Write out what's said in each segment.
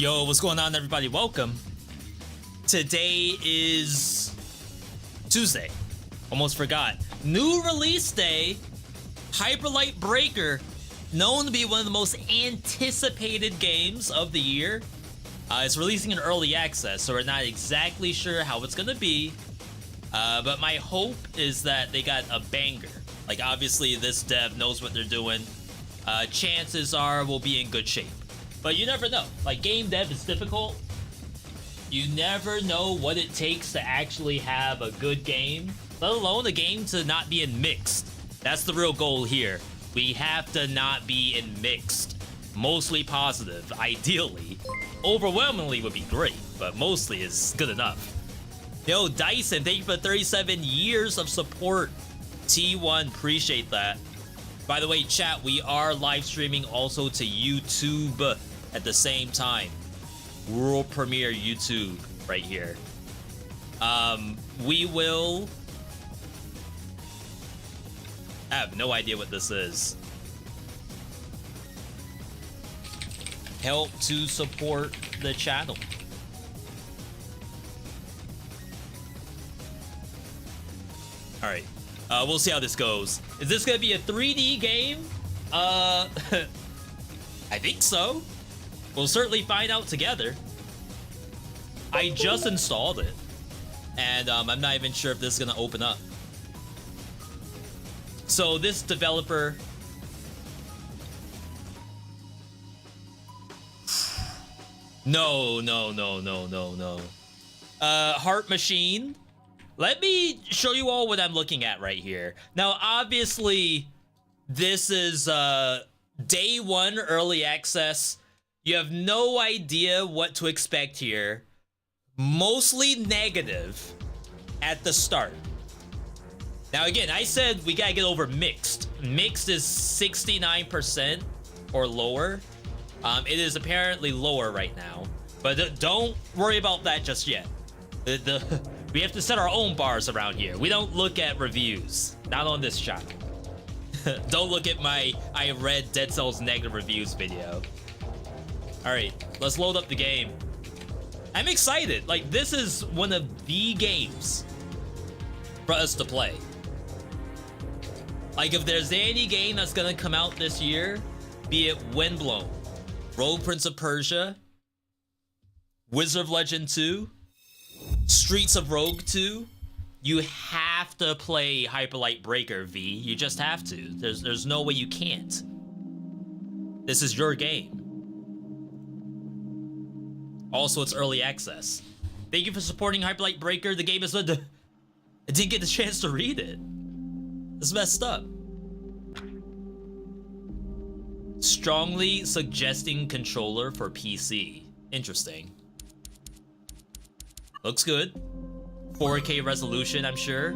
Yo, what's going on, everybody? Welcome. Today is Tuesday. Almost forgot. New release day. Hyperlight Breaker, known to be one of the most anticipated games of the year. It's releasing in early access, so we're not exactly sure how it's gonna be. But my hope is that they got a banger. Like, obviously, this dev knows what they're doing. Chances are we'll be in good shape. But you never know. Like, game dev is difficult. You never know what it takes to actually have a good game, let alone a game to not be in mixed. That's the real goal here. We have to not be in mixed. Mostly positive, ideally. Overwhelmingly would be great, but mostly is good enough. Yo, Dyson, thank you for 37 years of support. T1, appreciate that. By the way, chat, we are live streaming also to YouTube at the same time. World premiere YouTube right here. We will... I have no idea what this is. Help to support the channel. Alright. We'll see how this goes. Is this gonna be a 3D game? I think so. We'll certainly find out together. I just installed it. And I'm not even sure if this is gonna open up. So this developer... No. Heart Machine. Let me show you all what I'm looking at right here. Now, obviously, this is day one early access. You have no idea what to expect here. mostly negative at the start. Now again, I said we gotta get over mixed. Mixed is 69% or lower. It is apparently lower right now, but don't worry about that just yet. We have to set our own bars around here. We don't look at reviews, not on this shock. Don't look at my I read Dead Cells negative reviews video. All right, let's load up the game. I'm excited. Like, this is one of the games for us to play. Like, if there's any game that's gonna come out this year, be it Windblown, Rogue Prince of Persia, Wizard of Legend 2, Streets of Rogue 2, you have to play Hyperlight Breaker, V. You just have to. There's no way you can't. This is your game. Also, it's early access. Thank you for supporting Hyperlight Breaker. The game is I didn't get the chance to read it. It's messed up. Strongly suggesting controller for PC. Interesting. Looks good. 4K resolution, I'm sure.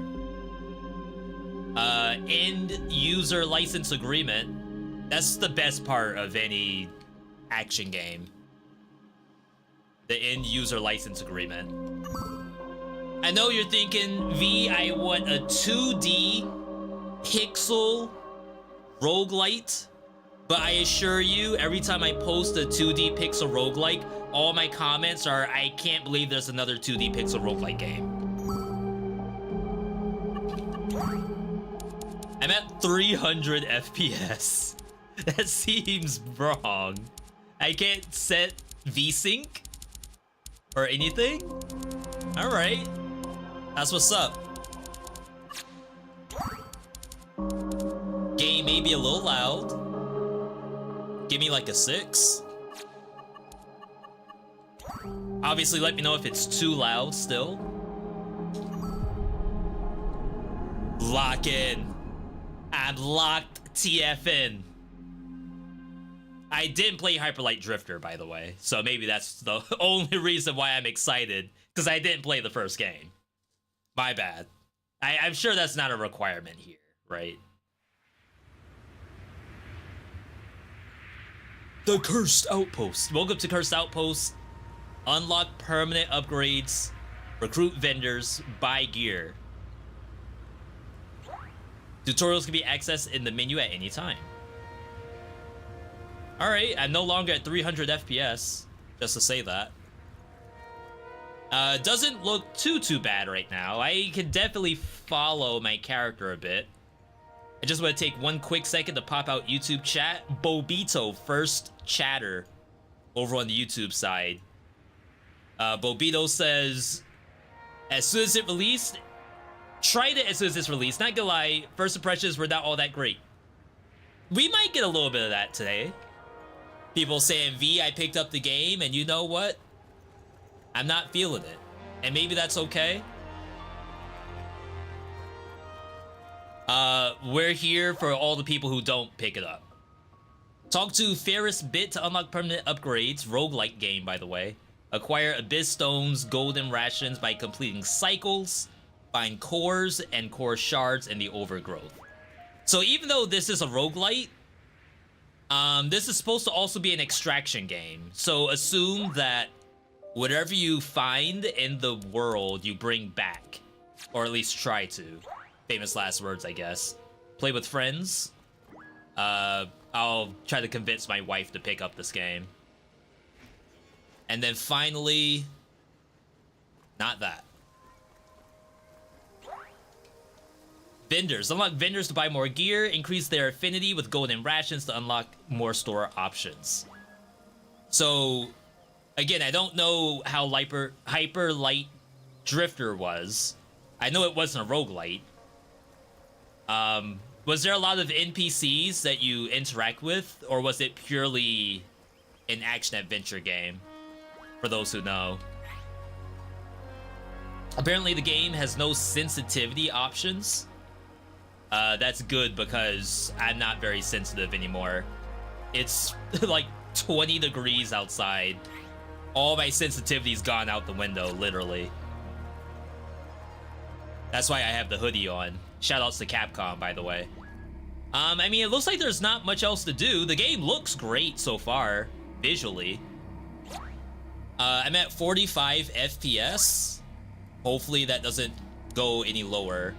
End user license agreement. That's the best part of any action game. The end user license agreement. I know you're thinking, V, I want a 2D pixel roguelite, but I assure you, every time I post a 2D pixel roguelike, all my comments are, I can't believe there's another 2D pixel roguelike game. I'm at 300 FPS. That seems wrong. I can't set VSync or anything? All right, that's what's up. Game may be a little loud. Give me like a 6. Obviously, let me know if it's too loud still. Lock in. I'm locked TFN. I didn't play Hyperlight Drifter, by the way, so maybe that's the only reason why I'm excited, because I didn't play the first game. My bad. I'm sure that's not a requirement here, right? The Cursed Outpost. Welcome to Cursed Outpost. Unlock permanent upgrades, recruit vendors, buy gear. Tutorials can be accessed in the menu at any time. Alright, I'm no longer at 300 FPS, just to say that. Doesn't look too bad right now. I can definitely follow my character a bit. I just want to take one quick second to pop out YouTube chat. Bobito, first chatter over on the YouTube side. Bobito says, as soon as it released, tried it as soon as it's released. Not gonna lie, first impressions were not all that great. We might get a little bit of that today. People saying, V, I picked up the game, and you know what? I'm not feeling it. And maybe that's okay. We're here for all the people who don't pick it up. Talk to Ferris Bit to unlock permanent upgrades. Roguelite game, by the way. Acquire Abyss Stones, Golden Rations by completing cycles. Find cores and core shards in the Overgrowth. So even though this is a roguelite, this is supposed to also be an extraction game. So assume that whatever you find in the world, you bring back. Or at least try to. Famous last words, I guess. Play with friends. I'll try to convince my wife to pick up this game. And then finally, not that. Vendors. Unlock vendors to buy more gear, increase their affinity with golden rations to unlock more store options. So, again, I don't know how Hyperlight Drifter was. I know it wasn't a roguelite. Was there a lot of NPCs that you interact with, or was it purely an action-adventure game, for those who know? Apparently the game has no sensitivity options. That's good because I'm not very sensitive anymore. It's like 20 degrees outside, All my sensitivity's gone out the window, literally. That's why I have the hoodie on. Shoutouts to Capcom, by the way. I mean, it looks like there's not much else to do. The game looks great so far, visually. I'm at 45 FPS. Hopefully that doesn't go any lower.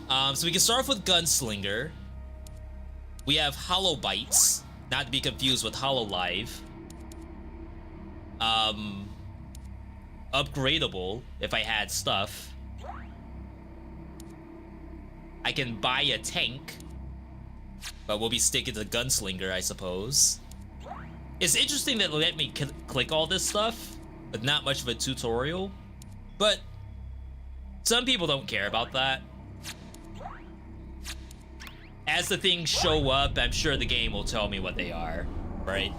So we can start off with Gunslinger. We have Hollow Bites, not to be confused with Hololive. Upgradable if I had stuff. I can buy a tank, but we'll be sticking to Gunslinger, I suppose. It's interesting that they let me click all this stuff, but not much of a tutorial. But some people don't care about that. As the things show up, I'm sure the game will tell me what they are, right?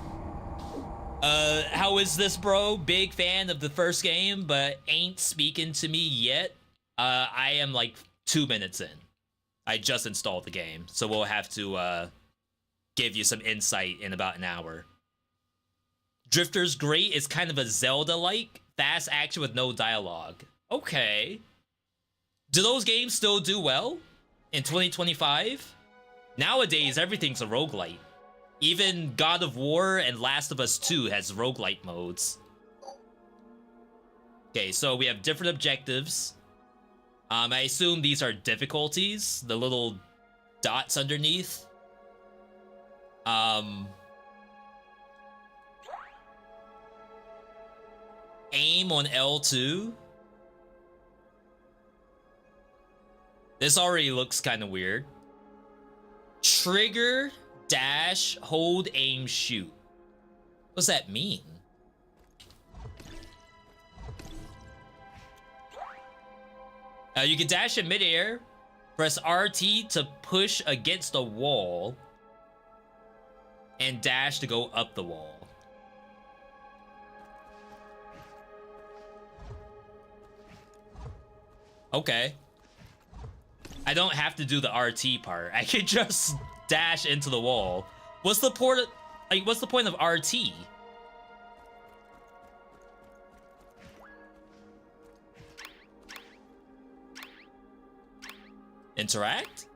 How is this, bro? Big fan of the first game, but ain't speaking to me yet. I am like 2 minutes in. I just installed the game, so we'll have to give you some insight in about an hour. Drifter's great. It's kind of a Zelda-like fast action with no dialogue. Okay. Do those games still do well in 2025? Nowadays, everything's a roguelite. Even God of War and Last of Us 2 has roguelite modes. Okay, so we have different objectives. I assume these are difficulties, the little dots underneath. Aim on L2. This already looks kind of weird. Trigger, dash, hold, aim, shoot. What does that mean? You can dash in midair. Press RT to push against a wall. And dash to go up the wall. Okay. I don't have to do the RT part. I can just dash into the wall. What's the point of RT? Interact?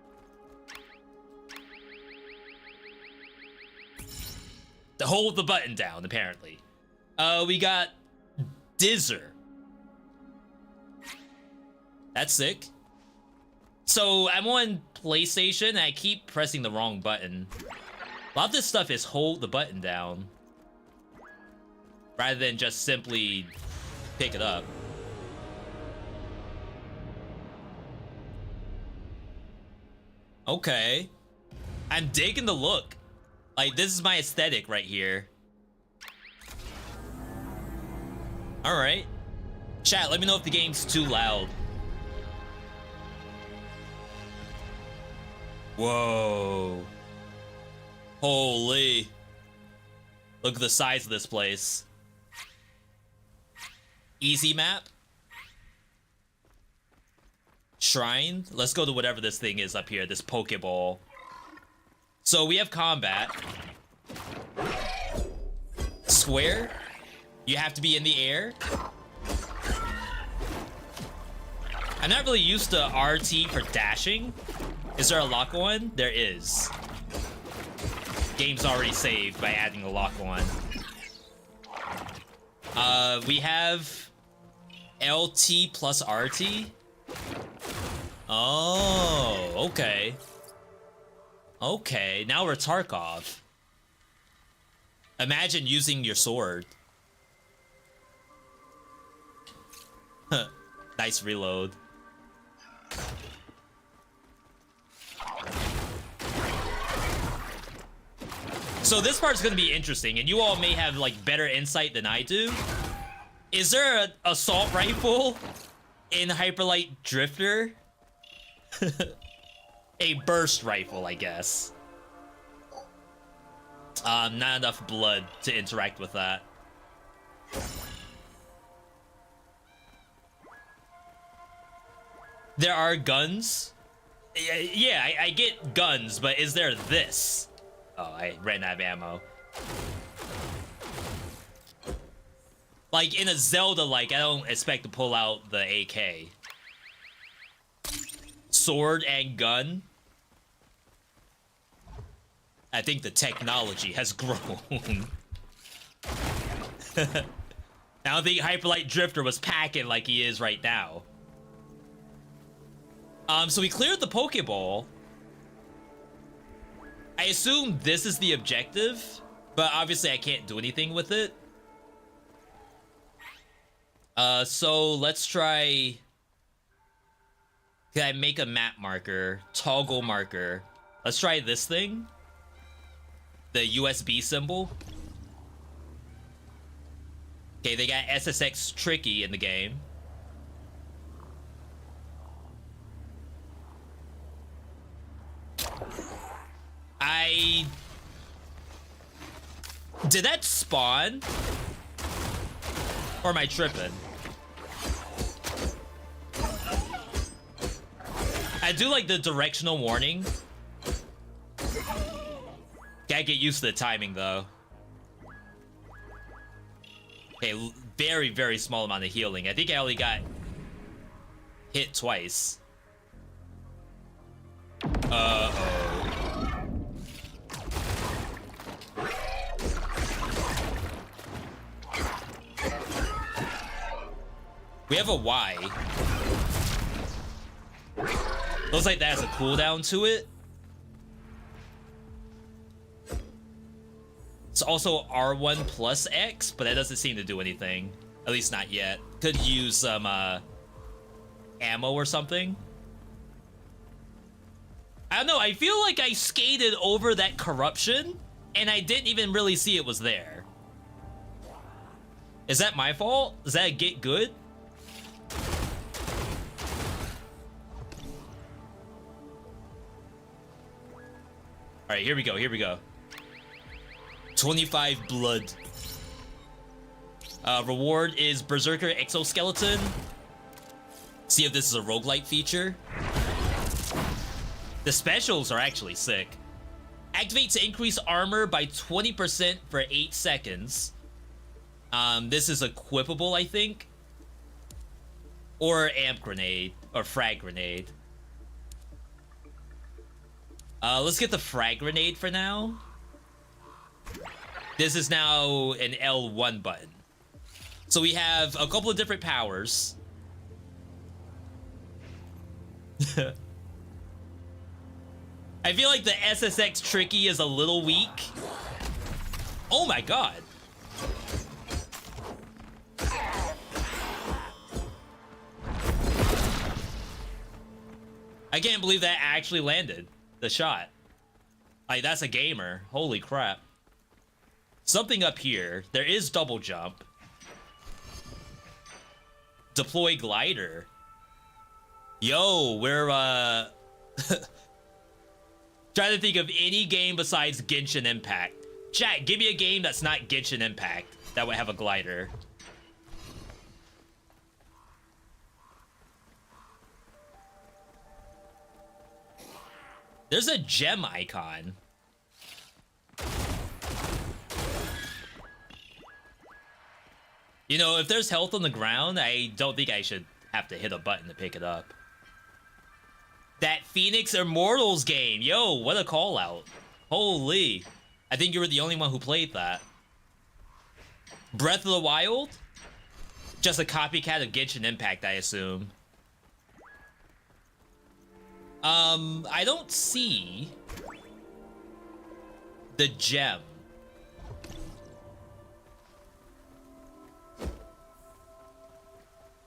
To hold the button down, apparently. We got Dizzer. That's sick. So I'm on PlayStation and I keep pressing the wrong button. A lot of this stuff is hold the button down rather than just simply pick it up. Okay. I'm digging the look. Like, this is my aesthetic right here. Alright. Chat, let me know if the game's too loud. Whoa. Holy. Look at the size of this place. Easy map. Shrine. Let's go to whatever this thing is up here, this Pokeball. So we have combat. Square. You have to be in the air. I'm not really used to RT for dashing. Is there a lock on? There is. Game's already saved by adding a lock on. We have LT plus RT. Oh, okay. Okay, now we're Tarkov. Imagine using your sword. Nice reload. So this part's gonna be interesting, and you all may have like better insight than I do. Is there an assault rifle in Hyperlight Drifter? A burst rifle, I guess. Not enough blood to interact with that. There are guns? Yeah, I get guns, but is there this? Oh, I ran out of ammo. Like in a Zelda, like I don't expect to pull out the AK. Sword and gun. I think the technology has grown. I don't think Hyperlight Drifter was packing like he is right now. So we cleared the Pokeball. I assume this is the objective, but obviously I can't do anything with it. So let's try... Can I make a map marker? Toggle marker. Let's try this thing. The USB symbol. Okay, they got SSX Tricky in the game. Did that spawn? Or am I tripping? I do like the directional warning. Gotta get used to the timing though. Okay, very, very small amount of healing. I think I only got hit twice. Uh-oh. We have a Y. Looks like that has a cooldown to it. It's also R1 plus X, but that doesn't seem to do anything. At least not yet. Could use some ammo or something. I don't know, I feel like I skated over that corruption and I didn't even really see it was there. Is that my fault? Does that get good? All right, here we go, here we go. 25 blood. Reward is Berserker Exoskeleton. See if this is a roguelite feature. The specials are actually sick. Activate to increase armor by 20% for 8 seconds. This is equipable, I think. Or amp grenade, or frag grenade. Let's get the frag grenade for now. This is now an L1 button. So we have a couple of different powers. I feel like the SSX Tricky is a little weak. Oh my god. I can't believe that actually landed the shot. Like, that's a gamer. Holy crap. Something up here. There is double jump. Deploy glider. Yo, we're trying to think of any game besides Genshin Impact. Chat, give me a game that's not Genshin Impact that would have a glider. There's a gem icon. You know, if there's health on the ground, I don't think I should have to hit a button to pick it up. That Phoenix Immortals game. Yo, what a call out. Holy. I think you were the only one who played that. Breath of the Wild? Just a copycat of Genshin Impact, I assume. I don't see the gem.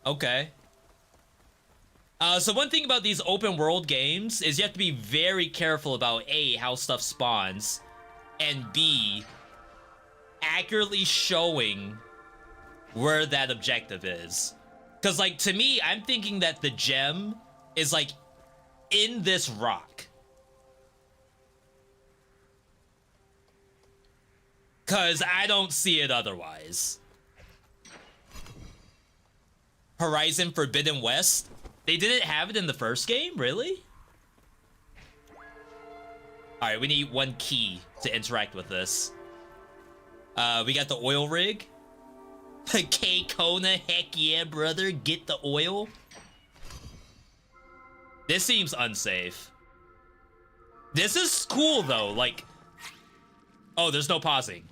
Okay. So one thing about these open world games is you have to be very careful about A, how stuff spawns, and B, accurately showing where that objective is. Because, like, to me, I'm thinking that the gem is, like, in this rock. Because I don't see it otherwise. Horizon Forbidden West? They didn't have it in the first game? Really? Alright, we need one key to interact with this. We got the oil rig. K-Kona, heck yeah, brother. Get the oil. This seems unsafe. This is cool, though. Like... Oh, there's no pausing.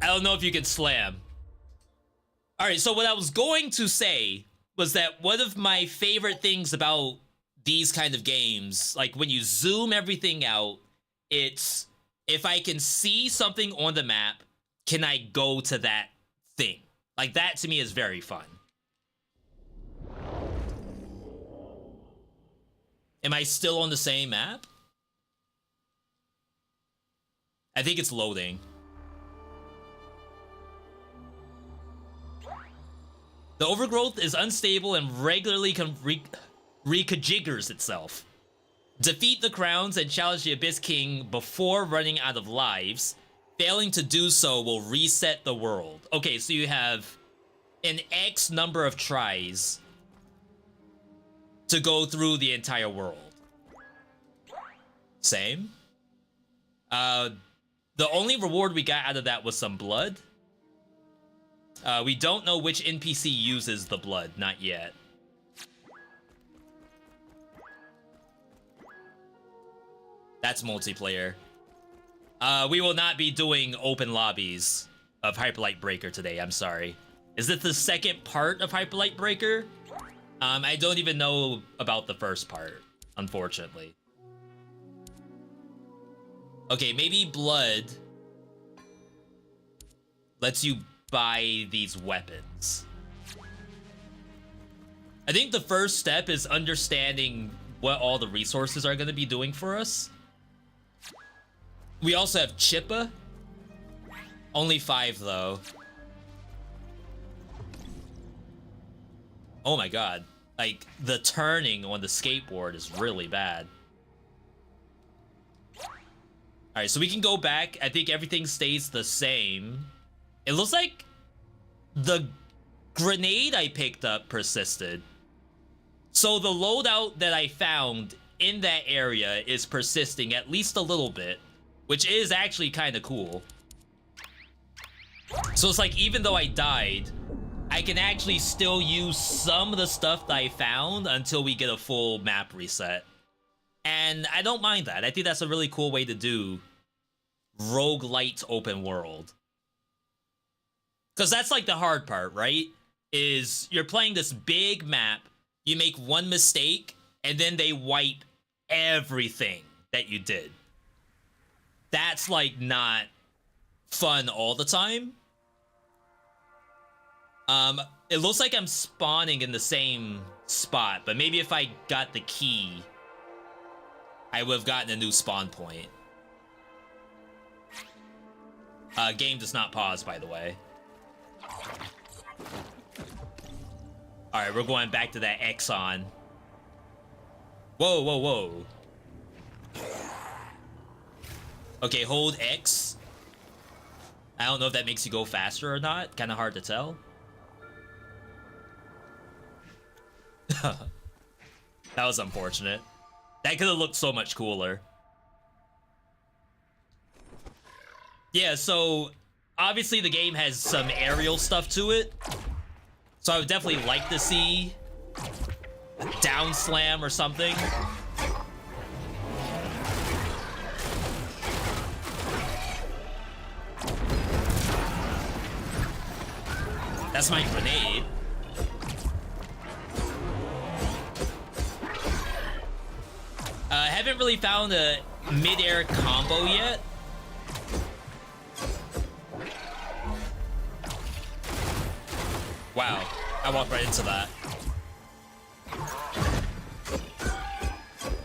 I don't know if you can slam. Alright, so what I was going to say was that one of my favorite things about these kind of games, like when you zoom everything out, it's if I can see something on the map, can I go to that thing? Like that to me is very fun. Am I still on the same map? I think it's loading. The overgrowth is unstable and regularly reconfigures itself. Defeat the crowns and challenge the Abyss King before running out of lives. Failing to do so will reset the world. Okay, so you have an X number of tries to go through the entire world. Same. The only reward we got out of that was some blood. We don't know which NPC uses the blood, not yet. That's multiplayer. We will not be doing open lobbies of Hyperlight Breaker today, I'm sorry. Is it the second part of Hyperlight Breaker? I don't even know about the first part, unfortunately. Okay, maybe blood lets you buy these weapons. I think the first step is understanding what all the resources are going to be doing for us. We also have Chippa. Only 5 though. Oh my god. Like, the turning on the skateboard is really bad. Alright, so we can go back. I think everything stays the same. It looks like the grenade I picked up persisted. So the loadout that I found in that area is persisting at least a little bit, which is actually kind of cool. So it's like, even though I died, I can actually still use some of the stuff that I found until we get a full map reset. And I don't mind that. I think that's a really cool way to do roguelite open world. Because that's like the hard part, right? Is you're playing this big map, you make one mistake, and then they wipe everything that you did. That's like not fun all the time. It looks like I'm spawning in the same spot, but maybe if I got the key, I would have gotten a new spawn point. Game does not pause, by the way. Alright, we're going back to that Exxon. Whoa, whoa, whoa. Okay, hold X. I don't know if that makes you go faster or not. Kind of hard to tell. That was unfortunate. That could have looked so much cooler. Yeah, so obviously the game has some aerial stuff to it. So I would definitely like to see a down slam or something. That's my grenade. I haven't really found a mid-air combo yet. Wow, I walked right into that.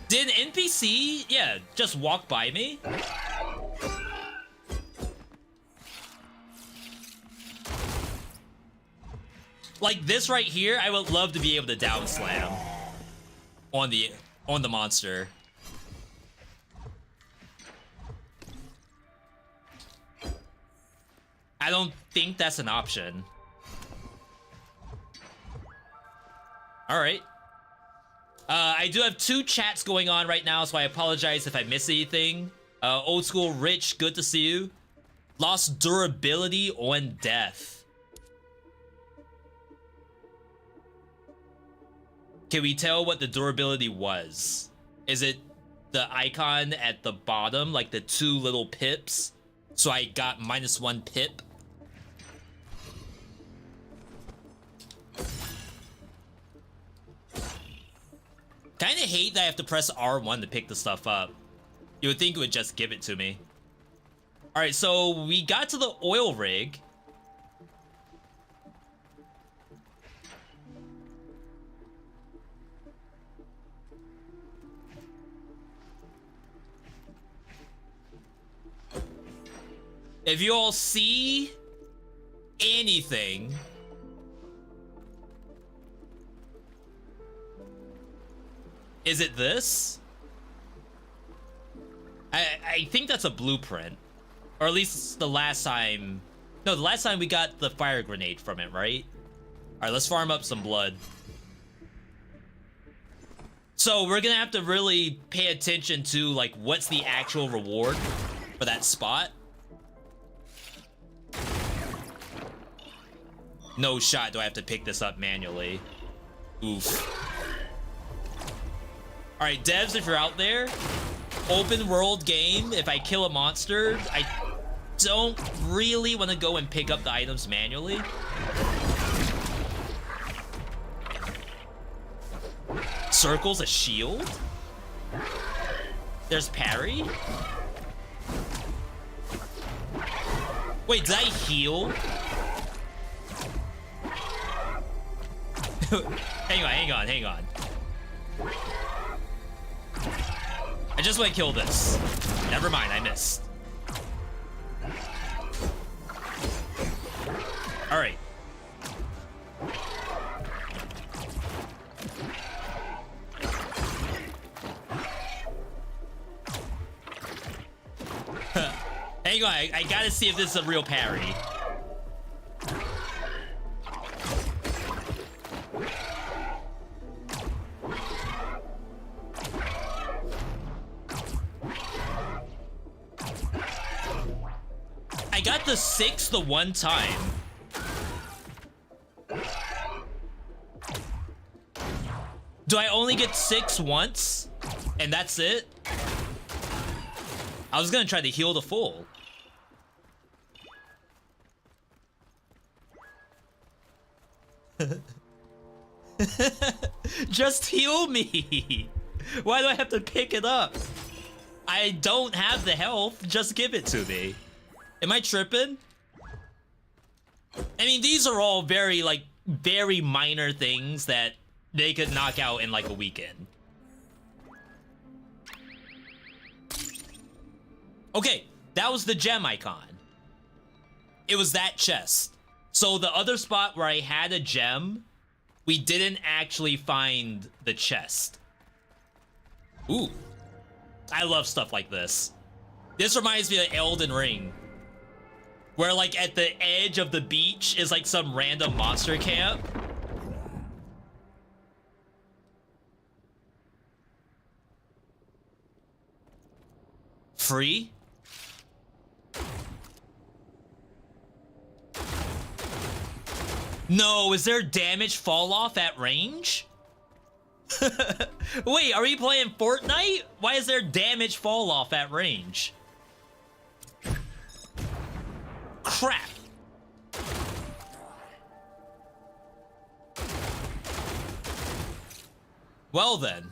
Did an NPC, yeah, just walk by me? Like this right here, I would love to be able to down slam on the monster. I don't think that's an option. All right. I do have 2 chats going on right now, so I apologize if I miss anything. Old School Rich, good to see you. Lost durability on death. Can we tell what the durability was? Is it the icon at the bottom, like the 2 little pips? So I got -1 pip. Kinda hate that I have to press R1 to pick the stuff up. You would think it would just give it to me. Alright, so we got to the oil rig. If you all see anything, is it this? I think that's a blueprint. Or at least the last time... No, the last time we got the fire grenade from it, right? Alright, let's farm up some blood. So we're gonna have to really pay attention to, like, what's the actual reward for that spot. No shot do I have to pick this up manually. Oof. Alright, devs, if you're out there, open world game, if I kill a monster, I don't really want to go and pick up the items manually. Circle's a shield? There's parry? Wait, did I heal? hang on. I just want to kill this. Never mind, I missed. Alright. Hang on, I gotta see if this is a real parry. I got the 6 the one time. Do I only get 6 once? And that's it? I was gonna try to heal the full. Just heal me. Why do I have to pick it up? I don't have the health. Just give it to me. Am I tripping? I mean, these are all very, like, very minor things that they could knock out in, like, a weekend. Okay, that was the gem icon. It was that chest. So the other spot where I had a gem, we didn't actually find the chest. Ooh. I love stuff like this. This reminds me of Elden Ring, where, like, at the edge of the beach is, like, some random monster camp. Free? No, is there damage fall off at range? Wait, are we playing Fortnite? Why is there damage fall off at range? Crap. Well then.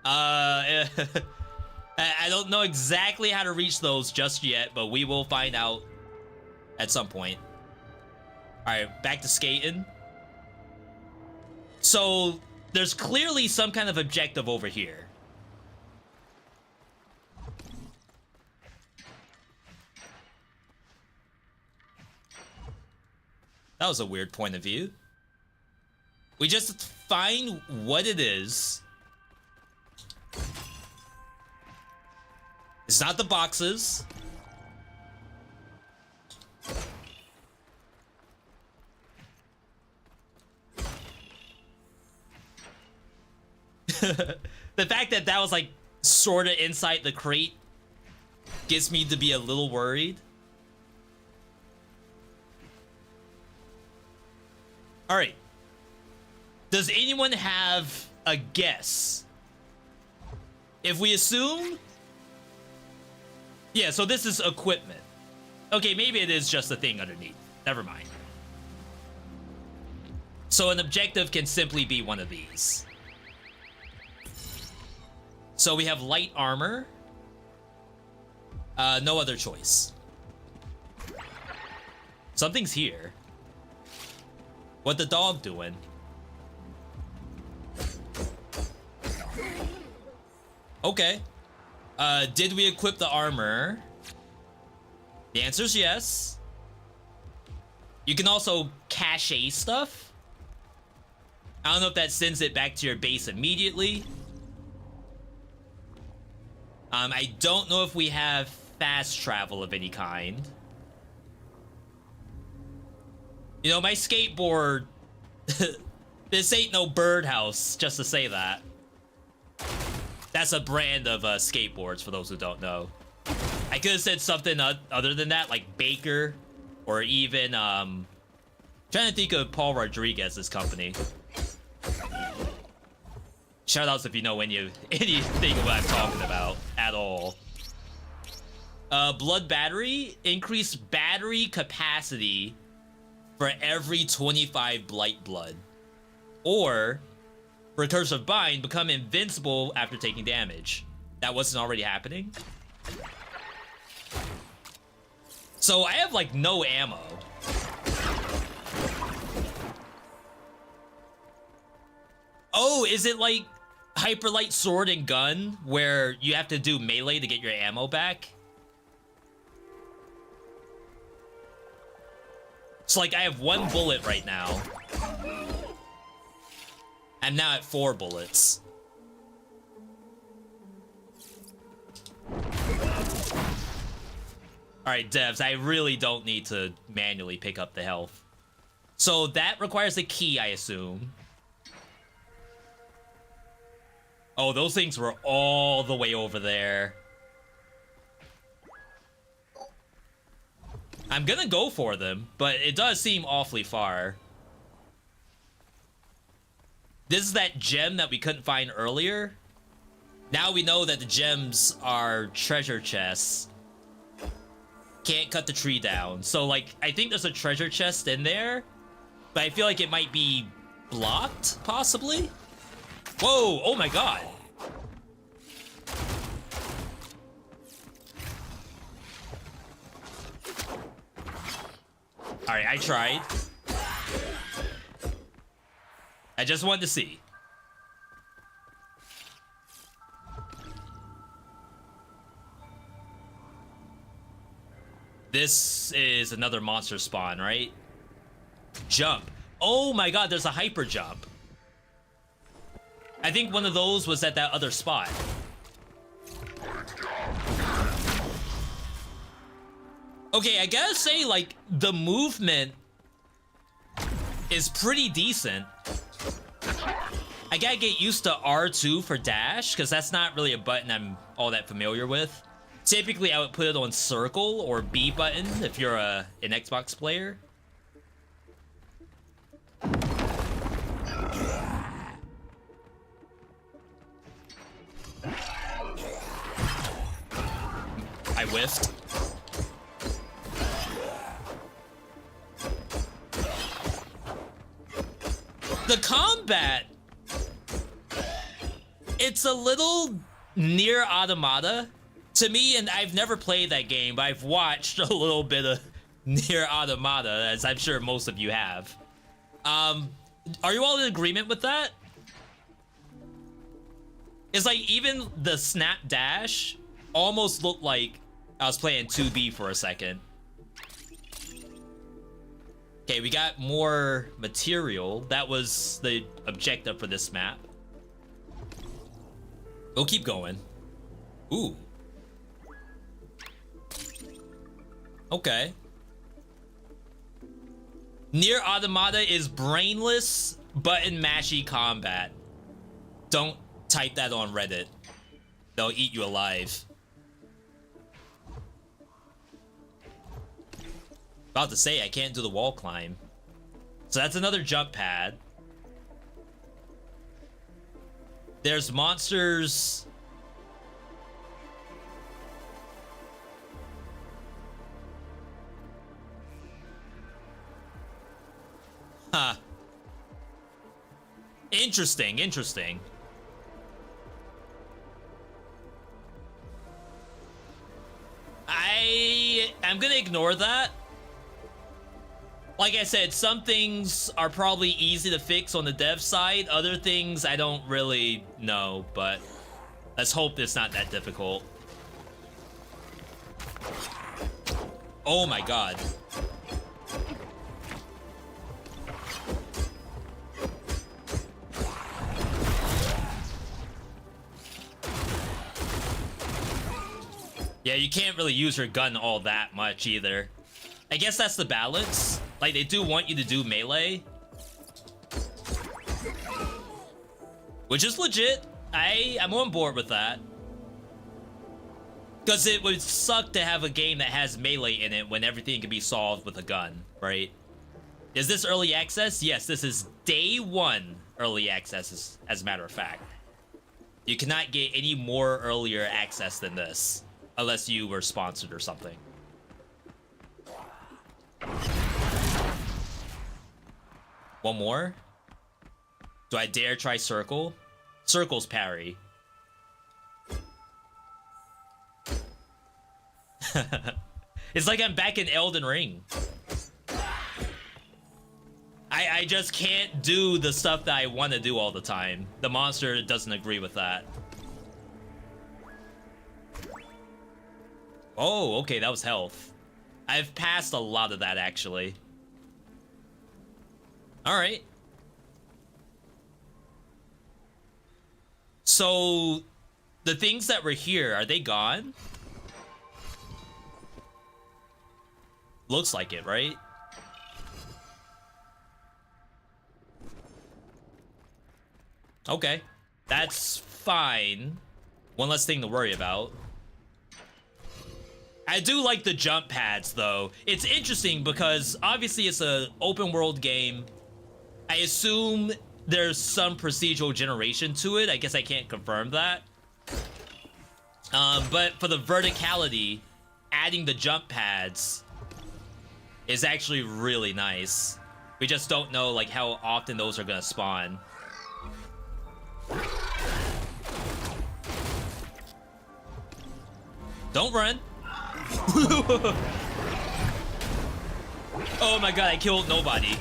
I don't know exactly how to reach those just yet, but we will find out at some point. Alright, back to skating. So, there's clearly some kind of objective over here. That was a weird point of view. We just find what it is. It's not the boxes. The fact that that was like sort of inside the crate gets me to be a little worried. All right. Does anyone have a guess? If we assume... Yeah, so this is equipment. Okay, maybe it is just a thing underneath. Never mind. So an objective can simply be one of these. So we have light armor. No other choice. Something's here. What the dog doing? Okay. Did we equip the armor? The answer is yes. You can also cache stuff. I don't know if that sends it back to your base immediately. I don't know if we have fast travel of any kind. You know, my skateboard... This ain't no birdhouse, just to say that. That's a brand of skateboards, for those who don't know. I could have said something other than that, like Baker, or even, trying to think of Paul Rodriguez's company. Shoutouts if you know anything of what I'm talking about at all. Blood battery, increase battery capacity for every 25 blight blood. Or, recursive bind, become invincible after taking damage. That wasn't already happening? So I have like no ammo. Oh, is it like Hyperlight Sword and Gun, where you have to do melee to get your ammo back? So like I have 1 bullet right now. I'm now at 4 bullets. Alright, devs, I really don't need to manually pick up the health. So that requires a key, I assume. Oh, those things were all the way over there. I'm gonna go for them, but it does seem awfully far. This is that gem that we couldn't find earlier. Now we know that the gems are treasure chests. Can't cut the tree down. So, like, I think there's a treasure chest in there, but I feel like it might be blocked, possibly? Whoa, oh my god. Alright, I tried. I just wanted to see. This is another monster spawn, right? Jump. Oh my god, there's a hyper jump. I think one of those was at that other spot. Okay, I gotta say, like, the movement is pretty decent. I gotta get used to R2 for dash, because that's not really a button I'm all that familiar with. Typically, I would put it on circle or B button if you're an Xbox player. I whiffed. The combat, it's a little Nier Automata to me, and I've never played that game, but I've watched a little bit of Nier Automata, as I'm sure most of you have. Are you all in agreement with that? It's like even the snap dash almost looked like I was playing 2B for a second. Okay, we got more material. That was the objective for this map. We'll keep going. Ooh. Okay. Nier Automata is brainless, button mashy combat. Don't type that on Reddit. They'll eat you alive. About to say, I can't do the wall climb. So that's another jump pad. There's monsters. Huh. Interesting, interesting. I'm gonna ignore that. Like I said, some things are probably easy to fix on the dev side. Other things I don't really know, but let's hope it's not that difficult. Oh my god. Yeah, you can't really use your gun all that much either. I guess that's the balance. Like, they do want you to do melee, which is legit. I'm on board with that. Because it would suck to have a game that has melee in it when everything can be solved with a gun, right? Is this early access? Yes, this is day 1 early access, as a matter of fact. You cannot get any more earlier access than this, unless you were sponsored or something. One more? Do I dare try circle? Circle's parry. It's like I'm back in Elden Ring. I just can't do the stuff that I want to do all the time. The monster doesn't agree with that. Oh, okay, that was health. I've passed a lot of that, actually. Alright. So, the things that were here, are they gone? Looks like it, right? Okay. That's fine. One less thing to worry about. I do like the jump pads, though. It's interesting because obviously it's an open world game. I assume there's some procedural generation to it. I guess I can't confirm that. But for the verticality, adding the jump pads is actually really nice. We just don't know like how often those are gonna spawn. Don't run. Oh my god, I killed nobody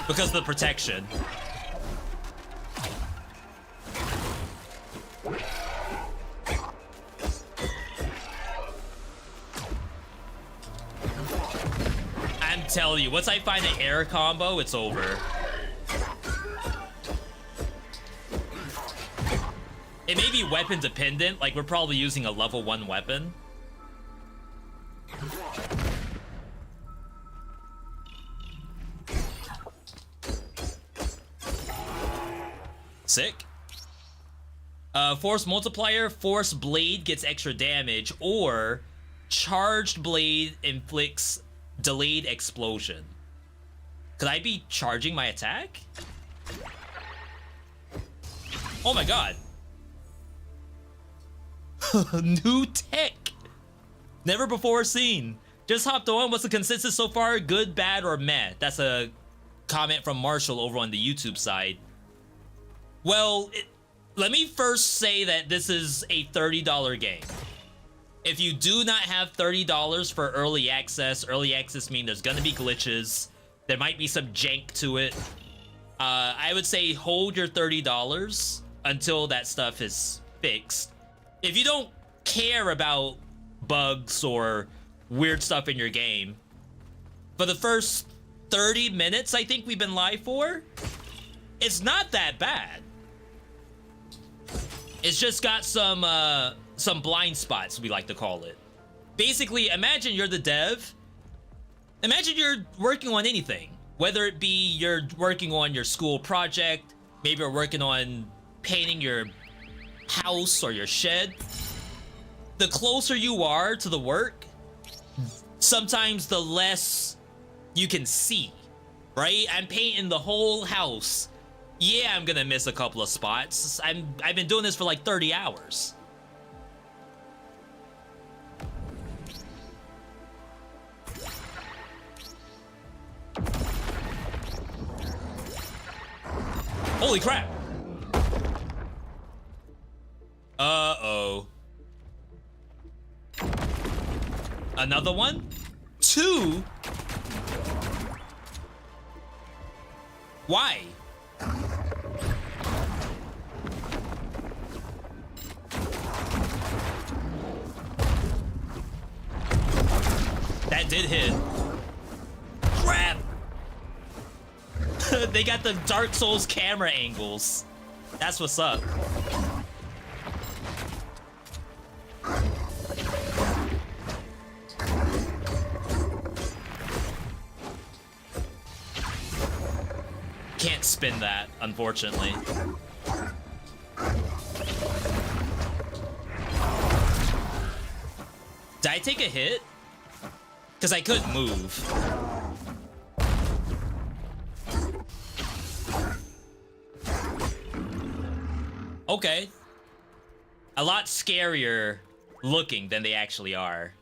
because of the protection. I'm telling you, once I find an air combo, it's over. It may be weapon dependent, like we're probably using a level 1 weapon. Sick. Force multiplier, force blade gets extra damage, or charged blade inflicts delayed explosion. Could I be charging my attack? Oh my god. New tech. Never before seen. Just hopped on. What's the consensus so far? Good, bad, or meh? That's a comment from Marshall over on the YouTube side. Well, let me first say that this is a $30 game. If you do not have $30 for early access means there's gonna be glitches. There might be some jank to it. I would say hold your $30 until that stuff is fixed. If you don't care about bugs or weird stuff in your game, for the first 30 minutes I think we've been live for, it's not that bad. It's just got some blind spots, we like to call it. Basically, imagine you're the dev. Imagine you're working on anything. Whether it be you're working on your school project, maybe you're working on painting your house or your shed, the closer you are to the work, sometimes the less you can see, right? I'm painting the whole house. Yeah, I'm gonna miss a couple of spots. I've been doing this for like 30 hours. Holy crap. Uh-oh. Another one? 2? Why? That did hit. Crap! They got the Dark Souls camera angles. That's what's up. Can't spin that, unfortunately. Did I take a hit? Because I couldn't move. Okay. A lot scarier looking than they actually are.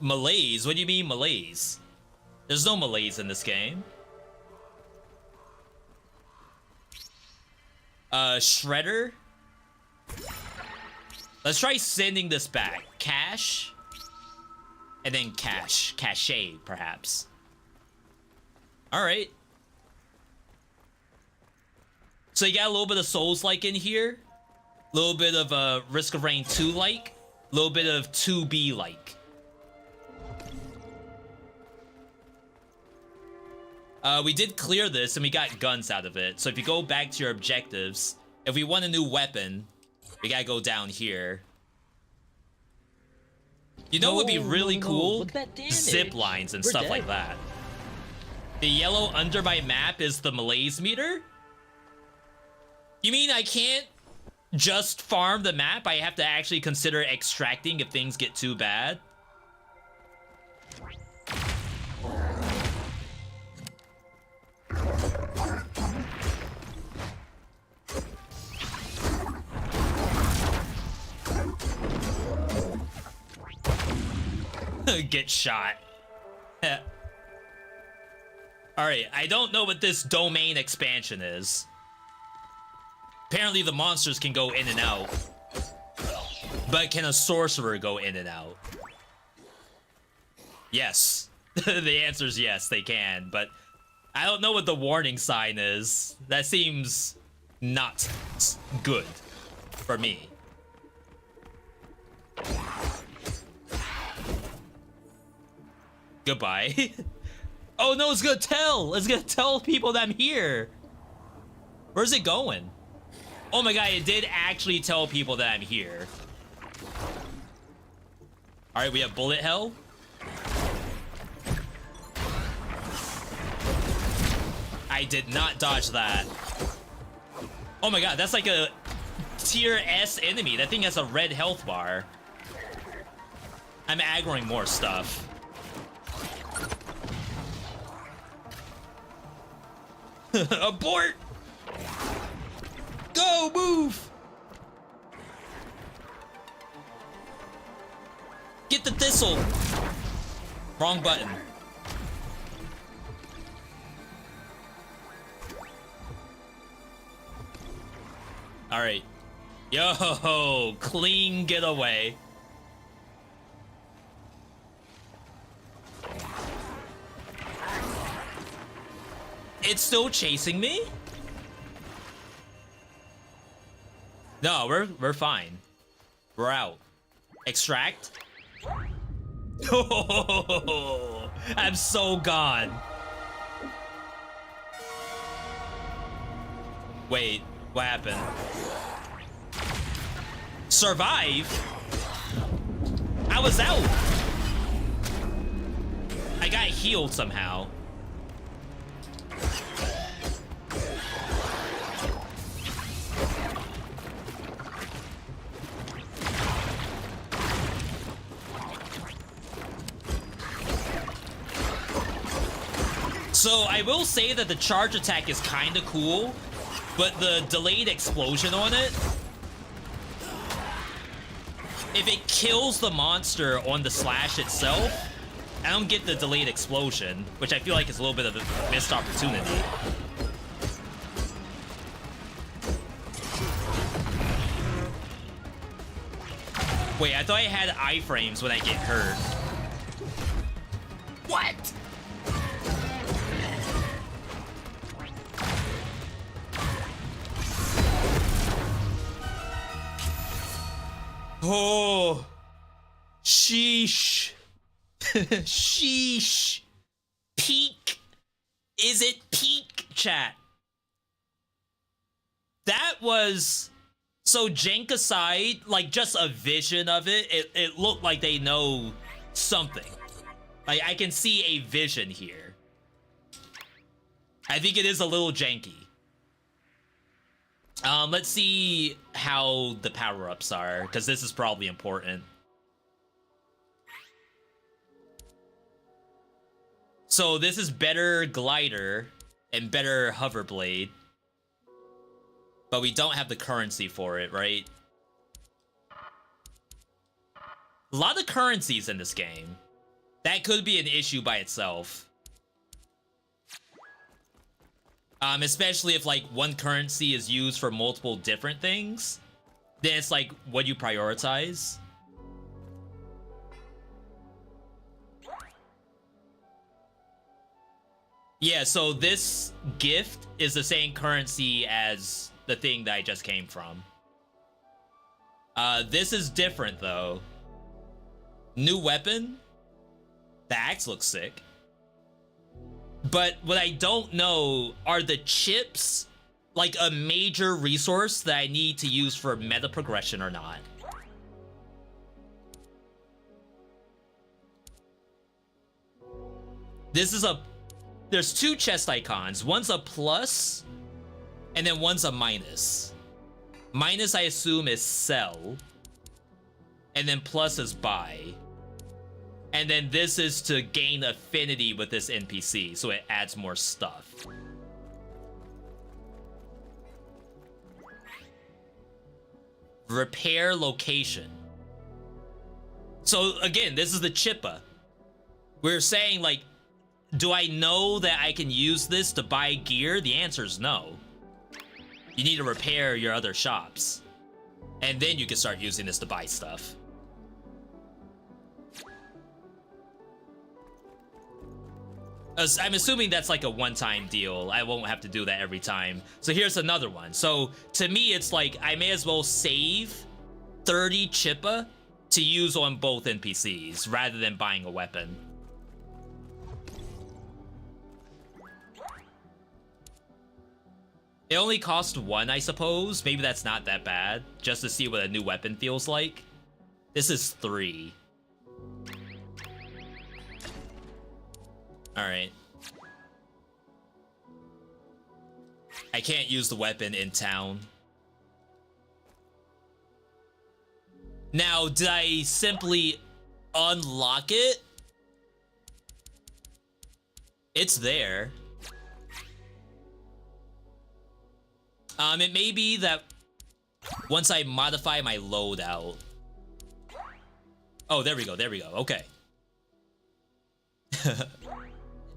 Malaise? What do you mean malaise? There's no malaise in this game. Shredder? Let's try sending this back. Cash? And then cash. Cache, perhaps. Alright. So you got a little bit of Souls-like in here. A little bit of Risk of Rain 2-like. A little bit of 2B-like. We did clear this and we got guns out of it. So if you go back to your objectives, if we want a new weapon, we gotta go down here. You know what would be really cool? Zip lines and stuff like that. The yellow under my map is the malaise meter? You mean I can't just farm the map? I have to actually consider extracting if things get too bad? Get shot. Alright, I don't know what this domain expansion is. Apparently the monsters can go in and out. But can a sorcerer go in and out? Yes. The answer is yes, they can. But I don't know what the warning sign is. That seems not good for me. Goodbye. Oh no, it's gonna tell! It's gonna tell people that I'm here! Where's it going? Oh my god, it did actually tell people that I'm here. Alright, we have bullet hell. I did not dodge that. Oh my god, that's like a tier S enemy. That thing has a red health bar. I'm aggroing more stuff. Abort! Go, move! Get the thistle! Wrong button. Alright. Yo, clean getaway. It's still chasing me? No, we're fine. We're out. Extract? Oh, I'm so gone. Wait, what happened? Survive? I was out. I got healed somehow. So I will say that the charge attack is kind of cool, but the delayed explosion on it, if it kills the monster on the slash itself, I don't get the delayed explosion, which I feel like is a little bit of a missed opportunity. Wait, I thought I had iframes when I get hurt. What? Oh, sheesh. Sheesh. Peak. Is it peak, chat? That was... So, jank aside, like, just a vision of it, it looked like they know something. Like, I can see a vision here. I think it is a little janky. Let's see how the power-ups are, because this is probably important. So this is better glider and better hoverblade. But we don't have the currency for it, right? A lot of currencies in this game. That could be an issue by itself. Especially if, like, one currency is used for multiple different things. Then it's like, what do you prioritize? Yeah, so this gift is the same currency as the thing that I just came from. This is different, though. New weapon? The axe looks sick. But what I don't know are the chips, like, a major resource that I need to use for meta progression or not. This is a... There's two chest icons. One's a plus, and then one's a minus. Minus, I assume, is sell. And then plus is buy. And then this is to gain affinity with this NPC, so it adds more stuff. Repair location. So again, this is the Chippa. We're saying, like, do I know that I can use this to buy gear? The answer is no. You need to repair your other shops. And then you can start using this to buy stuff. I'm assuming that's like a one-time deal. I won't have to do that every time. So here's another one. So to me, it's like I may as well save 30 Chippa to use on both NPCs rather than buying a weapon. It only cost 1, I suppose. Maybe that's not that bad. Just to see what a new weapon feels like. This is 3. Alright. I can't use the weapon in town. Now, did I simply unlock it? It's there. It may be that once I modify my loadout. Oh, there we go, okay.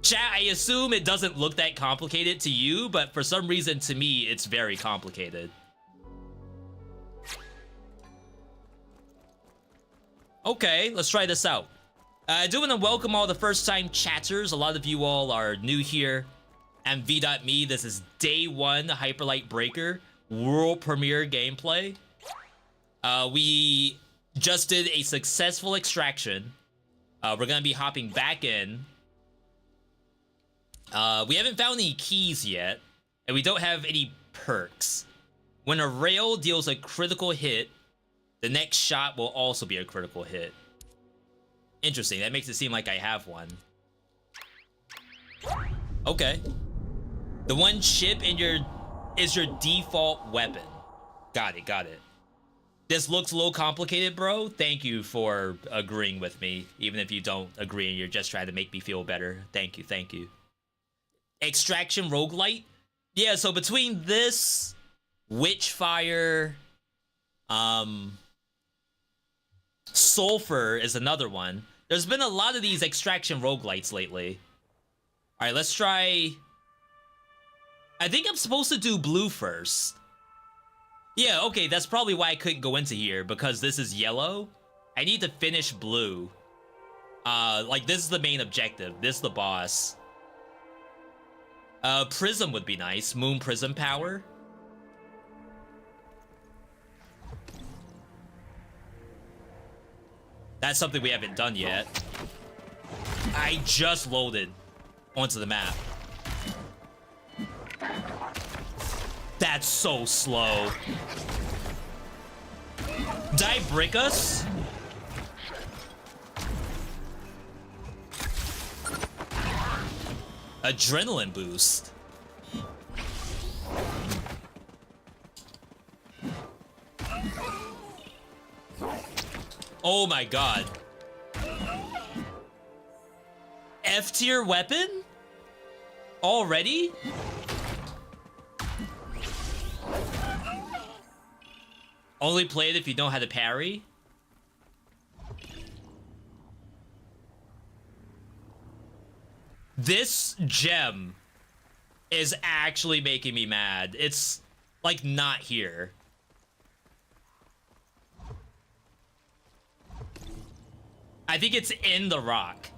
Chat, I assume it doesn't look that complicated to you, but for some reason to me, it's very complicated. Okay, let's try this out. I do want to welcome all the first-time chatters. A lot of you all are new here. I'm Veedotme. This is day 1 Hyperlight Breaker world premiere gameplay. We just did a successful extraction. We're gonna be hopping back in. We haven't found any keys yet, and we don't have any perks. When a rail deals a critical hit, the next shot will also be a critical hit. Interesting, that makes it seem like I have one. Okay. The one chip in is your default weapon. Got it. This looks a little complicated, bro. Thank you for agreeing with me, even if you don't agree and you're just trying to make me feel better. Thank you. Extraction Roguelite? Yeah, so between this, Witchfire, Sulfur is another one. There's been a lot of these extraction roguelites lately. Alright, let's try... I think I'm supposed to do blue first. Yeah, okay, that's probably why I couldn't go into here, because this is yellow. I need to finish blue. Like, this is the main objective. This is the boss. Prism would be nice. Moon Prism power. That's something we haven't done yet. I just loaded onto the map. That's so slow. Did I brick us? Adrenaline boost. Oh my god. F tier weapon? Already? Only play it if you know how to parry? This gem is actually making me mad. It's, like, not here. I think it's in the rock.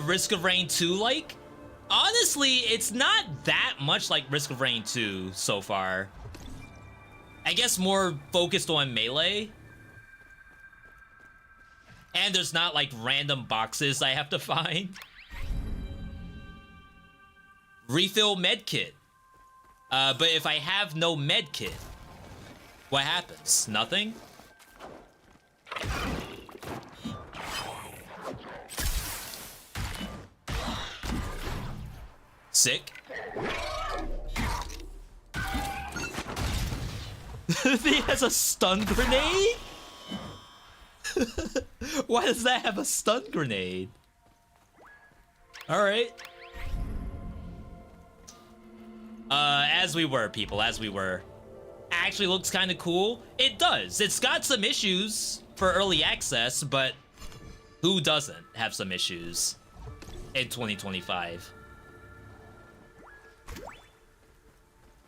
Risk of Rain 2 like? Honestly, it's not that much like Risk of Rain 2 so far. I guess more focused on melee. And there's not like random boxes I have to find. Refill medkit. But if I have no medkit, what happens? Nothing? Sick. He has a stun grenade? Why does that have a stun grenade? Alright. As we were, people, as we were. Actually looks kind of cool. It does. It's got some issues for early access, but who doesn't have some issues in 2025?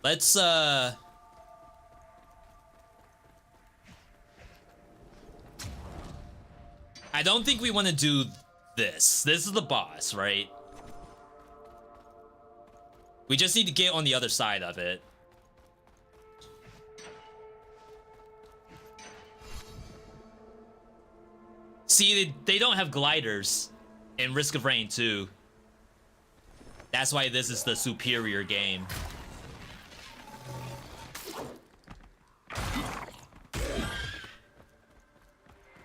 Let's, I don't think we want to do this. This is the boss, right? We just need to get on the other side of it. See, they don't have gliders in Risk of Rain 2. That's why this is the superior game.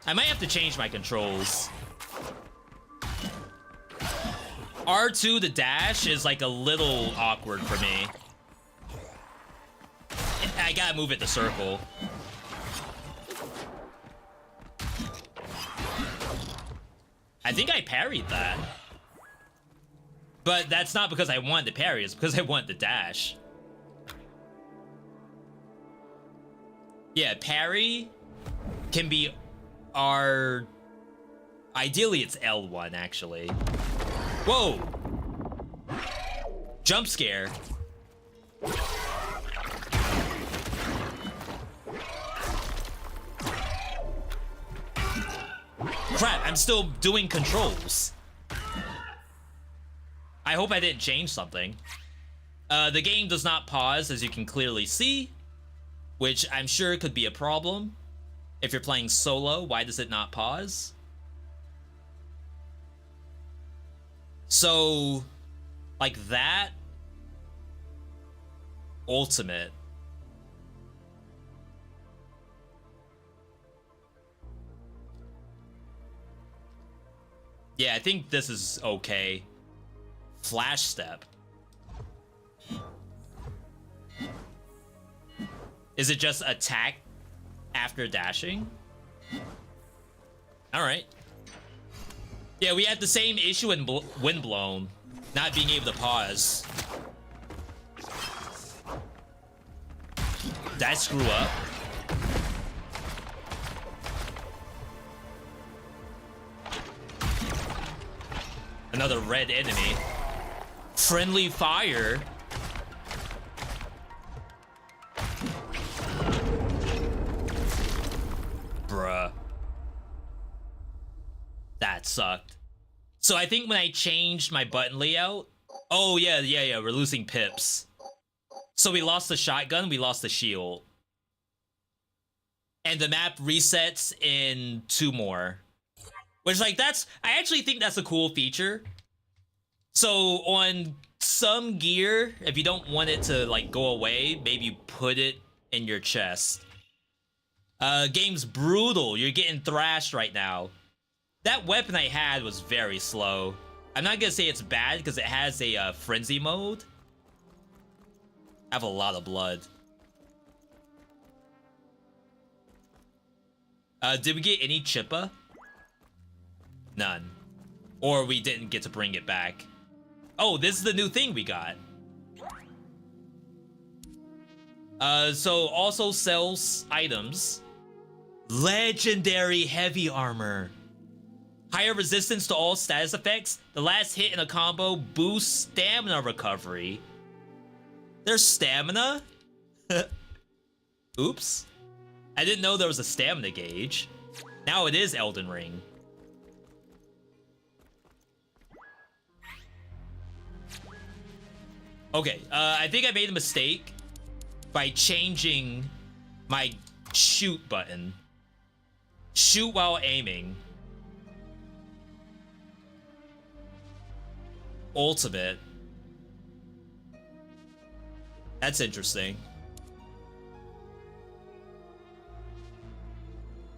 I might have to change my controls. R2 to dash is like a little awkward for me. I gotta move it to circle. I think I parried that. But that's not because I wanted to parry, it's because I wanted to dash. Yeah, parry can be R... Ideally, it's L1, actually. Whoa! Jump scare. Crap, I'm still doing controls. I hope I didn't change something. The game does not pause, as you can clearly see, which I'm sure could be a problem. If you're playing solo, why does it not pause? So, like that, ultimate. Yeah, I think this is okay. Flash step. Is it just attack after dashing? All right. Yeah, we had the same issue in Windblown, not being able to pause. Did I screw up? Another red enemy. Friendly fire. Bruh. That sucked. So I think when I changed my button layout... Oh, yeah, we're losing pips. So we lost the shotgun, we lost the shield. And the map resets in 2 more. Which, like, that's... I actually think that's a cool feature. So, on some gear, if you don't want it to, like, go away, maybe put it in your chest. Game's brutal. You're getting thrashed right now. That weapon I had was very slow. I'm not gonna say it's bad, because it has a frenzy mode. I have a lot of blood. Did we get any Chippa? None. Or we didn't get to bring it back. Oh, this is the new thing we got. So also sells items. Legendary heavy armor. Higher resistance to all status effects. The last hit in a combo boosts stamina recovery. There's stamina? Oops. I didn't know there was a stamina gauge. Now it is Elden Ring. Okay, I think I made a mistake by changing my shoot button. Shoot while aiming. Ultimate. That's interesting.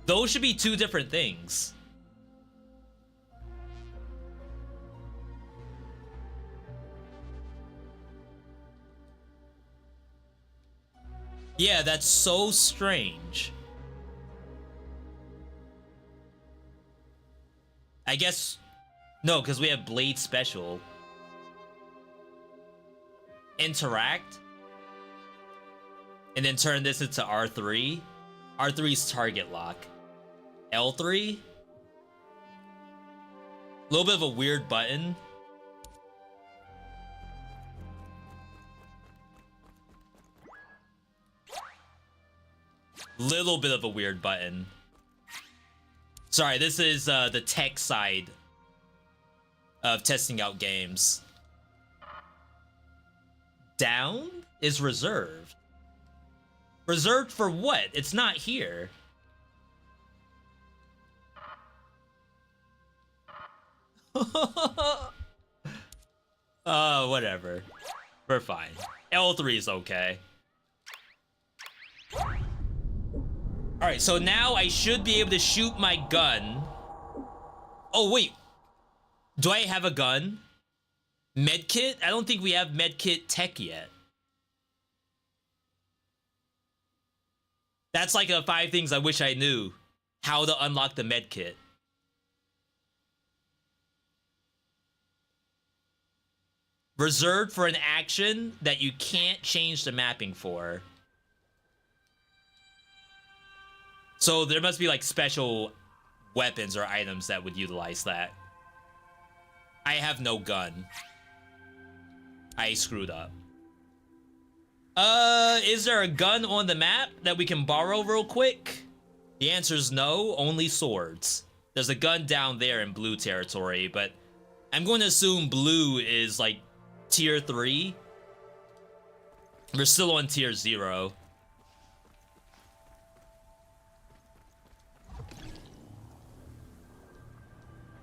Those should be 2 different things. Yeah, that's so strange. I guess... No, because we have Blade Special. Interact. And then turn this into R3. R3's target lock. L3. A little bit of a weird button. Little bit of a weird button. Sorry, this is the tech side of testing out games. Down is reserved. Reserved for what? It's not here. Whatever. We're fine. L3 is okay. Alright, so now I should be able to shoot my gun. Oh, wait. Do I have a gun? Medkit? I don't think we have medkit tech yet. That's like a 5 things I wish I knew. How to unlock the medkit. Reserved for an action that you can't change the mapping for. So there must be like special weapons or items that would utilize that. I have no gun. I screwed up. Is there a gun on the map that we can borrow real quick? The answer is no, only swords. There's a gun down there in blue territory, but I'm going to assume blue is like tier 3. We're still on tier 0.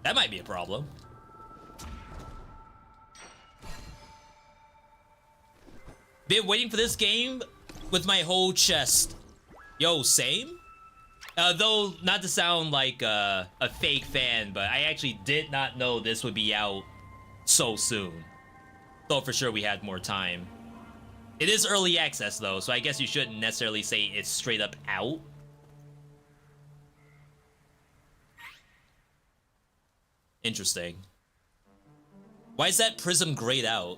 That might be a problem. Been waiting for this game with my whole chest. Yo, same? Though, not to sound like a fake fan, but I actually did not know this would be out so soon. Thought for sure we had more time. It is early access though, so I guess you shouldn't necessarily say it's straight up out. Interesting. Why is that prism grayed out?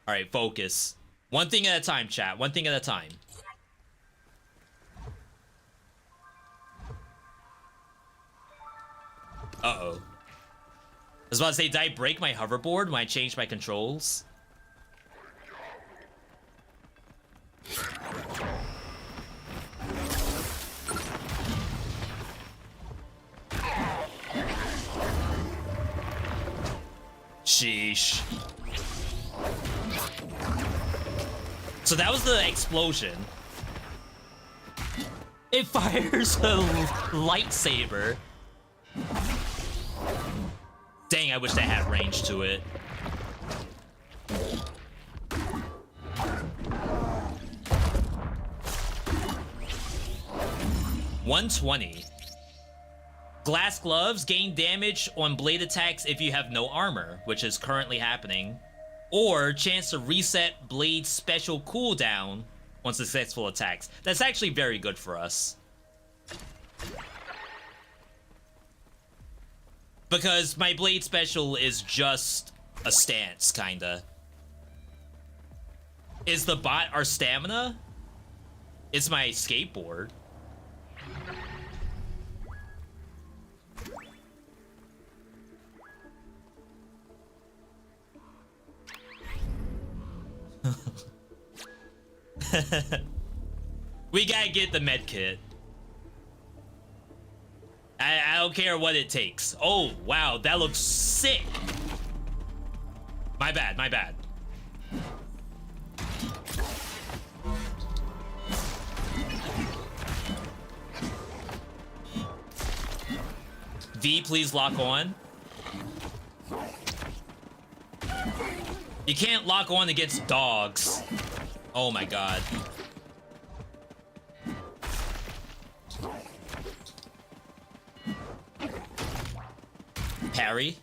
Alright, focus. One thing at a time, chat. One thing at a time. Uh-oh. I was about to say, did I break my hoverboard when I changed my controls? Sheesh. So that was the explosion. It fires a lightsaber. Dang, I wish I had range to it. $120. Glass gloves gain damage on blade attacks if you have no armor, which is currently happening. Or chance to reset blade special cooldown on successful attacks. That's actually very good for us. Because my blade special is just a stance, kinda. Is the bot our stamina? It's my skateboard. We gotta get the med kit. I don't care what it takes. Oh, wow, that looks sick. My bad, my bad. V, please lock on. You can't lock on against dogs. Oh my god. Parry.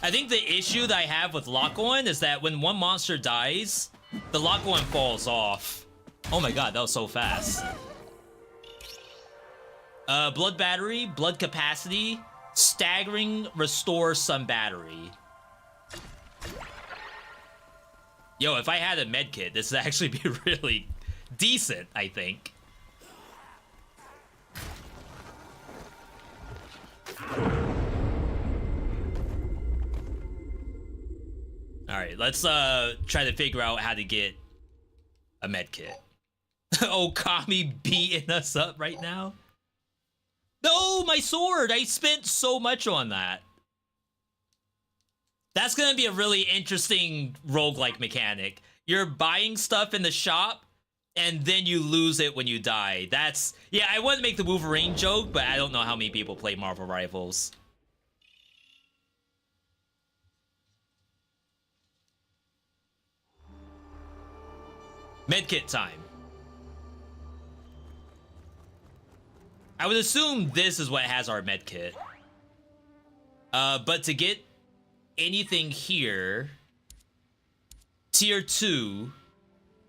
I think the issue that I have with lock-on is that when one monster dies, the lock-on falls off. Oh my god, that was so fast. Blood battery, blood capacity, staggering, restore some battery. Yo, if I had a med kit, this would actually be really decent, I think. Alright, let's try to figure out how to get a med kit. Oh, Kami beating us up right now? No, my sword! I spent so much on that. That's gonna be a really interesting roguelike mechanic. You're buying stuff in the shop, and then you lose it when you die. That's... Yeah, I wouldn't make the Wolverine joke, but I don't know how many people play Marvel Rivals. Medkit time. I would assume this is what has our medkit. But to get anything here, tier 2,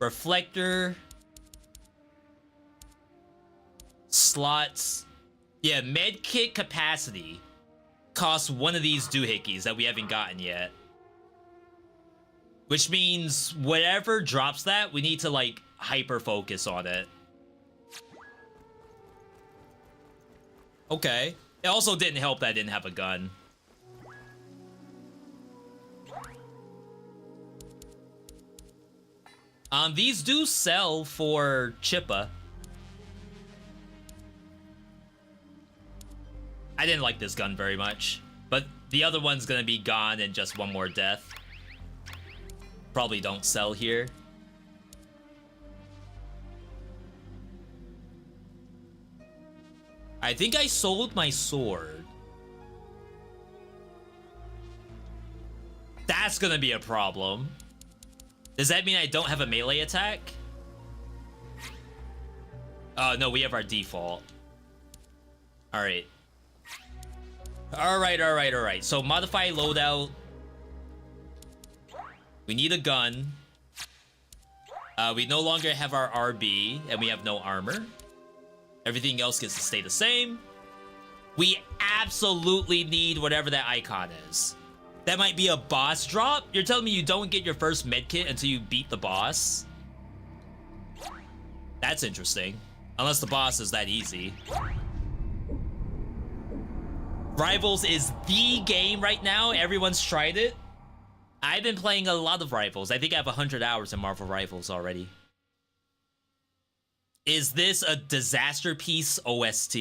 reflector, slots. Yeah, medkit capacity costs one of these doohickeys that we haven't gotten yet. Which means whatever drops that, we need to, like, hyper-focus on it. Okay. It also didn't help that I didn't have a gun. These do sell for Chippa. I didn't like this gun very much, but the other one's gonna be gone in just one more death. Probably don't sell here. I think I sold my sword. That's gonna be a problem. Does that mean I don't have a melee attack? Oh, no, we have our default. Alright. Alright. So modify loadout. We need a gun. We no longer have our RB, and we have no armor. Everything else gets to stay the same. We absolutely need whatever that icon is. That might be a boss drop? You're telling me you don't get your first medkit until you beat the boss? That's interesting. Unless the boss is that easy. Rivals is the game right now. Everyone's tried it. I've been playing a lot of Rivals. I think I have 100 hours in Marvel Rivals already. Is this a disaster piece OST?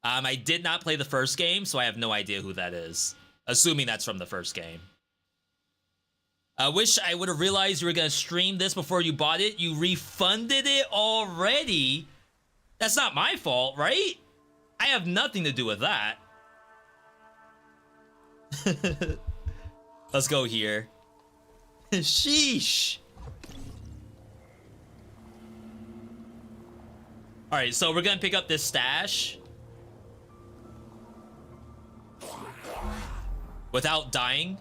I did not play the first game, so I have no idea who that is. Assuming that's from the first game. I wish I would have realized you were going to stream this before you bought it. You refunded it already? That's not my fault, right? I have nothing to do with that. Let's go here. Sheesh. Alright, so we're going to pick up this stash. Without dying.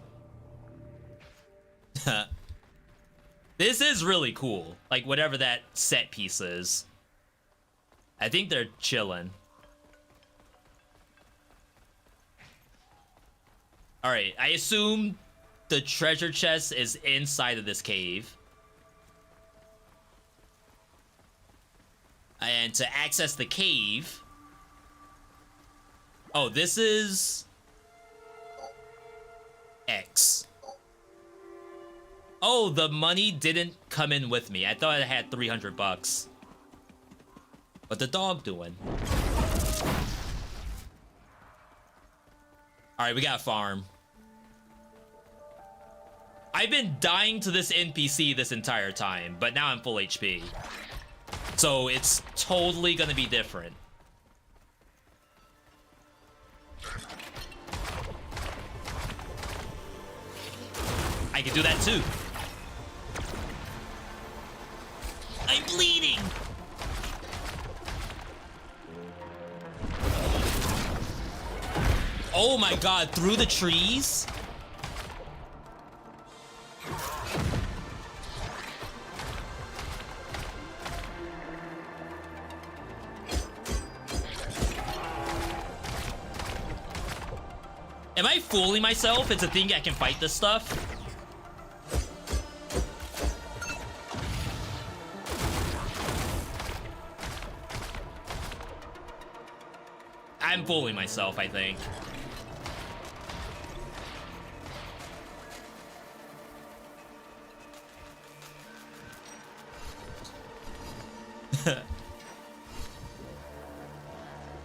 This is really cool. Like, whatever that set piece is. I think they're chilling. Alright, I assume the treasure chest is inside of this cave. And to access the cave... Oh, this is... X. Oh, the money didn't come in with me. I thought I had 300 bucks. What the dog doing? Alright, we got a farm. I've been dying to this NPC this entire time, but now I'm full HP. So it's totally gonna be different. I can do that too. I'm bleeding! Oh my god, through the trees? Am I fooling myself into thinking I can fight this stuff? I'm fooling myself, I think.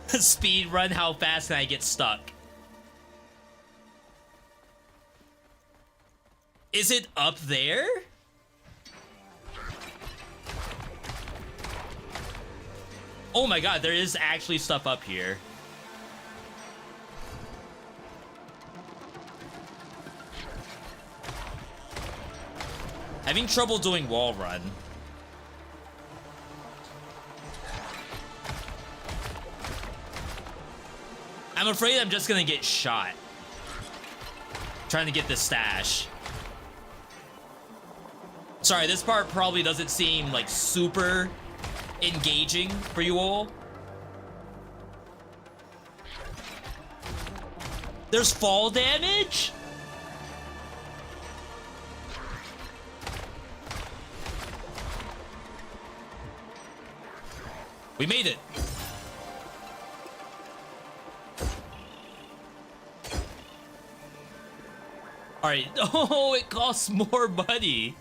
Speed run, how fast can I get stuck? Is it up there? Oh my god, there is actually stuff up here. Having trouble doing wall run. I'm afraid I'm just gonna get shot. Trying to get this stash. Sorry, this part probably doesn't seem like super engaging for you all. There's fall damage? We made it. All right. Oh, it costs more money.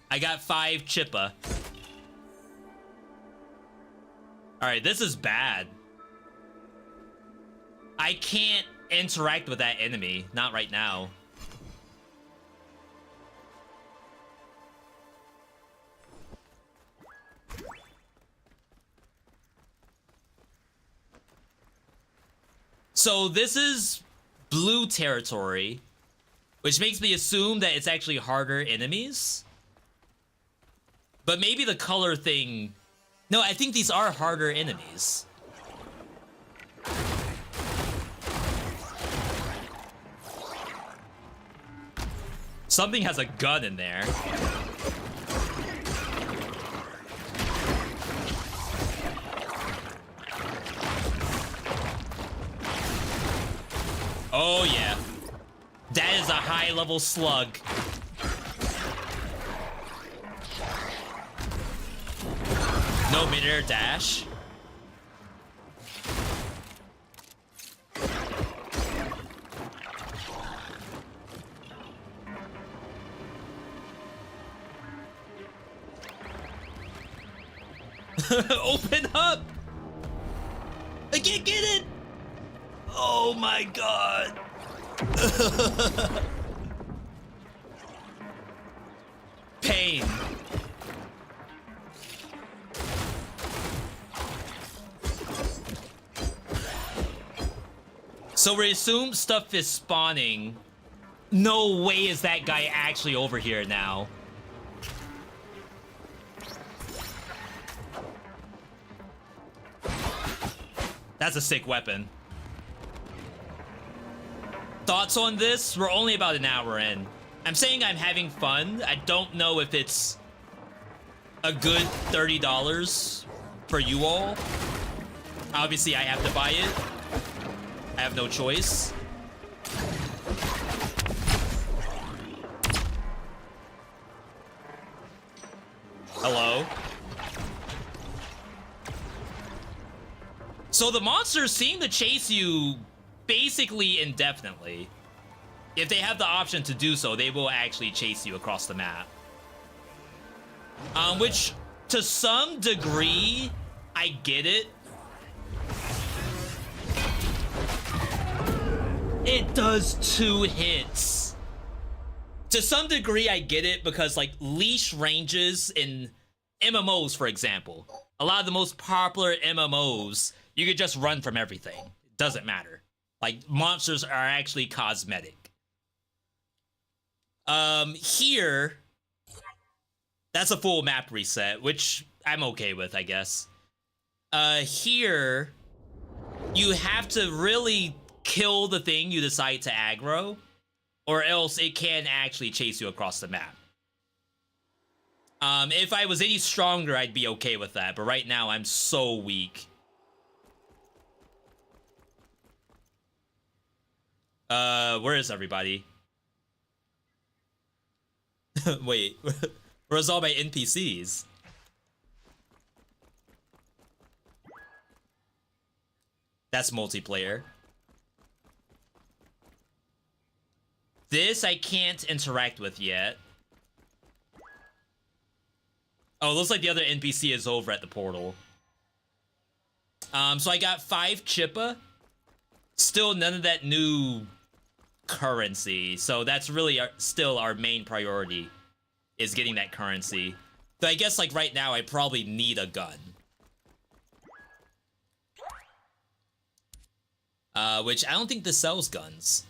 I got 5 chippa. All right, this is bad. I can't interact with that enemy. Not right now. So this is blue territory, which makes me assume that it's actually harder enemies. But maybe the color thing... No, I think these are harder enemies. Something has a gun in there. Oh yeah. That is a high-level slug. No mid-air dash. Open up! I can't get it! Oh my god. Pain. So we assume stuff is spawning. No way is that guy actually over here now. That's a sick weapon. Thoughts on this? We're only about an hour in. I'm saying I'm having fun. I don't know if it's a good $30 for you all. Obviously, I have to buy it. I have no choice. Hello? So the monsters seem to chase you basically indefinitely. If they have the option to do so, they will actually chase you across the map. Which, to some degree, I get it. It does 2 hits. To some degree, I get it because, like, leash ranges in MMOs, for example. A lot of the most popular MMOs, you could just run from everything. It doesn't matter. Like, monsters are actually cosmetic. Here, that's a full map reset, which I'm okay with, I guess. Here, you have to really kill the thing you decide to aggro, or else it can actually chase you across the map. If I was any stronger, I'd be okay with that, but right now I'm so weak. Where is everybody? Wait, where's all my NPCs? That's multiplayer. This I can't interact with yet. Oh, it looks like the other NPC is over at the portal. So I got 5 Chippa. Still none of that new currency. So that's really still our main priority, is getting that currency. So I guess, like, right now I probably need a gun. Which I don't think this sells guns.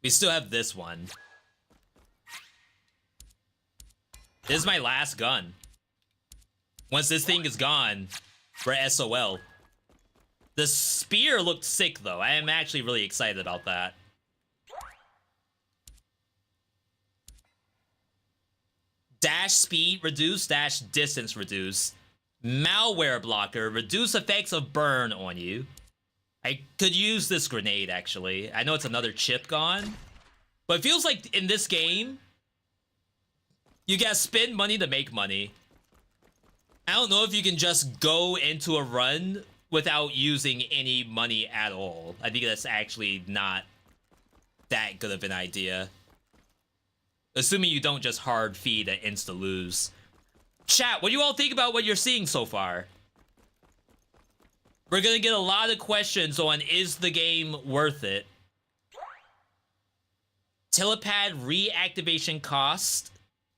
We still have this one. This is my last gun. Once this thing is gone, we're SOL. The spear looked sick, though. I am actually really excited about that. Dash speed reduce, dash distance reduce. Malware blocker, reduce effects of burn on you. I could use this grenade, actually. I know it's another chip gone, but it feels like in this game, you gotta spend money to make money. I don't know if you can just go into a run without using any money at all. I think that's actually not that good of an idea. Assuming you don't just hard feed and insta-lose. Chat, what do you all think about what you're seeing so far? We're gonna get a lot of questions on, is the game worth it? Telepad reactivation cost,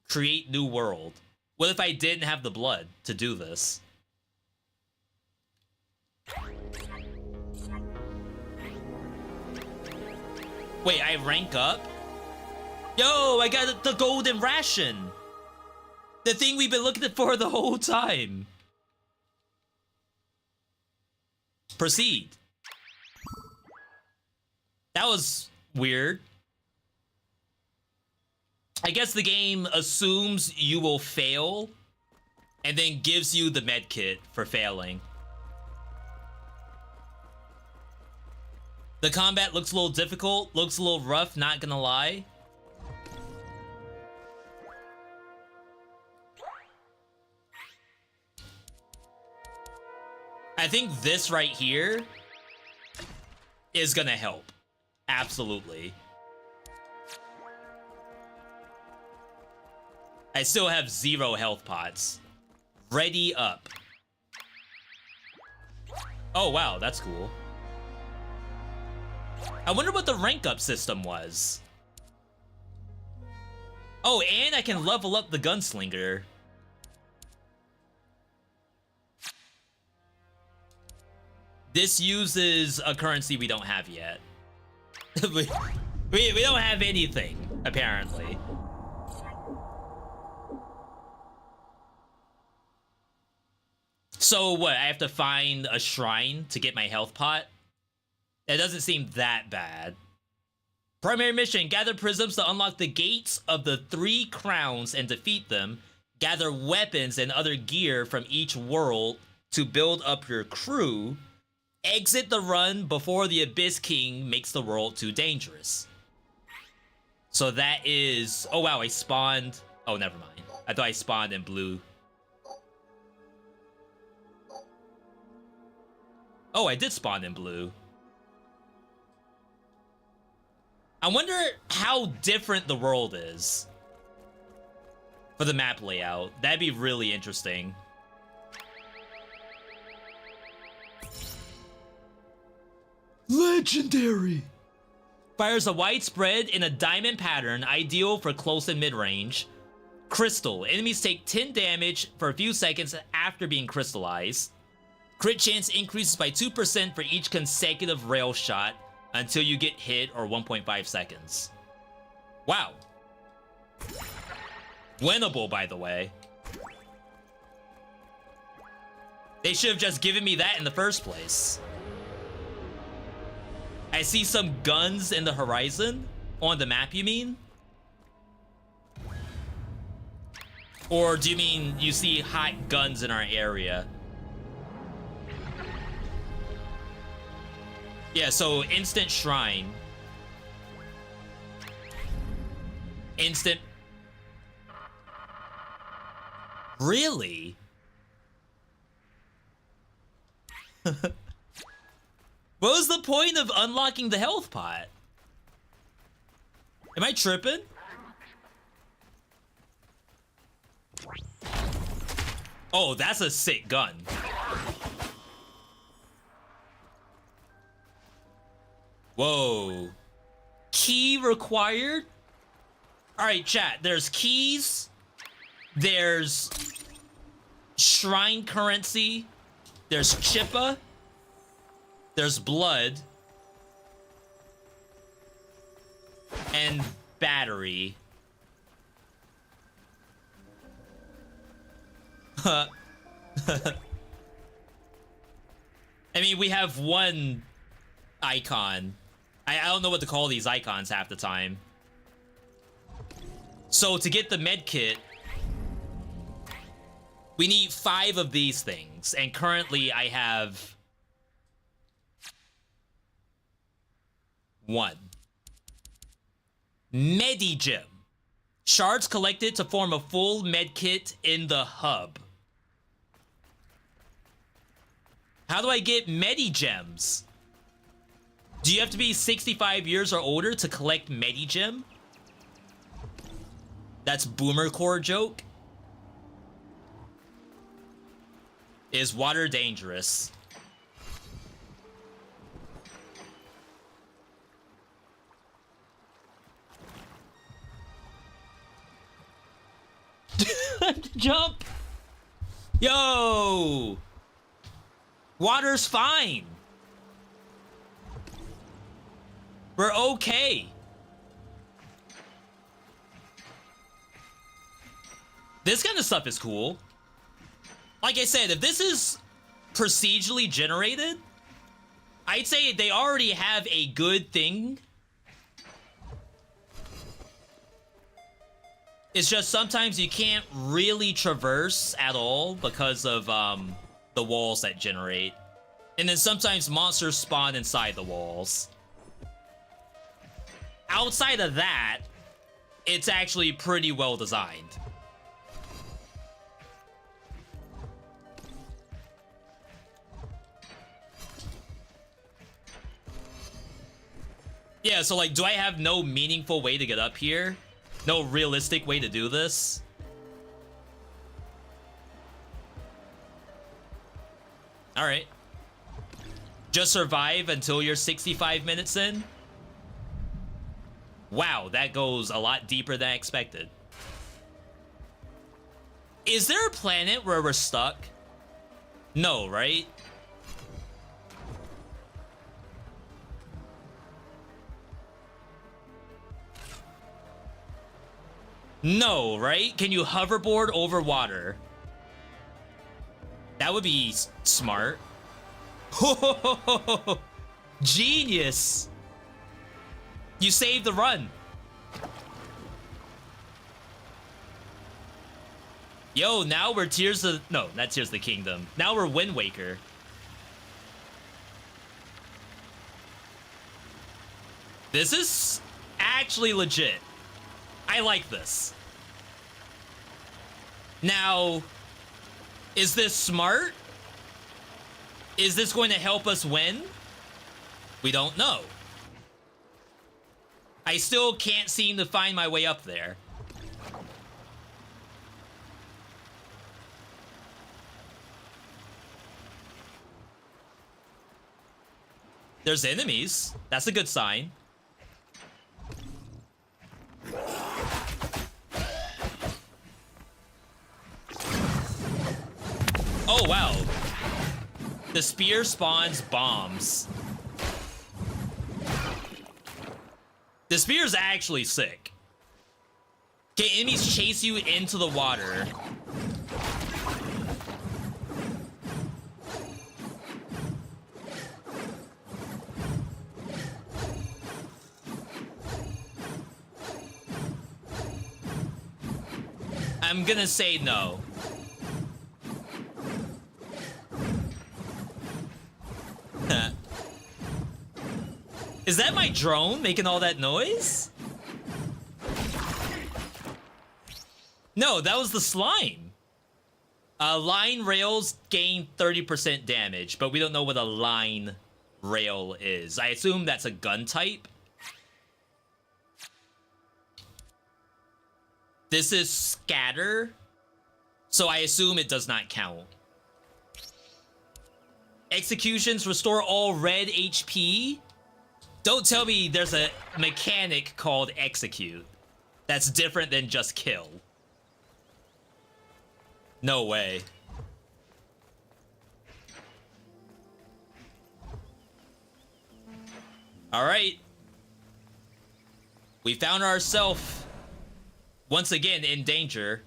create new world. What if I didn't have the blood to do this? Wait, I rank up? Yo, I got the golden ration! The thing we've been looking for the whole time. Proceed. That was weird. I guess the game assumes you will fail and then gives you the med kit for failing. The combat looks a little difficult, looks a little rough, not gonna lie. I think this right here is gonna help. Absolutely. I still have 0 health pots. Ready up. Oh wow, that's cool. I wonder what the rank up system was. Oh, and I can level up the gunslinger. This uses a currency we don't have yet. we don't have anything, apparently. So what, I have to find a shrine to get my health pot? It doesn't seem that bad. Primary mission, gather prisms to unlock the gates of the 3 crowns and defeat them. Gather weapons and other gear from each world to build up your crew. Exit the run before the Abyss King makes the world too dangerous. So that is... Oh wow, I spawned... Oh, never mind. I thought I spawned in blue. Oh, I did spawn in blue. I wonder how different the world is for the map layout. That'd be really interesting. Legendary! Fires a wide spread in a diamond pattern, ideal for close and mid-range. Crystal. Enemies take 10 damage for a few seconds after being crystallized. Crit chance increases by 2% for each consecutive rail shot until you get hit or 1.5 seconds. Wow. Winnable, by the way. They should have just given me that in the first place. I see some guns in the horizon. On the map, you mean? Or do you mean you see hot guns in our area? Yeah, so instant shrine. Instant... Really? What was the point of unlocking the health pot? Am I tripping? Oh, that's a sick gun. Whoa. Key required? Alright, chat. There's keys. There's shrine currency. There's chippa. There's blood. And battery. I mean, we have one icon. I don't know what to call these icons half the time. So to get the med kit, we need 5 of these things. And currently I have 1. Medigem. Shards collected to form a full med kit in the hub. How do I get Medigems? Do you have to be 65 years or older to collect Medigem? That's boomer core joke. Is water dangerous? Jump! Yo! Water's fine. We're okay. This kind of stuff is cool. Like I said, if this is procedurally generated, I'd say they already have a good thing. It's just sometimes you can't really traverse at all because of the walls that generate. And then sometimes monsters spawn inside the walls. Outside of that, it's actually pretty well designed. Yeah, so like, do I have no meaningful way to get up here? No realistic way to do this? Alright. Just survive until you're 65 minutes in? Wow, that goes a lot deeper than I expected. Is there a planet where we're stuck? No, right? No, right? Can you hoverboard over water? That would be smart. Genius! You saved the run. Yo, now we're Tears of... No, not Tears of the Kingdom. Now we're Wind Waker. This is actually legit. I like this. Now, is this smart? Is this going to help us win? We don't know. I still can't seem to find my way up there. There's enemies. That's a good sign. Oh, wow. The spear spawns bombs. The spear's actually sick. Okay, enemies chase you into the water. I'm gonna say no. Is that my drone making all that noise? No, that was the slime. Line rails gain 30% damage, but we don't know what a line rail is. I assume that's a gun type. This is scatter, so I assume it does not count. Executions restore all red HP. Don't tell me there's a mechanic called execute. That's different than just kill. No way. All right. We found ourselves once again in danger.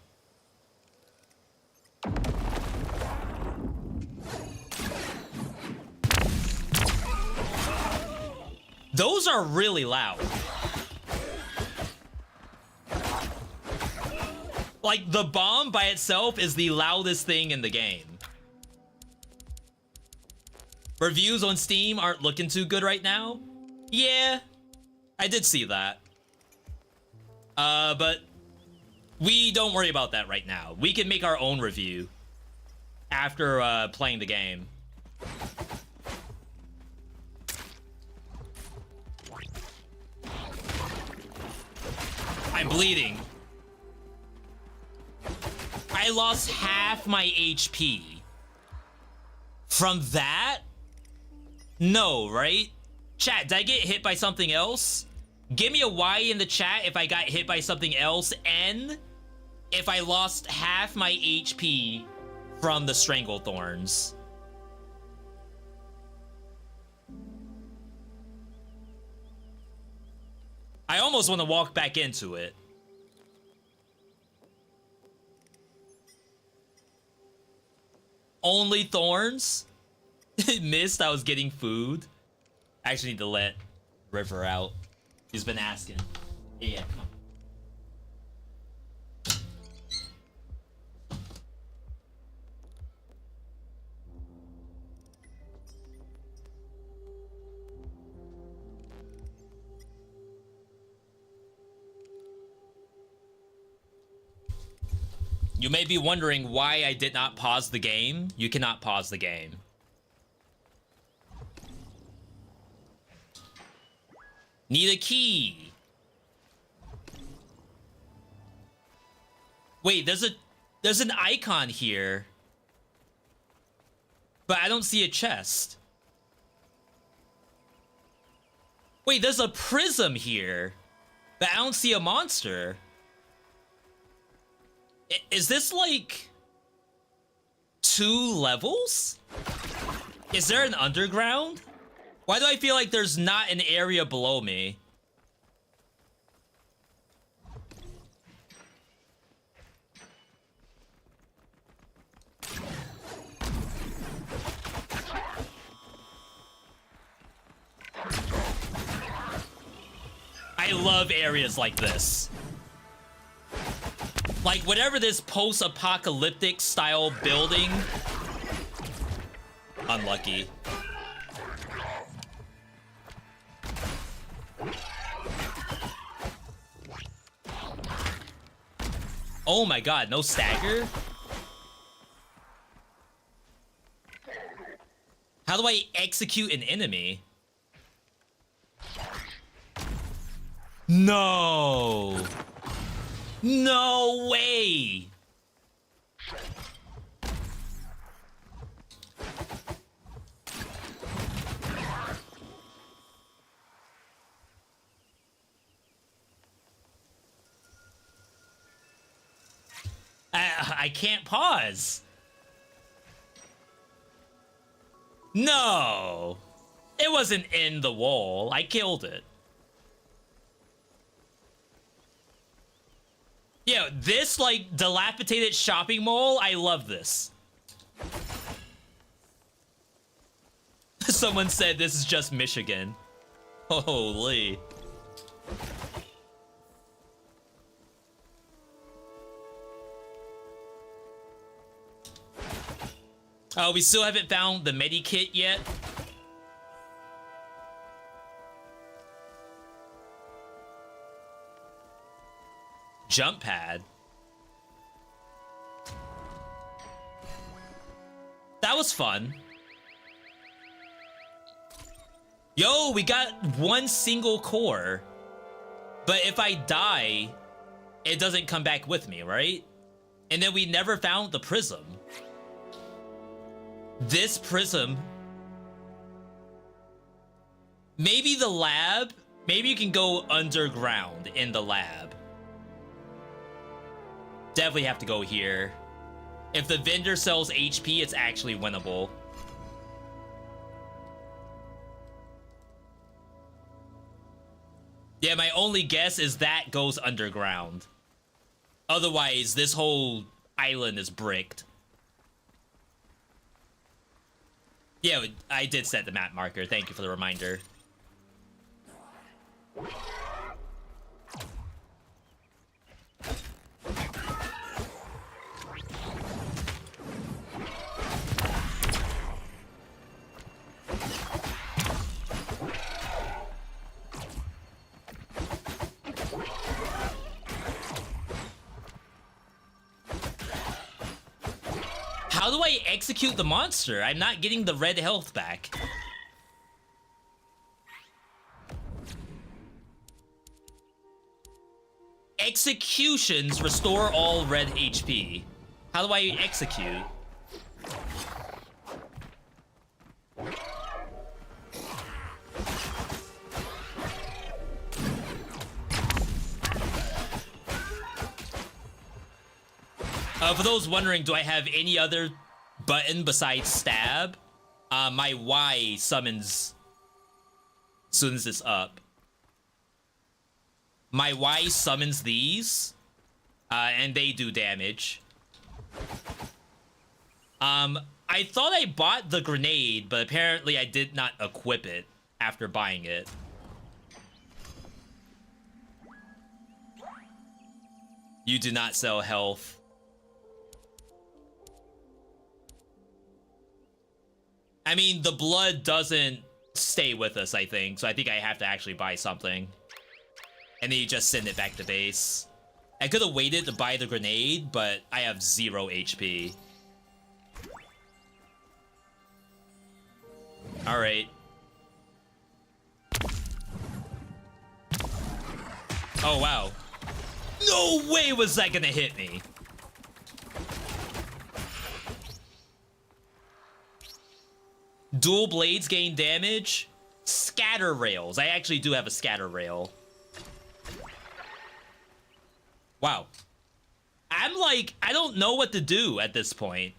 Those are really loud. Like, the bomb by itself is the loudest thing in the game. Reviews on Steam aren't looking too good right now. Yeah, I did see that. But we don't worry about that right now. We can make our own review after playing the game. I'm bleeding. I lost half my HP. From that? No, right? Chat, did I get hit by something else? Give me a Y in the chat if I got hit by something else, and if I lost half my HP from the Stranglethorns. I almost want to walk back into it. Only thorns? Missed, I was getting food. I actually need to let River out. He's been asking. Yeah, come You may be wondering why I did not pause the game. You cannot pause the game. Need a key. Wait, there's an icon here. But I don't see a chest. Wait, there's a prism here. But I don't see a monster. Is this like 2 levels? Is there an underground? Why do I feel like there's not an area below me? I love areas like this. Like, whatever this post-apocalyptic style building... Unlucky. Oh my god, no stagger? How do I execute an enemy? No! No way! I can't pause. No! It wasn't in the wall. I killed it. Yeah, this, like, dilapidated shopping mall, I love this. Someone said this is just Michigan. Holy. Oh, we still haven't found the medikit yet. Jump pad. That was fun. Yo, we got 1 single core. But if I die, it doesn't come back with me, right? And then we never found the prism. This prism. Maybe the lab. Maybe you can go underground in the lab. Definitely have to go here. If the vendor sells HP, it's actually winnable. Yeah, my only guess is that goes underground. Otherwise, this whole island is bricked. Yeah, I did set the map marker. Thank you for the reminder. How do I execute the monster? I'm not getting the red health back. Executions restore all red HP. How do I execute? For those wondering, do I have any other button besides stab? My Y summons as soon as it's up. My Y summons these, and they do damage. I thought I bought the grenade, but apparently I did not equip it after buying it. You do not sell health. I mean, the blood doesn't stay with us, I think. So I think I have to actually buy something. And then you just send it back to base. I could have waited to buy the grenade, but I have 0 HP. Alright. Oh, wow. No way was that gonna hit me. Dual blades gain damage. Scatter rails. I actually do have a scatter rail. Wow. I'm like, I don't know what to do at this point.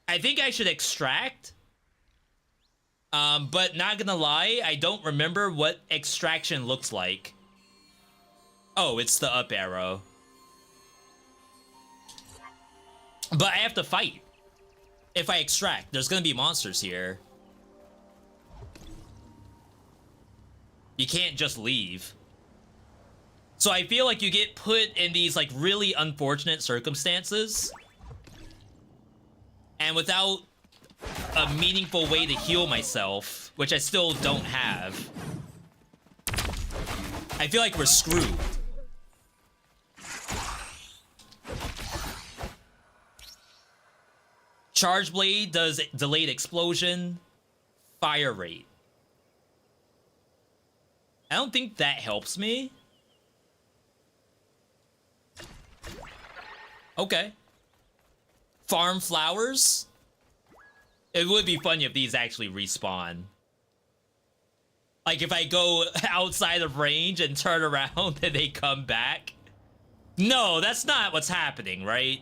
I think I should extract. But not gonna lie, I don't remember what extraction looks like. Oh, it's the up arrow. But I have to fight. If I extract, there's gonna be monsters here. You can't just leave. So I feel like you get put in these like really unfortunate circumstances. And without a meaningful way to heal myself, which I still don't have, I feel like we're screwed. Charge blade does delayed explosion, fire rate. I don't think that helps me. Okay. Farm flowers. It would be funny if these actually respawn. Like if I go outside of range and turn around and they come back. No, that's not what's happening, right?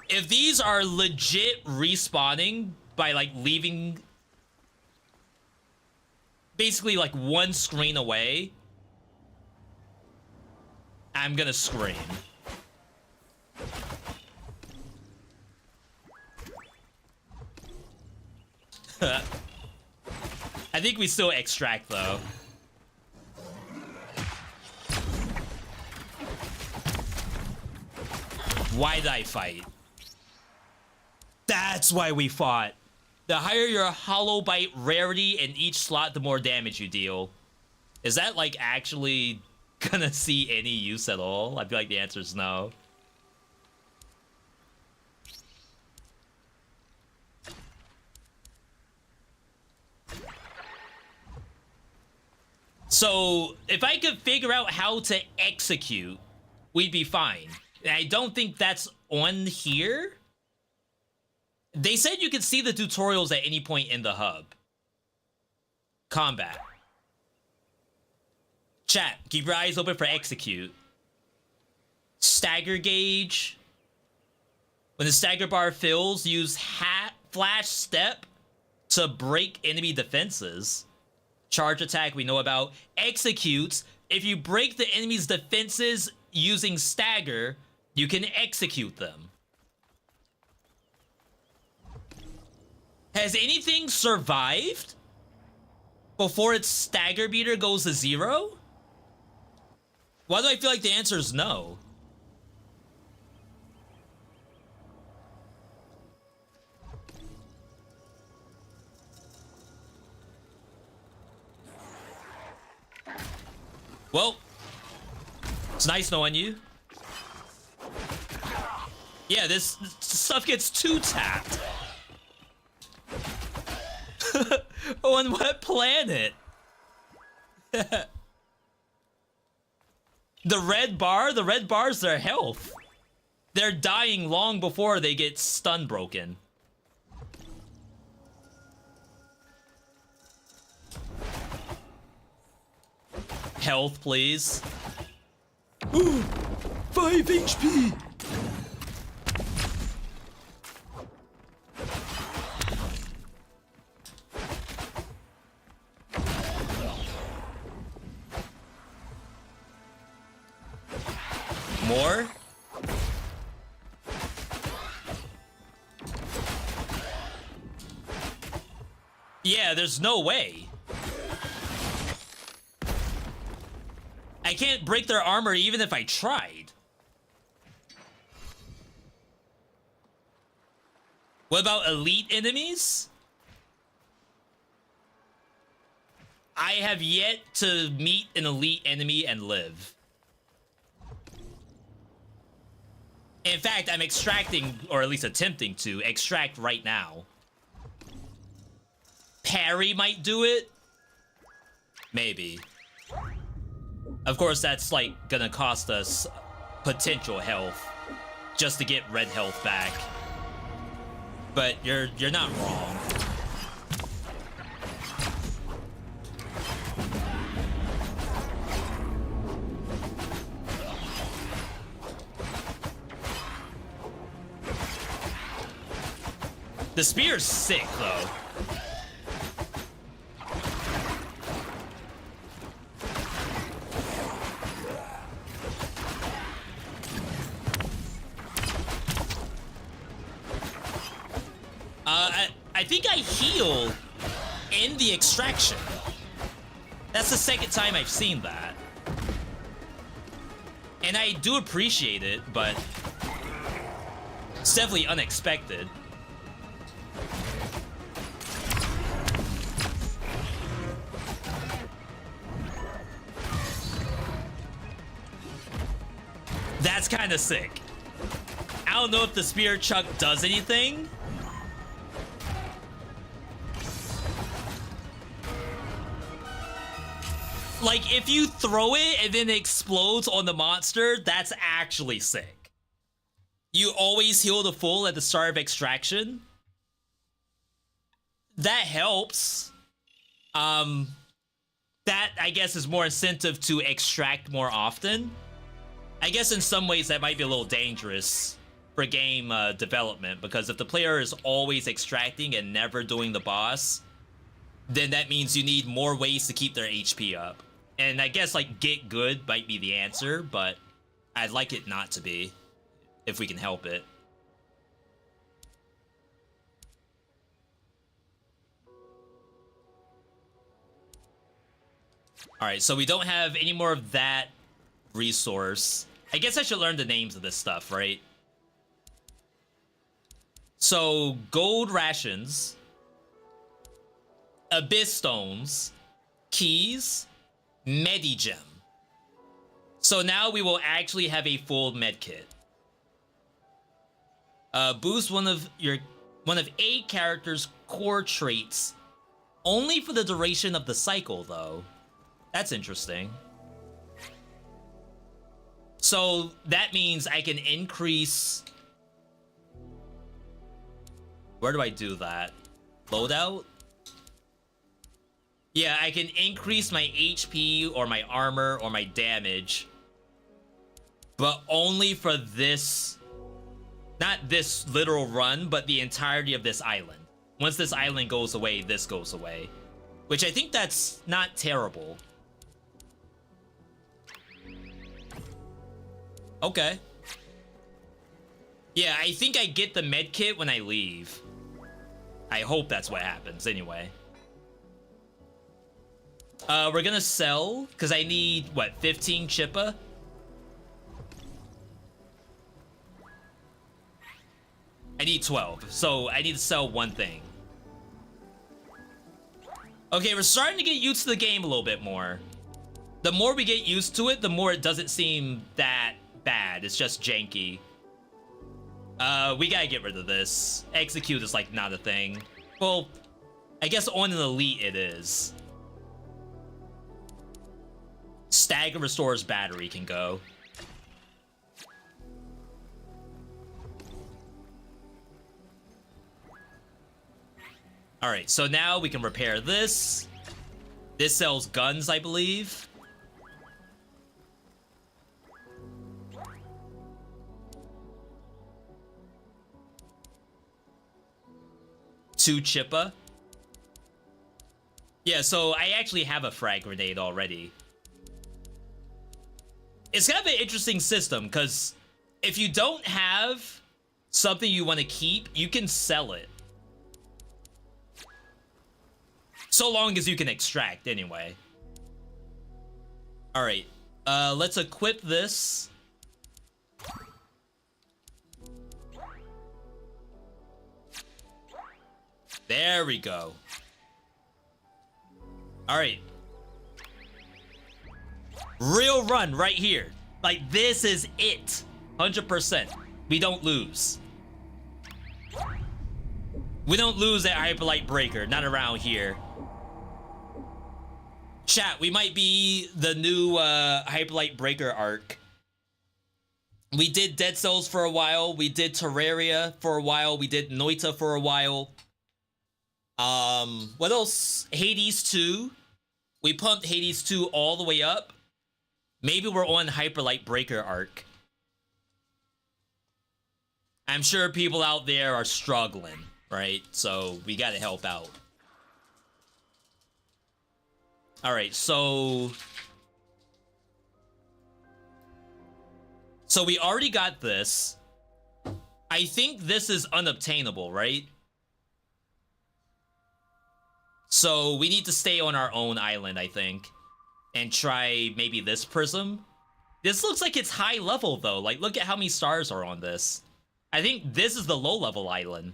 If these are legit respawning by like leaving basically like one screen away, I'm gonna scream. I think we still extract though. Why did I fight? That's why we fought. The higher your hollow bite rarity in each slot, the more damage you deal. Is that like actually gonna see any use at all? I feel like the answer is no. So if I could figure out how to execute, we'd be fine. And I don't think that's on here. They said you could see the tutorials at any point in the hub. Combat. Chat, keep your eyes open for execute. Stagger gauge. When the stagger bar fills, use flash step to break enemy defenses. Charge attack, we know about. Executes. If you break the enemy's defenses using stagger, you can execute them. Has anything survived before its stagger meter goes to 0? Why do I feel like the answer is no? Well, it's nice knowing you. Yeah, this stuff gets 2-tapped. On what planet? The red bar's their health. They're dying long before they get stun broken. Health, please. Ooh, 5 HP. More? Yeah, there's no way. I can't break their armor even if I tried. What about elite enemies? I have yet to meet an elite enemy and live. In fact, I'm extracting, or at least attempting to, extract right now. Parry might do it? Maybe. Of course, that's, like, gonna cost us potential health just to get red health back. But you're not wrong. The spear's sick, though. I think I heal in the extraction. That's the second time I've seen that. And I do appreciate it, but it's definitely unexpected. That's kind of sick. I don't know if the spear chuck does anything. Like, if you throw it and then it explodes on the monster, that's actually sick. You always heal to full at the start of extraction. That helps. That, I guess, is more incentive to extract more often. I guess in some ways that might be a little dangerous for game development, because if the player is always extracting and never doing the boss, then that means you need more ways to keep their HP up. And I guess, like, get good might be the answer, but I'd like it not to be, if we can help it. Alright, so we don't have any more of that resource. I guess I should learn the names of this stuff, right? So, gold rations, abyss stones, keys, Medigem. So now we will actually have a full medkit. Boost one of a character's core traits only for the duration of the cycle, though. That's interesting. So that means I can increase... Where do I do that? Loadout? Yeah, I can increase my HP or my armor or my damage, but only for this, not this literal run, but the entirety of this island. Once this island goes away, this goes away, which I think that's not terrible. Okay. Yeah, I think I get the med kit when I leave. I hope that's what happens anyway. We're gonna sell, because I need, what, 15 chippa? I need 12, so I need to sell one thing. Okay, we're starting to get used to the game a little bit more. The more we get used to it, the more it doesn't seem that bad. It's just janky. We gotta get rid of this. Execute is, like, not a thing. Well, I guess on an elite it is. Stagger restores battery can go. Alright, so now we can repair this. This sells guns, I believe. Two chippa. Yeah, so I actually have a frag grenade already. It's kind of an interesting system, because if you don't have something you want to keep, you can sell it. So long as you can extract, anyway. Alright, let's equip this. There we go. Alright, Real run right here. Like, this is it. 100%. We don't lose. We don't lose at Hyperlight Breaker. Not around here. Chat, we might be the new Hyperlight Breaker arc. We did Dead Cells for a while. We did Terraria for a while. We did Noita for a while. What else? Hades 2. We pumped Hades 2 all the way up. Maybe we're on Hyperlight Breaker arc. I'm sure people out there are struggling, right? So we gotta help out. Alright, so we already got this. I think this is unobtainable, right? So we need to stay on our own island, I think. And try maybe this prism. This looks like it's high level though. Like, look at how many stars are on this. I think this is the low level island.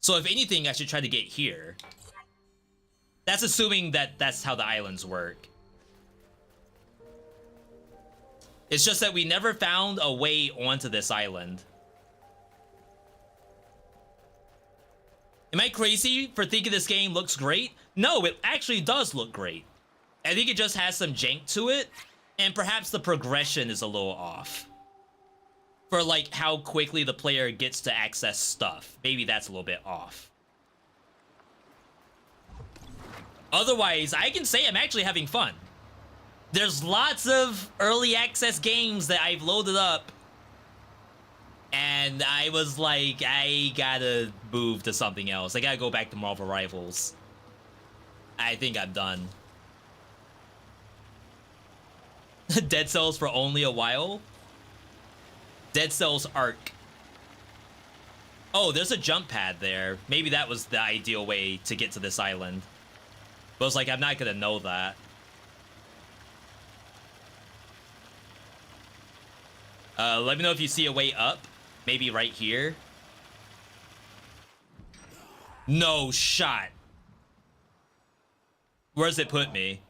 So if anything, I should try to get here. That's assuming that that's how the islands work. It's just that we never found a way onto this island. Am I crazy for thinking this game looks great? No, it actually does look great. I think it just has some jank to it, and perhaps the progression is a little off. For like how quickly the player gets to access stuff. Maybe that's a little bit off. Otherwise, I can say I'm actually having fun. There's lots of early access games that I've loaded up, and I was like, I gotta move to something else. I gotta go back to Marvel Rivals. I think I'm done. Dead Cells for only a while? Dead Cells arc. Oh, there's a jump pad there. Maybe that was the ideal way to get to this island. But I was like, I'm not gonna know that. Let me know if you see a way up. Maybe right here. No shot. Where does it put me?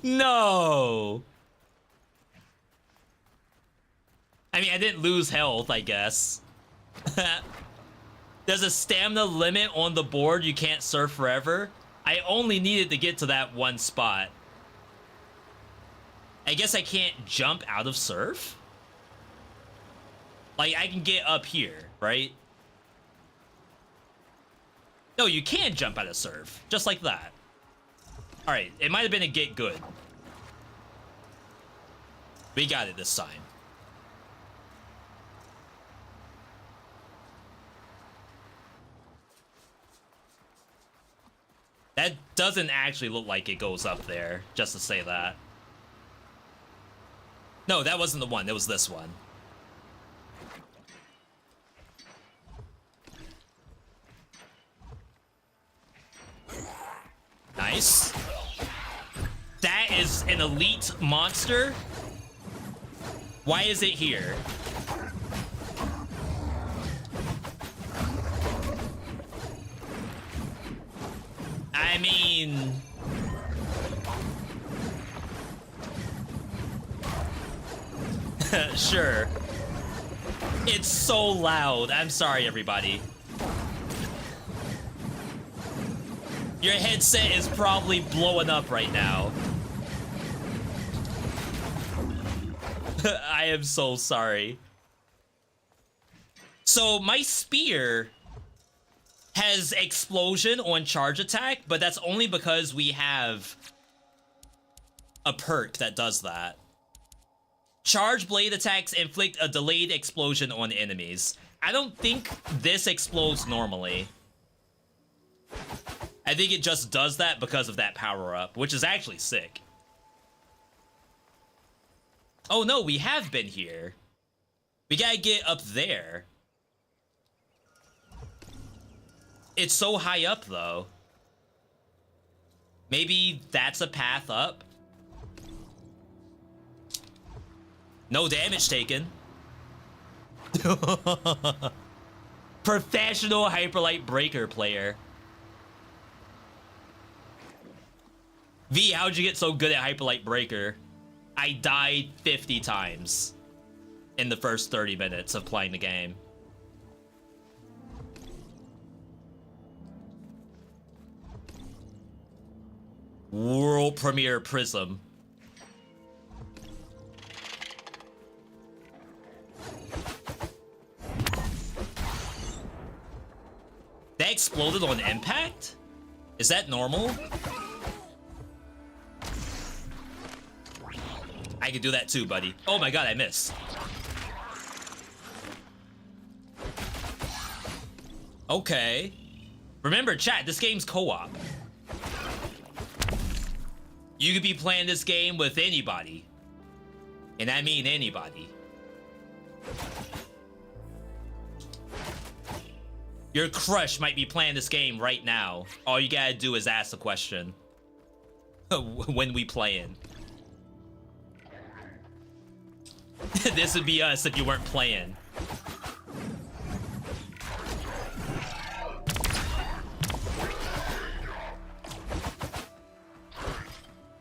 No. I mean, I didn't lose health, I guess. There's a stamina limit on the board. You can't surf forever. I only needed to get to that one spot. I guess I can't jump out of surf? Like, I can get up here, right? No, you can jump out of surf. Just like that. Alright, it might have been a get good. We got it this time. That doesn't actually look like it goes up there, just to say that. No, that wasn't the one. It was this one. Nice. That is an elite monster. Why is it here? I mean... Sure. It's so loud. I'm sorry, everybody. Your headset is probably blowing up right now. I am so sorry. So my spear has explosion on charge attack, but that's only because we have a perk that does that. Charge blade attacks inflict a delayed explosion on enemies. I don't think this explodes normally. I think it just does that because of that power-up, which is actually sick. Oh no, we have been here. We gotta get up there. It's so high up, though. Maybe that's a path up? No damage taken. Professional Hyperlight Breaker player. V, how'd you get so good at Hyperlight Breaker? I died 50 times in the first 30 minutes of playing the game. World premiere Prism. That exploded on impact? Is that normal? I could do that too, buddy. Oh my god, I missed. Okay. Remember, chat, this game's co-op. You could be playing this game with anybody. And I mean anybody. Your crush might be playing this game right now. All you gotta do is ask the question. When we playing. This would be us if you weren't playing.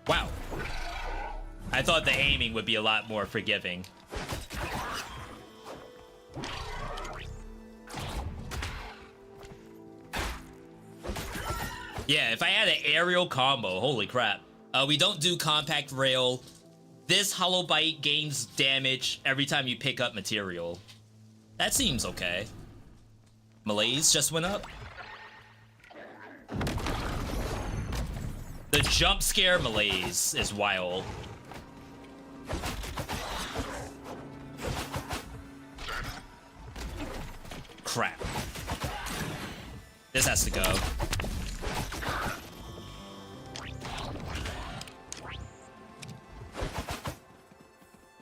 Wow. I thought the aiming would be a lot more forgiving. Yeah, if I had an aerial combo, holy crap. We don't do compact rail. This Hollow Bite gains damage every time you pick up material. That seems okay. Malaise just went up. The jump scare malaise is wild. Crap. This has to go.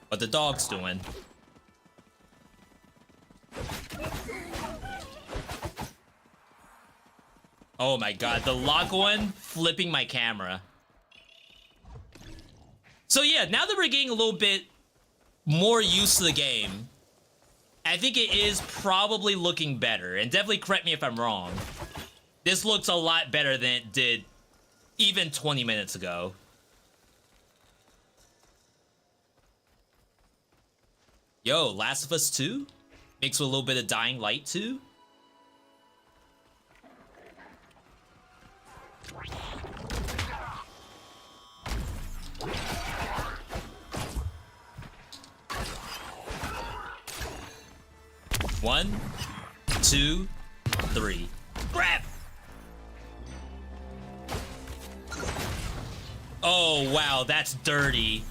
What the dog's doing? Oh my god, the lock one flipping my camera. So yeah, now that we're getting a little bit more used to the game, I think it is probably looking better. And definitely correct me if I'm wrong. This looks a lot better than it did even 20 minutes ago. Yo, Last of Us 2? Mixed with a little bit of Dying Light 2? One, two, three. Grab! Oh, wow, that's dirty.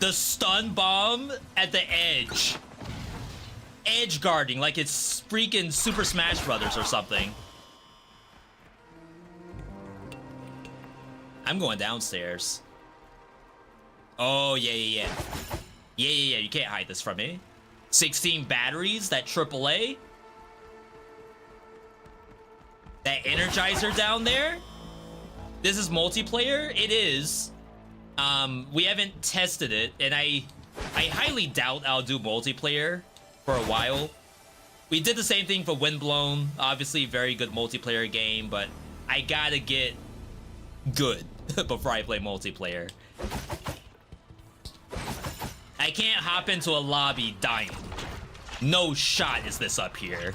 The stun bomb at the edge. Edge guarding like it's freaking Super Smash Brothers or something. I'm going downstairs. Oh, yeah. Yeah, you can't hide this from me. 16 batteries, that AAA. That Energizer down there. This is multiplayer? It is. We haven't tested it, and I highly doubt I'll do multiplayer for a while. We did the same thing for Windblown. Obviously, very good multiplayer game, but I gotta get good before I play multiplayer. I can't hop into a lobby dying. No shot is this up here.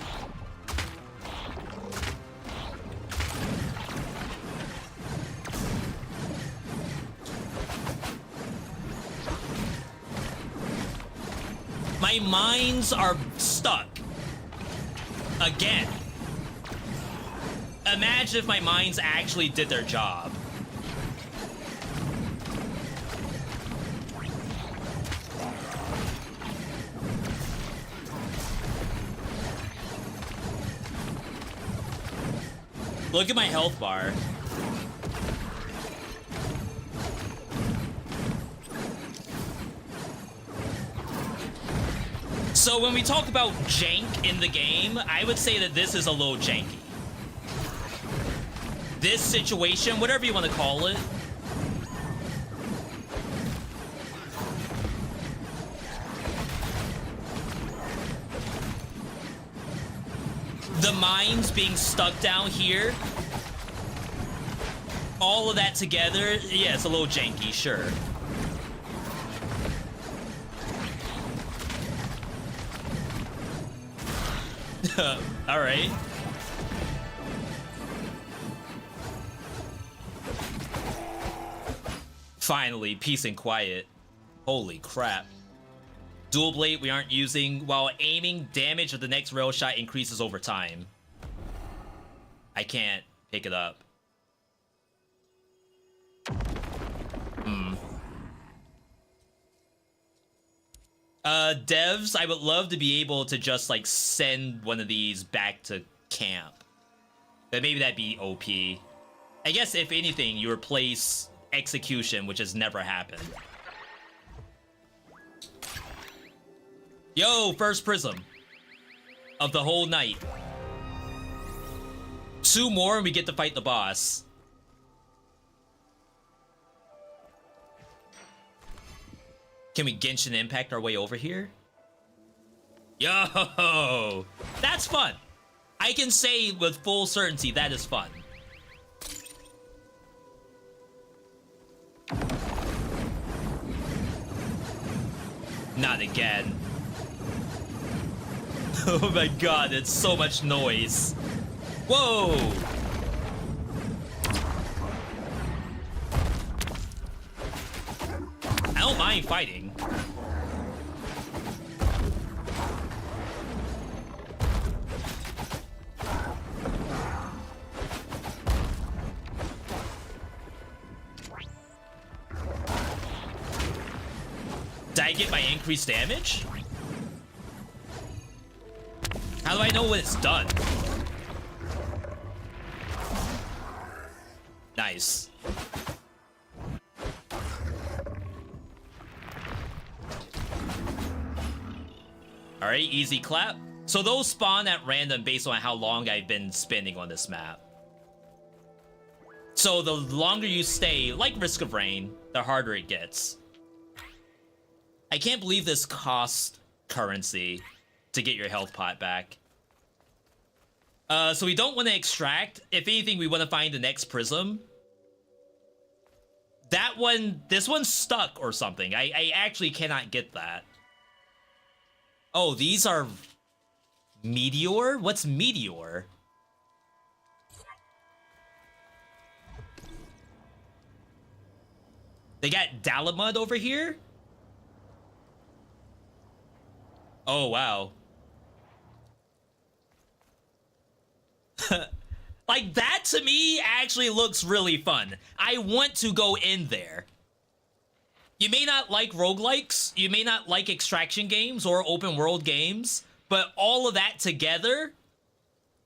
My mines are stuck. Again. Imagine if my mines actually did their job. Look at my health bar. So when we talk about jank in the game, I would say that this is a little janky. This situation, whatever you want to call it. The mines being stuck down here all of that together, yeah, it's a little janky, sure. All right. Finally, peace and quiet. Holy crap. Dual blade we aren't using. While aiming, damage of the next rail shot increases over time. I can't pick it up. Devs, I would love to be able to just, like, send one of these back to camp. But maybe that'd be OP. I guess, if anything, you replace execution, which has never happened. Yo, first prism of the whole night. 2 more and we get to fight the boss. Can we Genshin Impact our way over here? Yo, that's fun. I can say with full certainty that is fun. Not again. Oh my god, it's so much noise. Whoa! I don't mind fighting. Did I get my increased damage? How do I know when it's done? Nice. Alright, easy clap. So those spawn at random based on how long I've been spending on this map. So the longer you stay, like Risk of Rain, the harder it gets. I can't believe this costs currency to get your health pot back. So we don't want to extract. If anything, we want to find the next prism. That one, this one's stuck or something. I actually cannot get that. Oh, these are Meteor? What's Meteor? They got Dalamud over here? Oh, wow. Like, that to me actually looks really fun. I want to go in there. You may not like roguelikes, you may not like extraction games or open world games, but all of that together,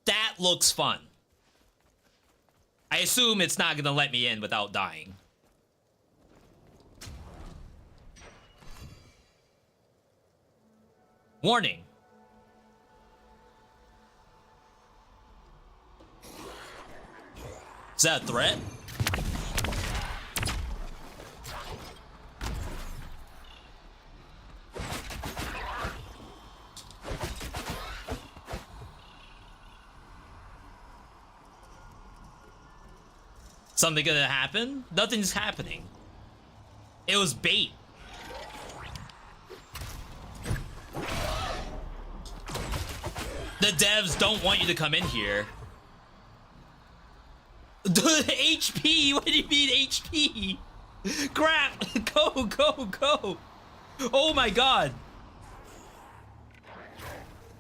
that looks fun. I assume it's not gonna let me in without dying. Warning. Is that a threat? Something gonna happen? Nothing's happening. It was bait. The devs don't want you to come in here. The HP? What do you mean HP? Crap! Go, go, go! Oh my god!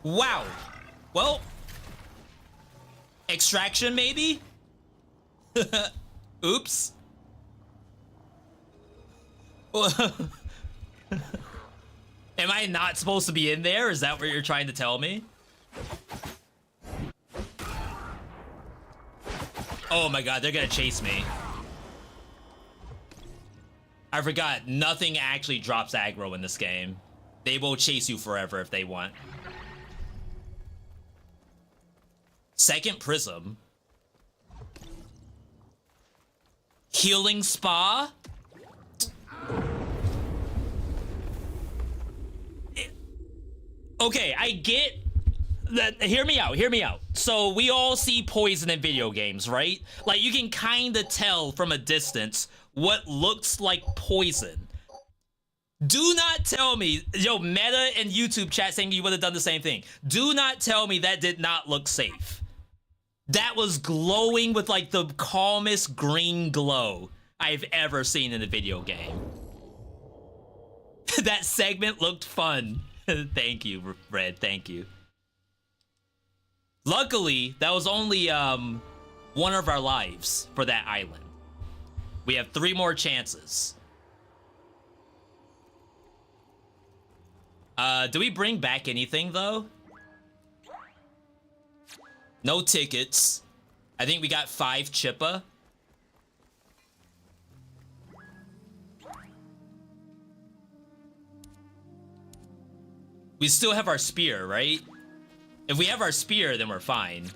Wow. Well, extraction maybe? Oops. Am I not supposed to be in there? Is that what you're trying to tell me? Oh my god, they're gonna chase me. I forgot, nothing actually drops aggro in this game. They will chase you forever if they want. Second prism. Healing spa? Okay, I get that. Hear me out, hear me out. So we all see poison in video games, right? Like, you can kind of tell from a distance what looks like poison. Do not tell me, yo, Meta and YouTube chat saying you would have done the same thing. Do not tell me that did not look safe. That was glowing with like the calmest green glow I've ever seen in a video game. That segment looked fun. Thank you, Red, thank you. Luckily, that was only one of our lives for that island. We have 3 more chances. Do we bring back anything though? No tickets. I think we got 5 chippa. We still have our spear, right? If we have our spear, then we're fine.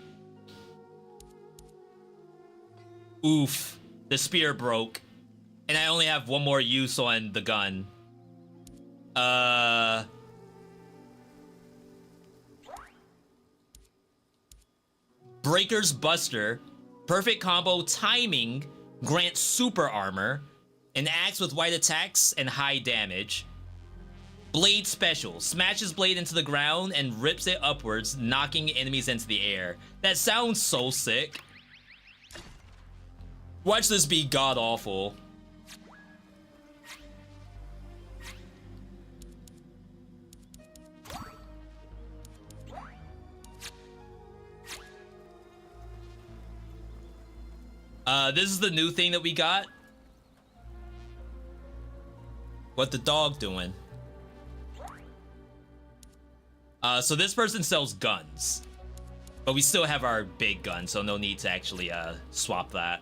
Oof. The spear broke. And I only have 1 more use on the gun. Breaker's Buster. Perfect combo timing. Grants super armor. An axe with wide attacks and high damage. Blade special. Smashes blade into the ground and rips it upwards, knocking enemies into the air. That sounds so sick. Watch this be god-awful. This is the new thing that we got. What the dog doing? So this person sells guns. But we still have our big gun, so no need to actually swap that.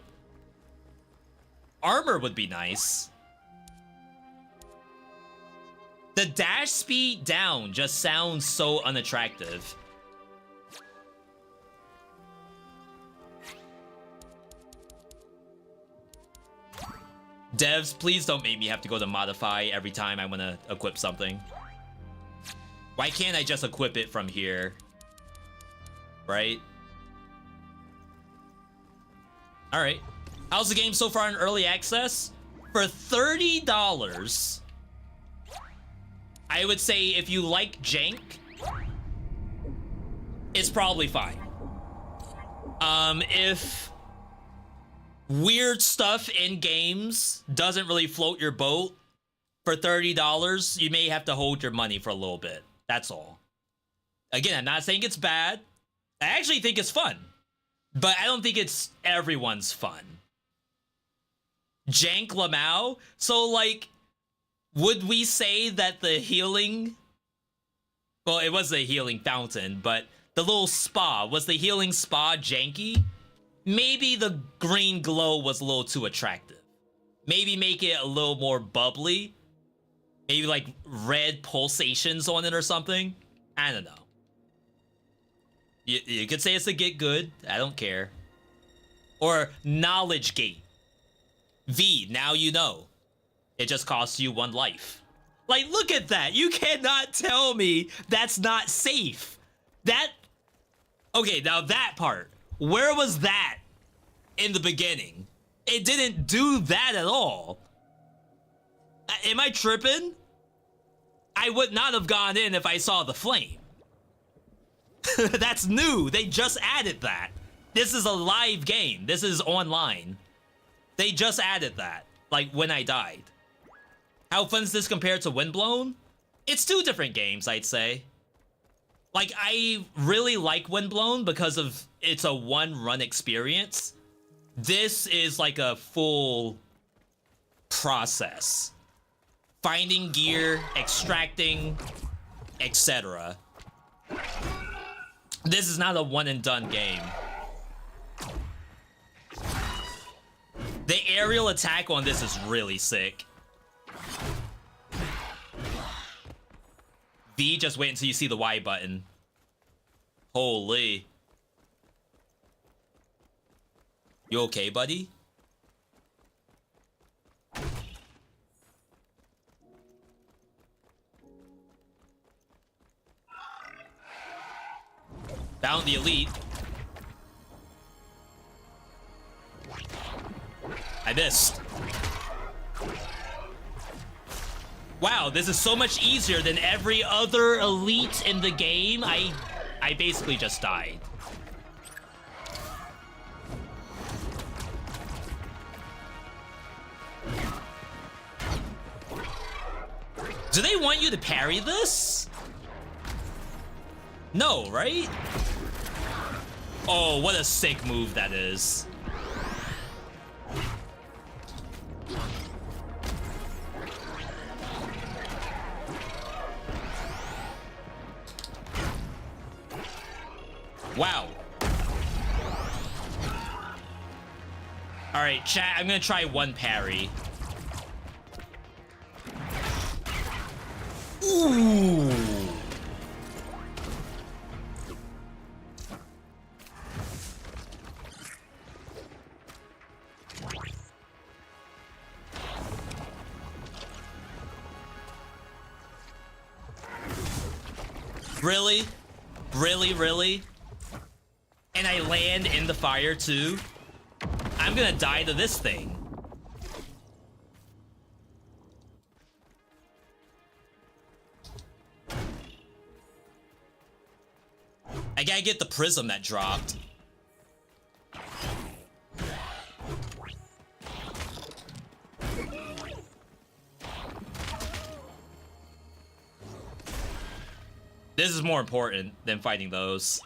Armor would be nice. The dash speed down just sounds so unattractive. Devs, please don't make me have to go to modify every time I want to equip something. Why can't I just equip it from here? Right? Alright. How's the game so far in early access? For $30, I would say if you like jank, it's probably fine. If weird stuff in games doesn't really float your boat, for $30, you may have to hold your money for a little bit. That's all. Again, I'm not saying it's bad. I actually think it's fun. But I don't think it's everyone's fun. Jank Lamau? So, like, would we say that the healing... Well, it was a healing fountain, but the little spa, was the healing spa janky? Maybe the green glow was a little too attractive. Maybe make it a little more bubbly. Maybe like red pulsations on it or something. I don't know. You could say it's a get good. I don't care. Or knowledge gate. V, now you know. It just costs you 1 life. Like, look at that. You cannot tell me that's not safe. That... Okay, now that part. Where was that in the beginning? It didn't do that at all. Am I tripping? I would not have gone in if I saw the flame. That's new. They just added that. This is a live game. This is online. They just added that, like when I died. How fun is this compared to Windblown? It's 2 different games, I'd say. Like, I really like Windblown because of it's a 1-run experience. This is like a full process. Finding gear, extracting, etc. This is not a one and done game. The aerial attack on this is really sick. V, just wait until you see the Y button. Holy. You okay, buddy? Found the elite. missed. Wow, this is so much easier than every other elite in the game. I basically just died. Do they want you to parry this? No, right? Oh, what a sick move that is. Wow. All right, chat, I'm gonna try one parry. Ooh. Really? Really, really? And I land in the fire too? I'm gonna die to this thing. I gotta get the prism that dropped. This is more important than fighting those.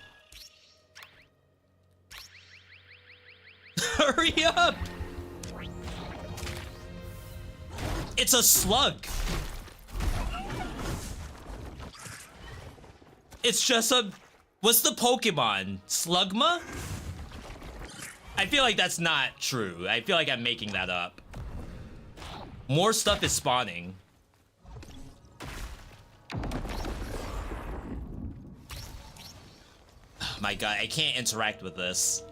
Hurry up! It's a slug. It's just a... What's the Pokemon? Slugma? I feel like that's not true. I feel like I'm making that up. More stuff is spawning. Oh my god, I can't interact with this.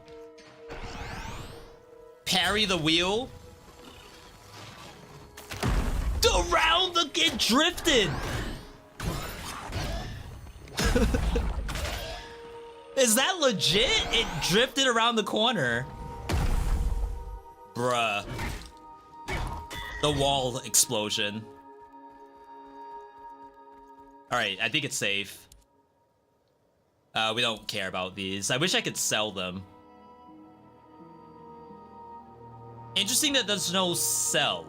Parry the wheel. Around the kid drifted. Is that legit? It drifted around the corner. Bruh. The wall explosion. Alright, I think it's safe. We don't care about these. I wish I could sell them. Interesting that there's no sell.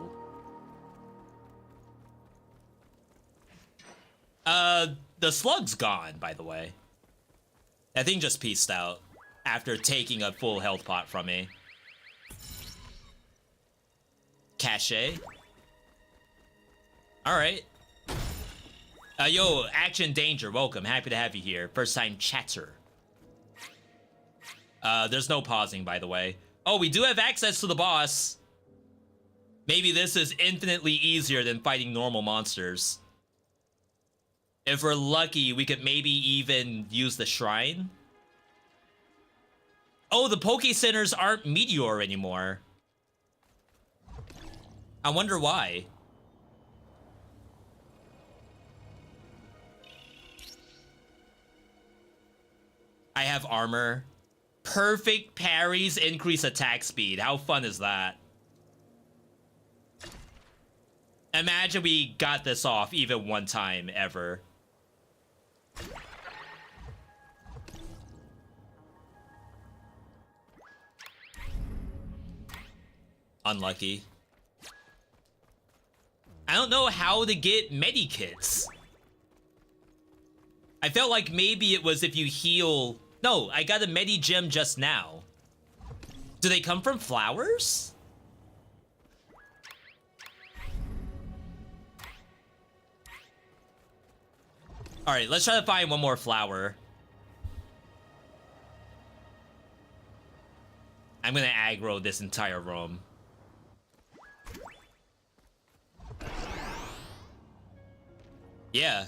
The slug's gone, by the way. That thing just peaced out after taking a full health pot from me. Cache. Alright. Yo, Action Danger, welcome. Happy to have you here. First time chatter. There's no pausing, by the way. Oh, we do have access to the boss. Maybe this is infinitely easier than fighting normal monsters. If we're lucky, we could maybe even use the shrine. Oh, the Poke Centers aren't Meteor anymore. I wonder why. I have armor. Perfect parries increase attack speed. How fun is that? Imagine we got this off even one time ever. Unlucky. I don't know how to get medikits. I felt like maybe it was if you heal... No, I got a Medi-Gem just now. Do they come from flowers? Alright, let's try to find one more flower. I'm gonna aggro this entire room. Yeah.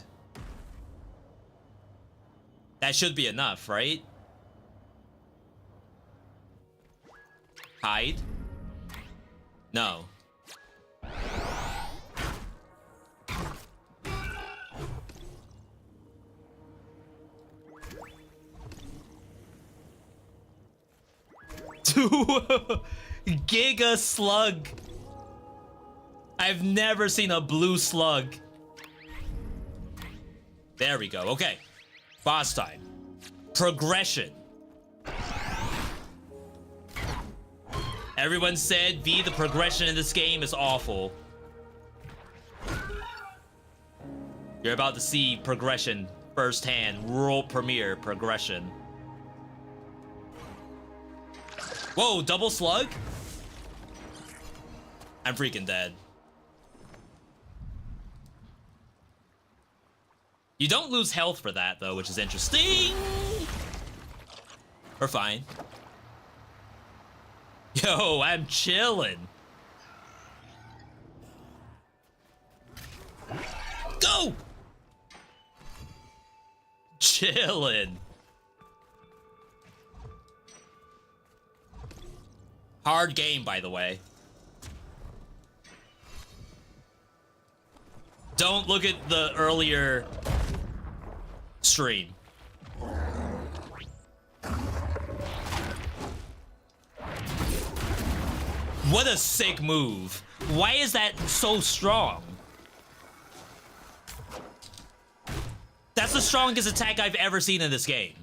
That should be enough, right? Hide? No. Giga slug. I've never seen a blue slug. There we go. Okay. Boss time. Progression. Everyone said, V, the progression in this game is awful. You're about to see progression firsthand. World premiere progression. Whoa, double slug? I'm freaking dead. You don't lose health for that, though, which is interesting. We're fine. Yo, I'm chilling. Go! Chillin'. Hard game, by the way. Don't look at the earlier stream. What a sick move. Why is that so strong? That's the strongest attack I've ever seen in this game.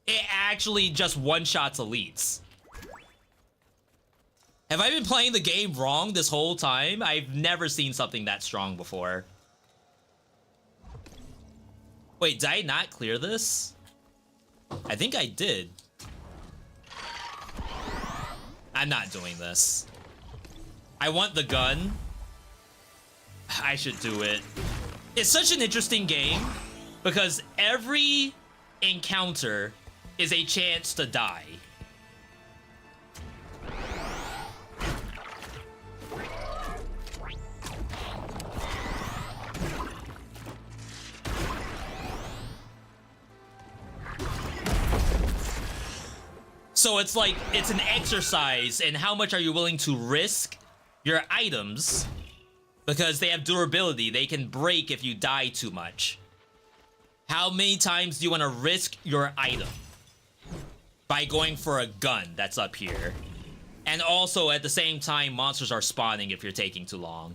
It actually just one-shots elites. Have I been playing the game wrong this whole time? I've never seen something that strong before. Wait, did I not clear this? I think I did. I'm not doing this. I want the gun. I should do it. It's such an interesting game because every encounter is a chance to die. So it's like, it's an exercise in how much are you willing to risk your items because they have durability. They can break if you die too much. How many times do you want to risk your item by going for a gun that's up here? And also at the same time, monsters are spawning if you're taking too long.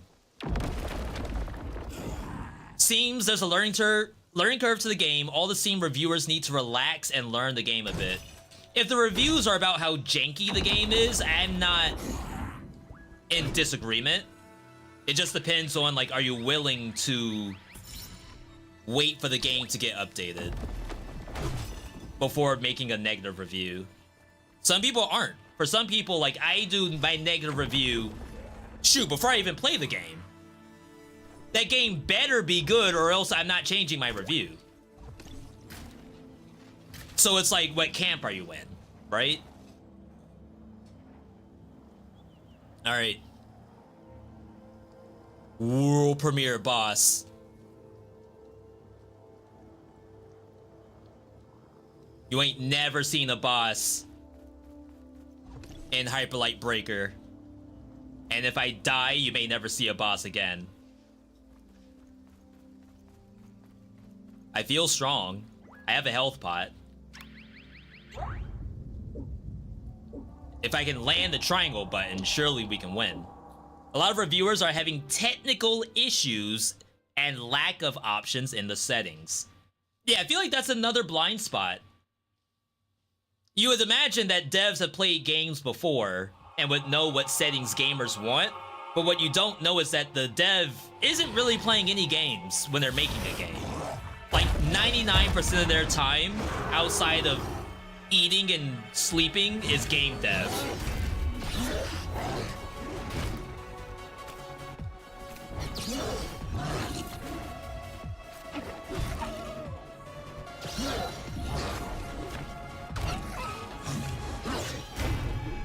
Seems there's a learning curve to the game. All the Steam reviewers need to relax and learn the game a bit. If the reviews are about how janky the game is, I'm not in disagreement. It just depends on, like, are you willing to wait for the game to get updated before making a negative review? Some people aren't. For some people, like, I do my negative review, shoot, before I even play the game. That game better be good or else I'm not changing my review. So it's like, what camp are you in, right? All right. World premiere boss. You ain't never seen a boss in Hyperlight Breaker. And if I die, you may never see a boss again. I feel strong. I have a health pot. If I can land the triangle button, surely we can win. A lot of reviewers are having technical issues and lack of options in the settings. Yeah, I feel like that's another blind spot. You would imagine that devs have played games before and would know what settings gamers want, but what you don't know is that the dev isn't really playing any games when they're making a game. Like 99% of their time outside of eating and sleeping is game dev.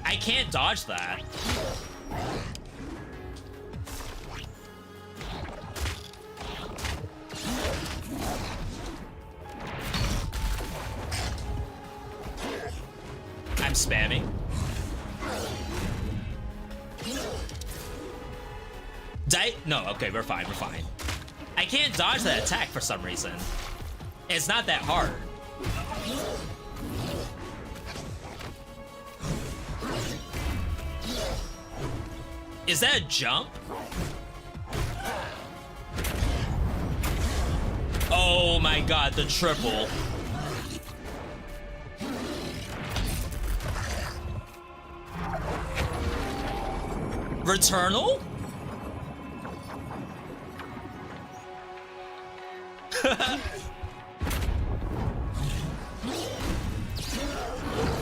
I can't dodge that. I'm spamming. No, okay, we're fine, we're fine. I can't dodge that attack for some reason. It's not that hard. Is that a jump? Oh my god, the triple. Returnal?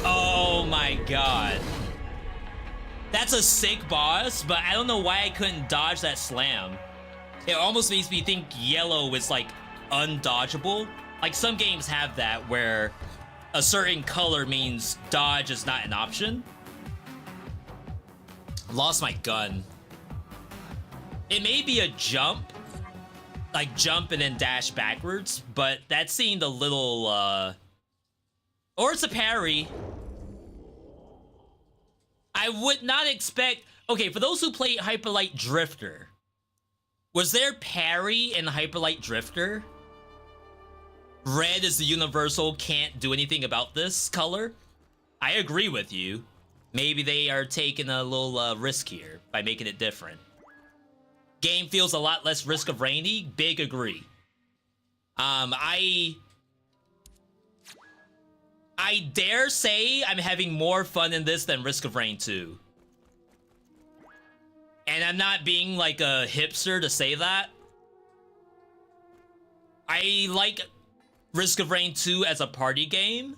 Oh my god. That's a sick boss, but I don't know why I couldn't dodge that slam. It almost makes me think yellow is like undodgeable. Like some games have that where a certain color means dodge is not an option. Lost my gun. It may be a jump, like jump and then dash backwards, but that seemed a little, or it's a parry. I would not expect, okay, for those who played Hyperlight Drifter, was there parry in Hyperlight Drifter? Red is the universal, can't do anything about this color? I agree with you. Maybe they are taking a little risk here by making it different. Game feels a lot less Risk of Rainy, big agree. I dare say I'm having more fun in this than Risk of Rain 2. And I'm not being like a hipster to say that. I like Risk of Rain 2 as a party game.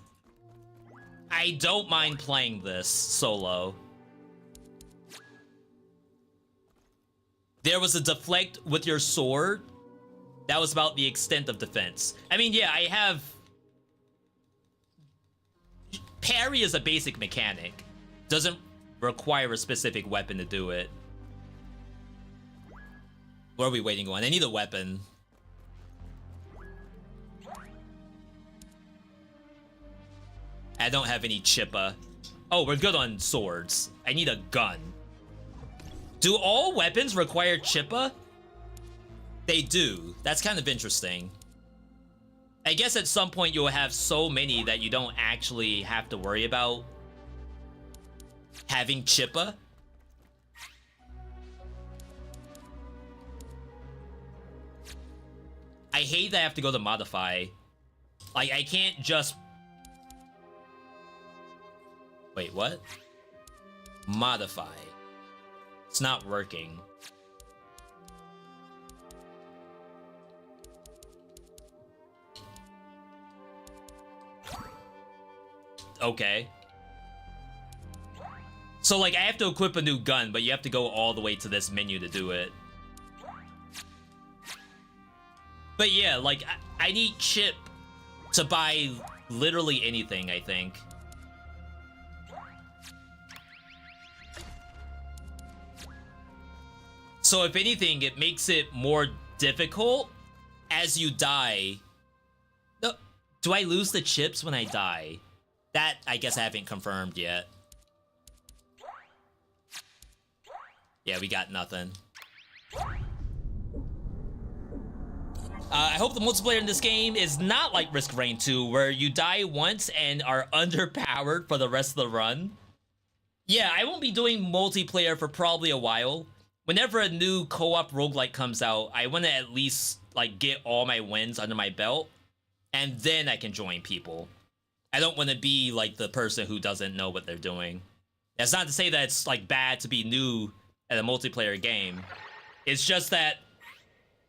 I don't mind playing this solo. There was a deflect with your sword. That was about the extent of defense. I mean, yeah, I have... Parry is a basic mechanic. Doesn't require a specific weapon to do it. What are we waiting on? I need a weapon. I don't have any chippa. Oh, we're good on swords. I need a gun. Do all weapons require chippa? They do. That's kind of interesting. I guess at some point you'll have so many that you don't actually have to worry about having chippa. I hate that I have to go to modify. Like, I can't just... Wait, what? Modify. It's not working. Okay. So, like, I have to equip a new gun, but you have to go all the way to this menu to do it. But yeah, like, I need chip to buy literally anything, I think. So if anything, it makes it more difficult as you die. Do I lose the chips when I die? That, I guess I haven't confirmed yet. Yeah, we got nothing. I hope the multiplayer in this game is not like Risk of Rain 2, where you die once and are underpowered for the rest of the run. Yeah, I won't be doing multiplayer for probably a while. Whenever a new co-op roguelike comes out, I want to at least like get all my wins under my belt, and then I can join people. I don't want to be like the person who doesn't know what they're doing. That's not to say that it's like bad to be new at a multiplayer game. It's just that,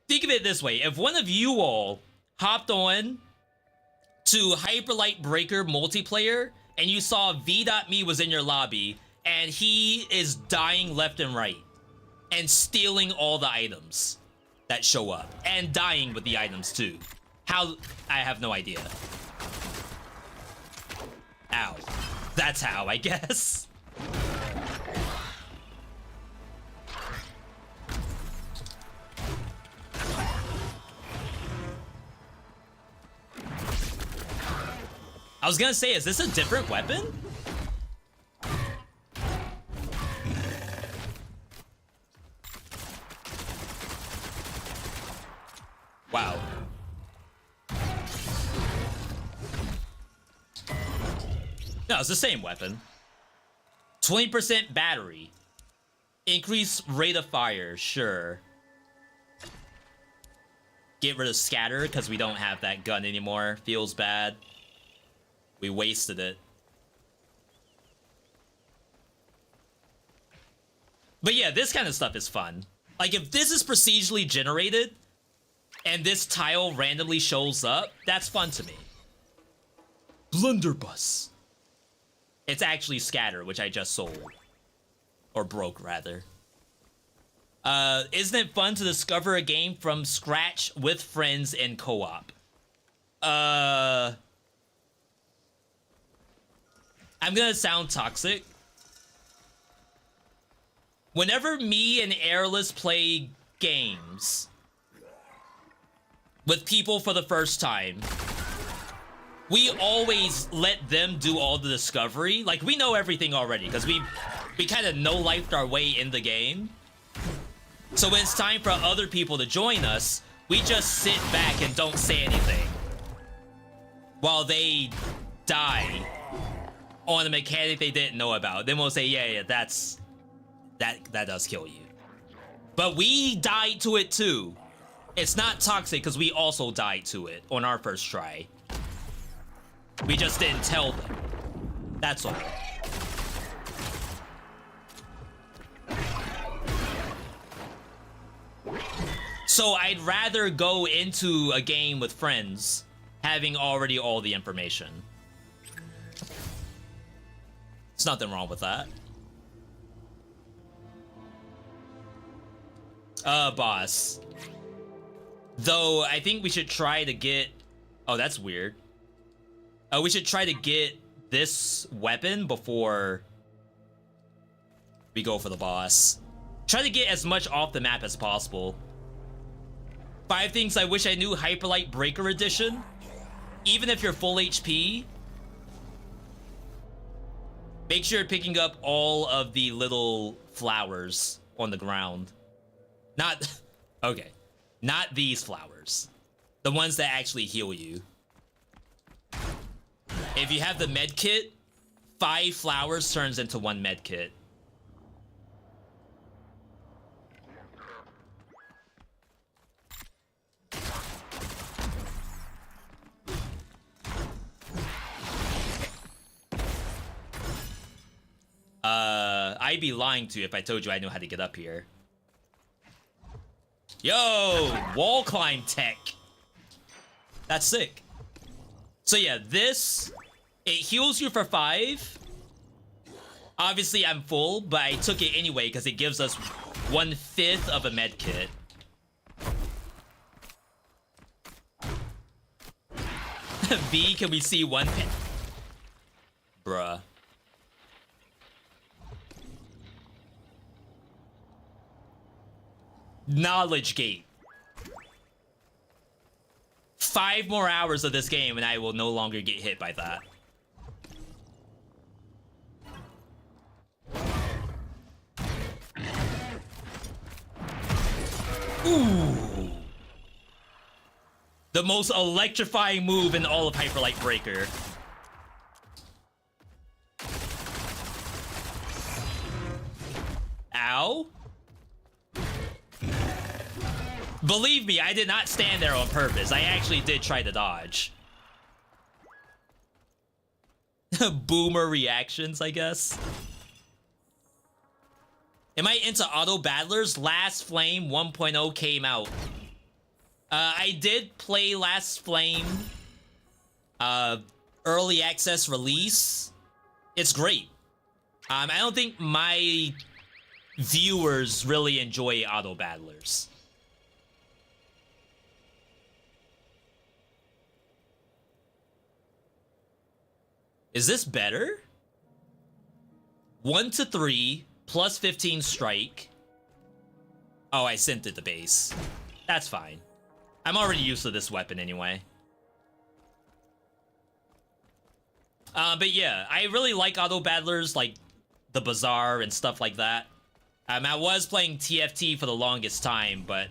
think of it this way, if one of you all hopped on to Hyperlight Breaker multiplayer and you saw Veedotme was in your lobby and he is dying left and right and stealing all the items that show up and dying with the items too. How? I have no idea. Ow. That's how, I guess. I was gonna say, is this a different weapon? Wow. No, it's the same weapon. 20% battery. Increase rate of fire, sure. Get rid of scatter, because we don't have that gun anymore. Feels bad. We wasted it. But yeah, this kind of stuff is fun. Like, if this is procedurally generated, and this tile randomly shows up, that's fun to me. Blunderbuss. It's actually scatter, which I just sold. Or broke, rather. Isn't it fun to discover a game from scratch with friends in co-op? I'm gonna sound toxic. Whenever me and Airless play games with people for the first time, we always let them do all the discovery. Like, we know everything already, because we kind of no-lifed our way in the game. So when it's time for other people to join us, we just sit back and don't say anything while they die on a mechanic they didn't know about. Then we'll say, yeah, that does kill you. But we died to it too. It's not toxic because we also died to it on our first try. We just didn't tell them. That's all. So I'd rather go into a game with friends having already all the information. There's nothing wrong with that. Boss. Though, I think we should try to get... Oh, that's weird. We should try to get this weapon before we go for the boss. Try to get as much off the map as possible. 5 things I wish I knew Hyperlight Breaker Edition. Even if you're full HP, make sure you're picking up all of the little flowers on the ground. Not... Okay. Not these flowers. The ones that actually heal you. If you have the med kit, 5 flowers turns into 1 med kit. I'd be lying to you if I told you I know how to get up here. Yo, wall climb tech. That's sick. So yeah, this, it heals you for 5. Obviously I'm full, but I took it anyway because it gives us 1/5 of a med kit. V, can we see 1 pin? Bruh. Knowledge gate. 5 more hours of this game and I will no longer get hit by that. Ooh. The most electrifying move in all of Hyperlight Breaker. Ow. Believe me, I did not stand there on purpose. I actually did try to dodge. Boomer reactions, I guess. Am I into auto battlers? Last Flame 1.0 came out. I did play Last Flame. Early access release. It's great. I don't think my viewers really enjoy auto battlers. Is this better? 1 to 3 plus 15 strike. Oh, I sent it to base. That's fine. I'm already used to this weapon anyway. But yeah, I really like auto battlers like the Bazaar and stuff like that. I was playing TFT for the longest time, but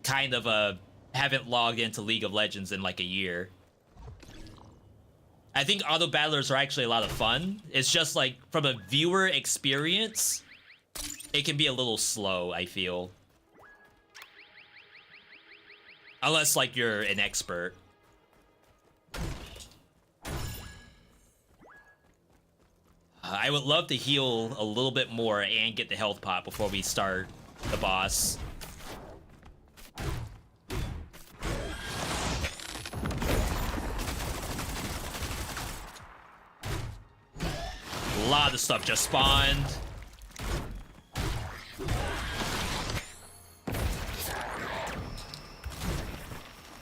kind of haven't logged into League of Legends in like a year. I think auto battlers are actually a lot of fun. It's just like from a viewer experience, it can be a little slow, I feel. Unless, like, you're an expert. I would love to heal a little bit more and get the health pot before we start the boss. A lot of stuff just spawned.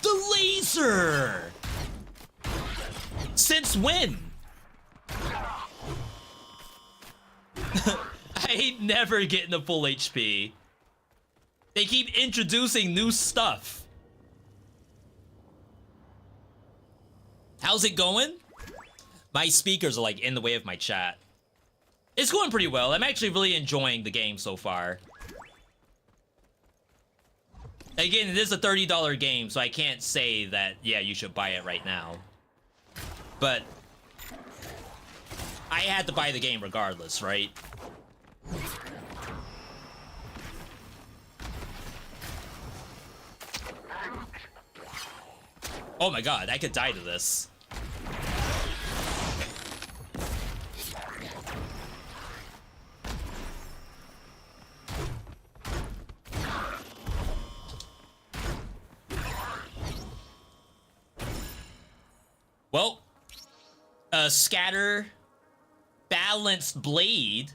The laser! Since when? I ain't never getting a full HP. They keep introducing new stuff. How's it going? My speakers are like in the way of my chat. It's going pretty well. I'm actually really enjoying the game so far. Again, it is a $30 game, so I can't say that, yeah, you should buy it right now. But I had to buy the game regardless, right? Oh my god, I could die to this. Well, scatter, balanced blade,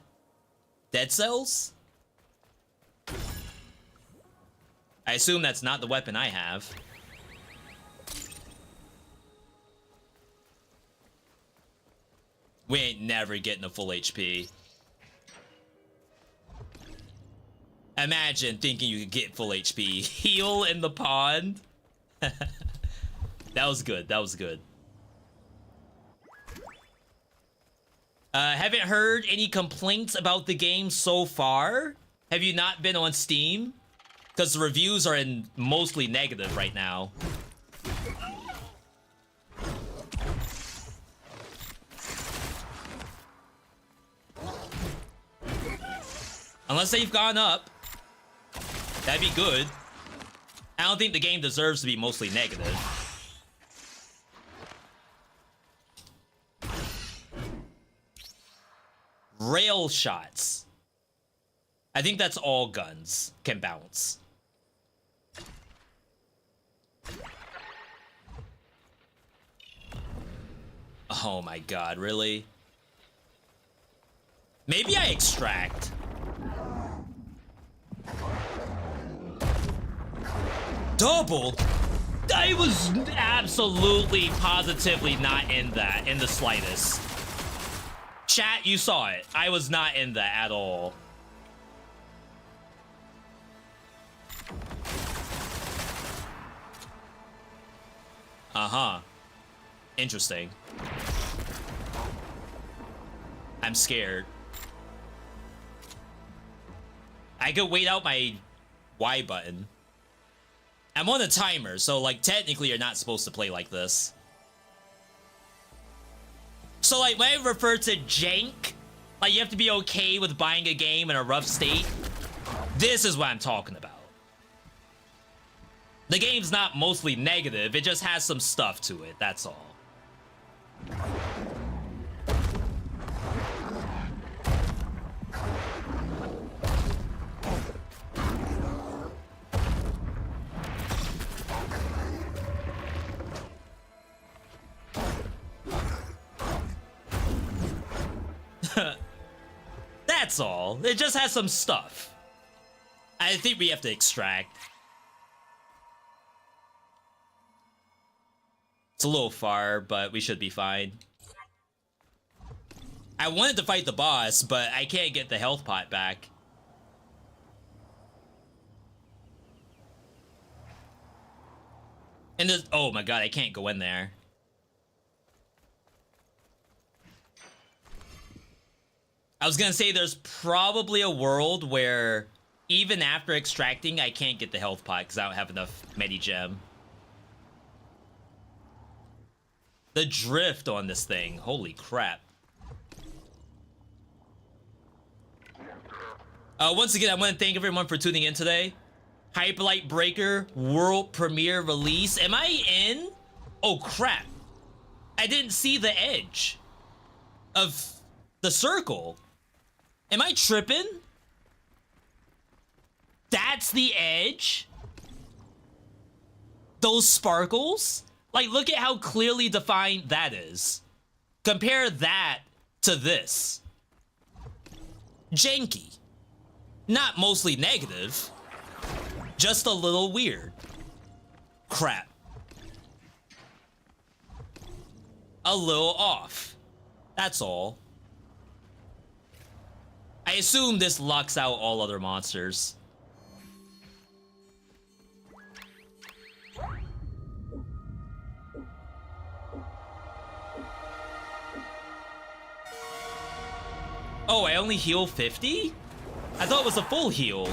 dead cells? I assume that's not the weapon I have. We ain't never getting a full HP. Imagine thinking you could get full HP. Heal in the pond? That was good, that was good. Haven't heard any complaints about the game so far. Have you not been on Steam? Because the reviews are in mostly negative right now. Unless they've gone up. That'd be good. I don't think the game deserves to be mostly negative. Rail shots. I think that's all guns can bounce. Oh my god, really? Maybe I extract. Double? I was absolutely, positively not in that in the slightest. Chat, you saw it. I was not in that at all. Uh-huh. Interesting. I'm scared. I could wait out my Y button. I'm on a timer, so like technically you're not supposed to play like this. So like when I refer to jank, like you have to be okay with buying a game in a rough state, this is what I'm talking about. The game's not mostly negative, it just has some stuff to it, that's all. That's all. It just has some stuff. I think we have to extract. It's a little far, but we should be fine. I wanted to fight the boss, but I can't get the health pot back. And there's, oh my god, I can't go in there. I was gonna say there's probably a world where even after extracting, I can't get the health pot because I don't have enough Medi-Gem. The drift on this thing, holy crap. Once again, I want to thank everyone for tuning in today. Hyperlight Breaker world premiere release. Am I in? Oh crap. I didn't see the edge of the circle. Am I tripping? That's the edge? Those sparkles? Like, look at how clearly defined that is. Compare that to this. Janky. Not mostly negative. Just a little weird. Crap. A little off. That's all. I assume this locks out all other monsters. Oh, I only heal 50? I thought it was a full heal.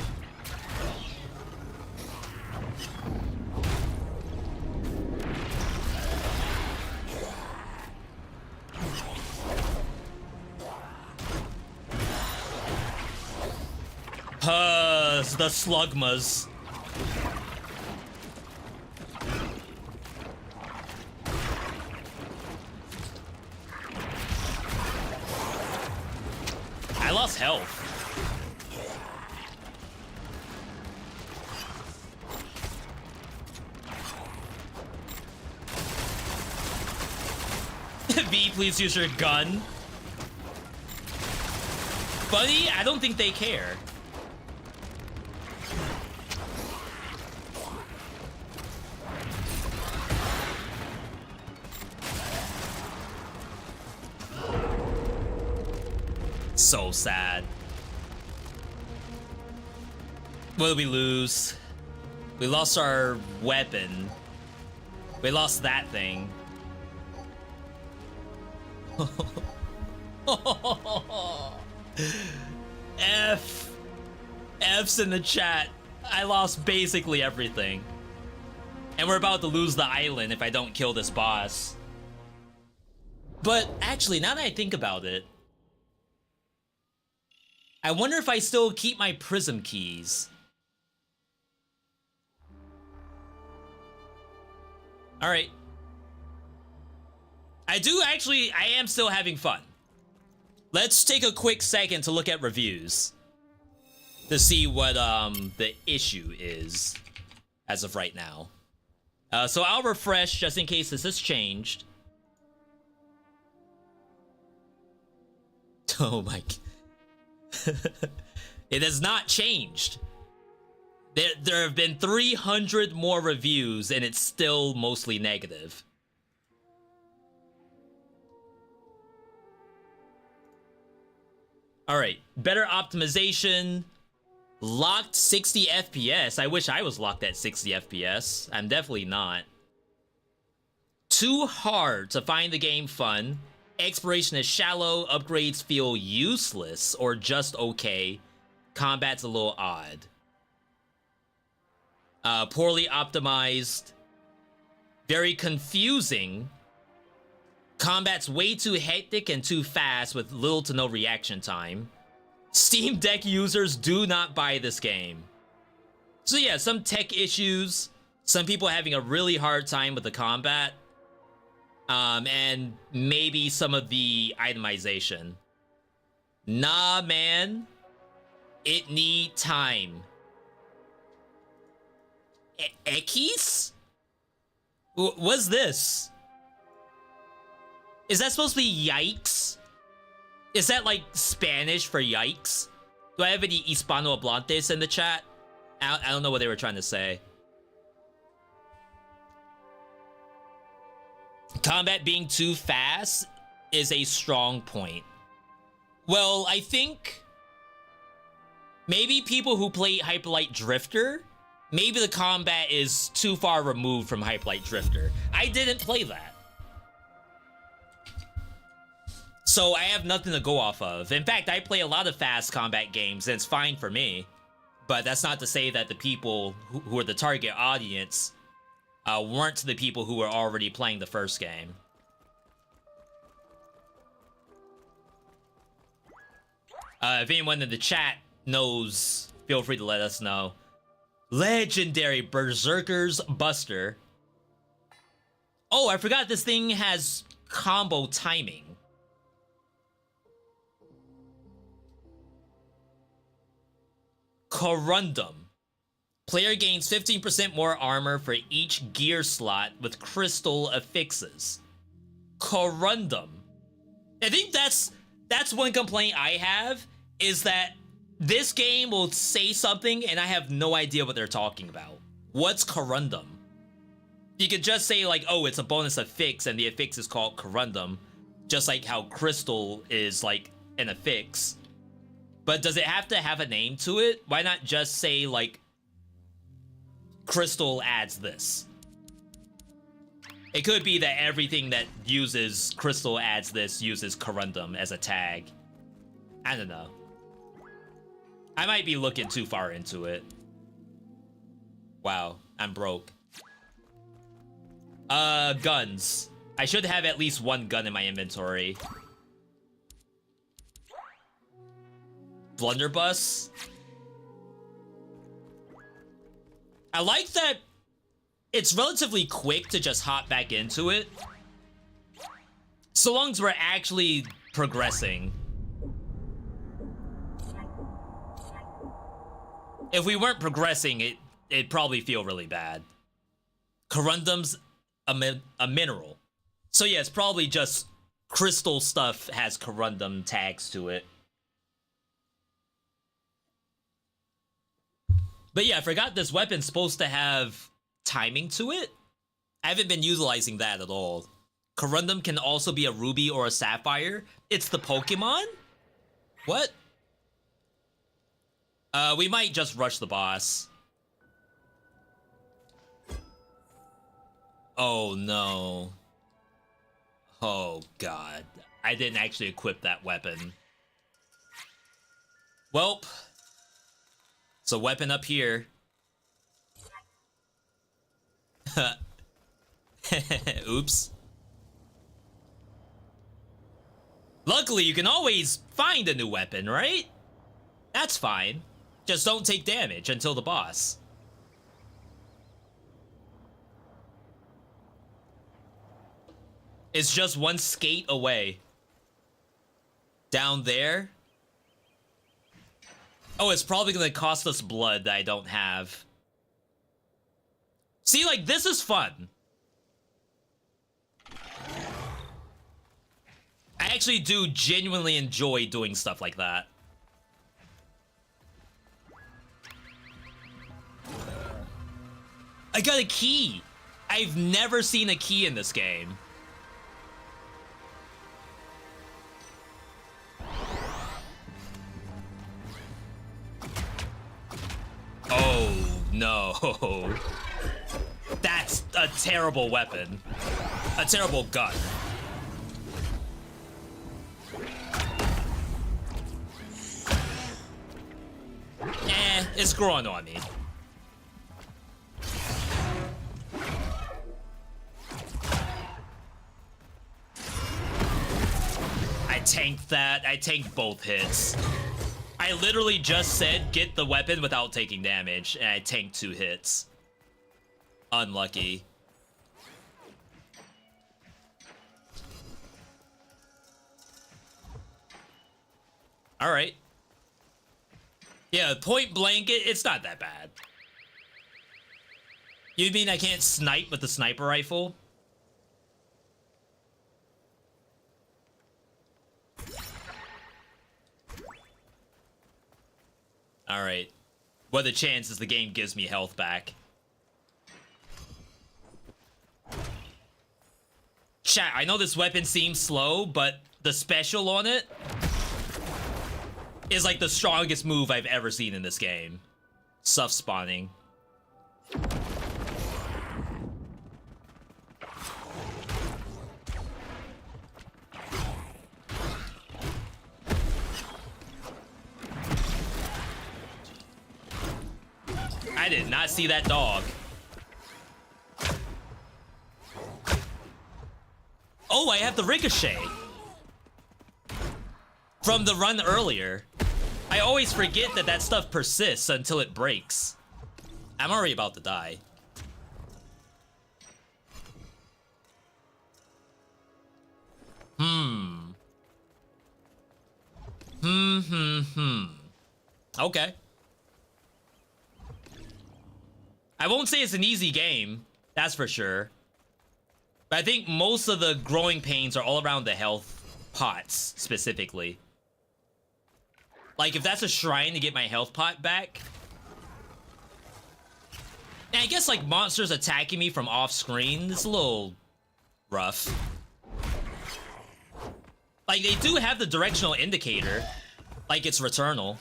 The slugmas. I lost health. V, please use your gun. Buddy, I don't think they care. So sad. What did we lose? We lost our weapon. We lost that thing. F's in the chat. I lost basically everything. And we're about to lose the island if I don't kill this boss. But actually, now that I think about it, I wonder if I still keep my prism keys. All right. I am still having fun. Let's take a quick second to look at reviews to see what the issue is as of right now. So I'll refresh just in case this has changed. Oh my. It has not changed. There have been 300 more reviews and it's still mostly negative. All right, better optimization, locked 60 FPS. I wish I was locked at 60 FPS. I'm definitely not. Too hard to find the game fun. Exploration is shallow, upgrades feel useless or just okay. Combat's a little odd. Poorly optimized. Very confusing. Combat's way too hectic and too fast with little to no reaction time. Steam Deck users do not buy this game. So yeah, some tech issues. Some people having a really hard time with the combat. And maybe some of the itemization. Nah, man. It need time. Ekis? What's this? Is that supposed to be yikes? Is that like Spanish for yikes? Do I have any Hispanohablantes in the chat? I don't know what they were trying to say. Combat being too fast is a strong point. Well, I think maybe people who play Hyperlight Drifter, maybe the combat is too far removed from Hyperlight Drifter. I didn't play that. So I have nothing to go off of. In fact, I play a lot of fast combat games and it's fine for me. But that's not to say that the people who are the target audience weren't the people who were already playing the first game. If anyone in the chat knows, feel free to let us know. Legendary Berserker's Buster. Oh, I forgot this thing has combo timing. Corundum. Player gains 15% more armor for each gear slot with crystal affixes. Corundum. I think that's one complaint I have, is that this game will say something and I have no idea what they're talking about. What's Corundum? You could just say like, oh, it's a bonus affix and the affix is called Corundum, just like how crystal is like an affix. But does it have to have a name to it? Why not just say like crystal adds this? It could be that everything that uses crystal adds this uses Corundum as a tag. I don't know. I might be looking too far into it. Wow, I'm broke. Guns. I should have at least one gun in my inventory. Blunderbuss. I like that it's relatively quick to just hop back into it. So long as we're actually progressing. If we weren't progressing, it'd probably feel really bad. Corundum's a mineral. So yeah, it's probably just crystal stuff has Corundum tags to it. But yeah, I forgot this weapon's supposed to have timing to it. I haven't been utilizing that at all. Corundum can also be a ruby or a sapphire. It's the Pokemon? What? We might just rush the boss. Oh no. Oh god. I didn't actually equip that weapon. Welp. It's a weapon up here. Oops. Luckily, you can always find a new weapon, right? That's fine. Just don't take damage until the boss. It's just one skate away. Down there? Oh, it's probably gonna cost us blood that I don't have. See, like, this is fun. I actually do genuinely enjoy doing stuff like that. I got a key. I've never seen a key in this game. Oh, no. That's a terrible weapon. A terrible gun. It's growing on me. I tanked that. I tanked both hits. I literally just said, get the weapon without taking damage, and I tanked 2 hits. Unlucky. Alright. Yeah, point blank, it's not that bad. You mean I can't snipe with the sniper rifle? Alright. What are the chances the game gives me health back? Chat, I know this weapon seems slow, but the special on it is like the strongest move I've ever seen in this game. Stuff spawning. I did not see that dog. Oh, I have the ricochet from the run earlier. I always forget that that stuff persists until it breaks. I'm already about to die. Okay. I won't say it's an easy game, that's for sure. But I think most of the growing pains are all around the health pots, specifically. Like, if that's a shrine to get my health pot back... And I guess, like, monsters attacking me from off-screen is a little rough. Like, they do have the directional indicator. Like, it's Returnal.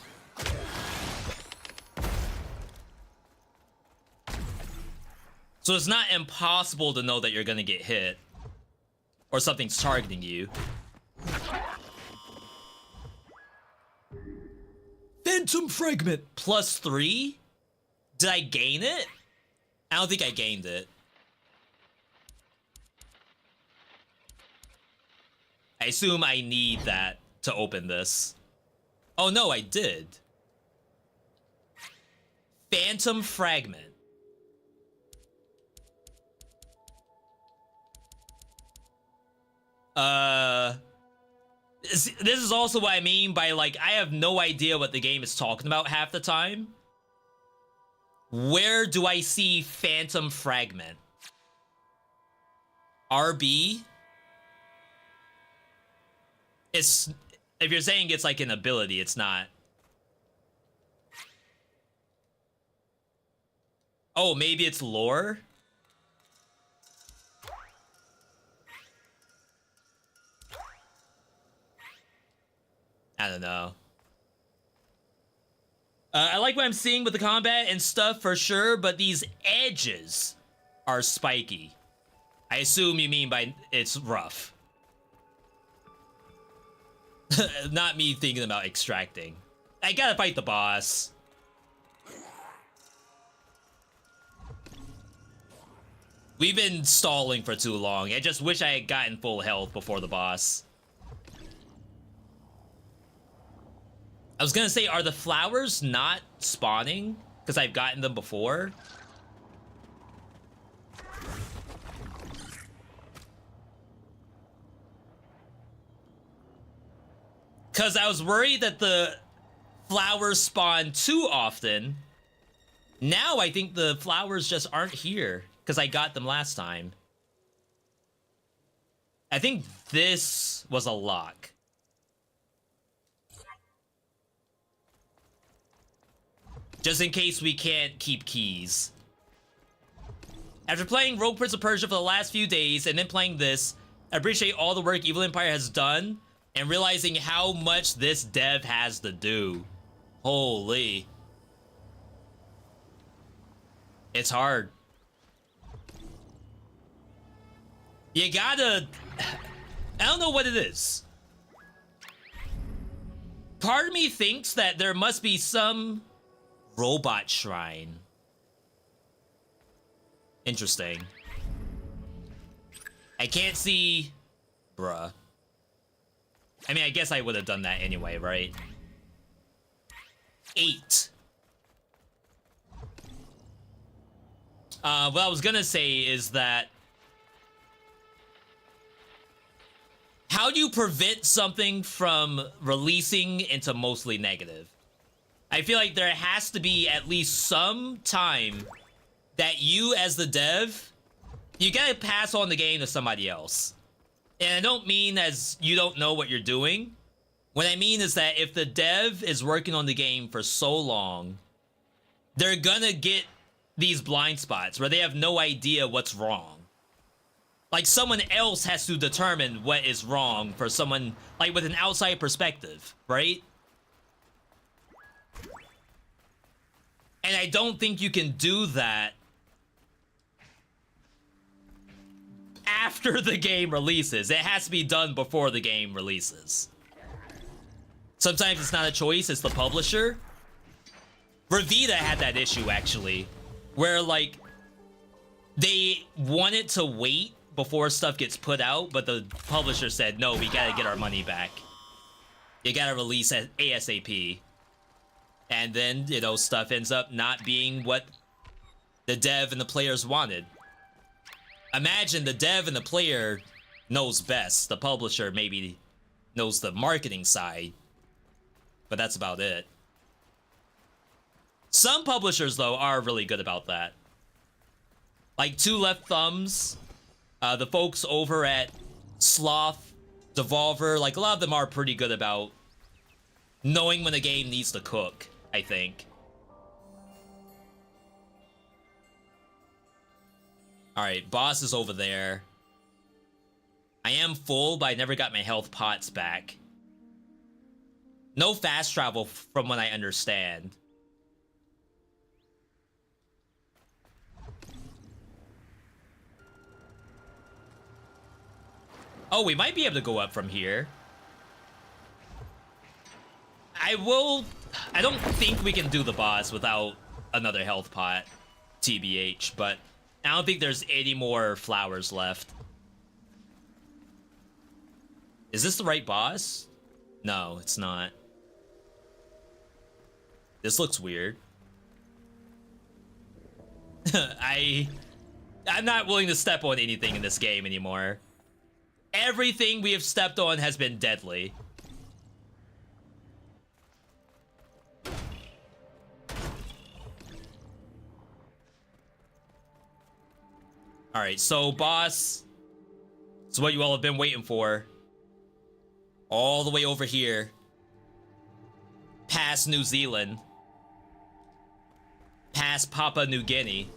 So it's not impossible to know that you're gonna get hit. Or something's targeting you. Phantom Fragment! +3? Did I gain it? I don't think I gained it. I assume I need that to open this. Oh no, I did. Phantom Fragment. This is also what I mean by, like, I have no idea what the game is talking about half the time. Where do I see Phantom Fragment? RB? It's... If you're saying it's like an ability, it's not. Oh, maybe it's lore? I don't know. I like what I'm seeing with the combat and stuff for sure, but these edges are spiky. I assume you mean by it's rough. Not me thinking about extracting. I gotta fight the boss. We've been stalling for too long. I just wish I had gotten full health before the boss. I was gonna say, are the flowers not spawning? Because I've gotten them before. Because I was worried that the flowers spawn too often. Now I think the flowers just aren't here. Because I got them last time. I think this was a lock. Just in case we can't keep keys. After playing Rogue Prince of Persia for the last few days and then playing this, I appreciate all the work Evil Empire has done and realizing how much this dev has to do. Holy. It's hard. You gotta... I don't know what it is. Part of me thinks that there must be some robot shrine. Interesting. I can't see... Bruh. I mean, I guess I would have done that anyway, right? 8. What I was gonna say is that... How do you prevent something from releasing into mostly negative? I feel like there has to be at least some time that you, as the dev, you gotta pass on the game to somebody else. And I don't mean as you don't know what you're doing. What I mean is that if the dev is working on the game for so long, they're gonna get these blind spots where they have no idea what's wrong. Like, someone else has to determine what is wrong for someone, like, with an outside perspective, right? And I don't think you can do that after the game releases. It has to be done before the game releases. Sometimes it's not a choice, it's the publisher. Veedotme had that issue, actually, where, like, they wanted to wait before stuff gets put out, but the publisher said, no, we gotta get our money back. You gotta release ASAP. And then, you know, stuff ends up not being what the dev and the players wanted. Imagine the dev and the player knows best. The publisher maybe knows the marketing side, but that's about it. Some publishers, though, are really good about that. Like Two Left Thumbs, the folks over at Sloth, Devolver, like a lot of them are pretty good about knowing when a game needs to cook, I think. Alright, boss is over there. I am full, but I never got my health pots back. No fast travel from what I understand. Oh, we might be able to go up from here. I don't think we can do the boss without another health pot, TBH, but I don't think there's any more flowers left. Is this the right boss? No, it's not. This looks weird. I'm not willing to step on anything in this game anymore. Everything we have stepped on has been deadly. Alright, so boss, it's what you all have been waiting for. All the way over here. Past New Zealand. Past Papua New Guinea.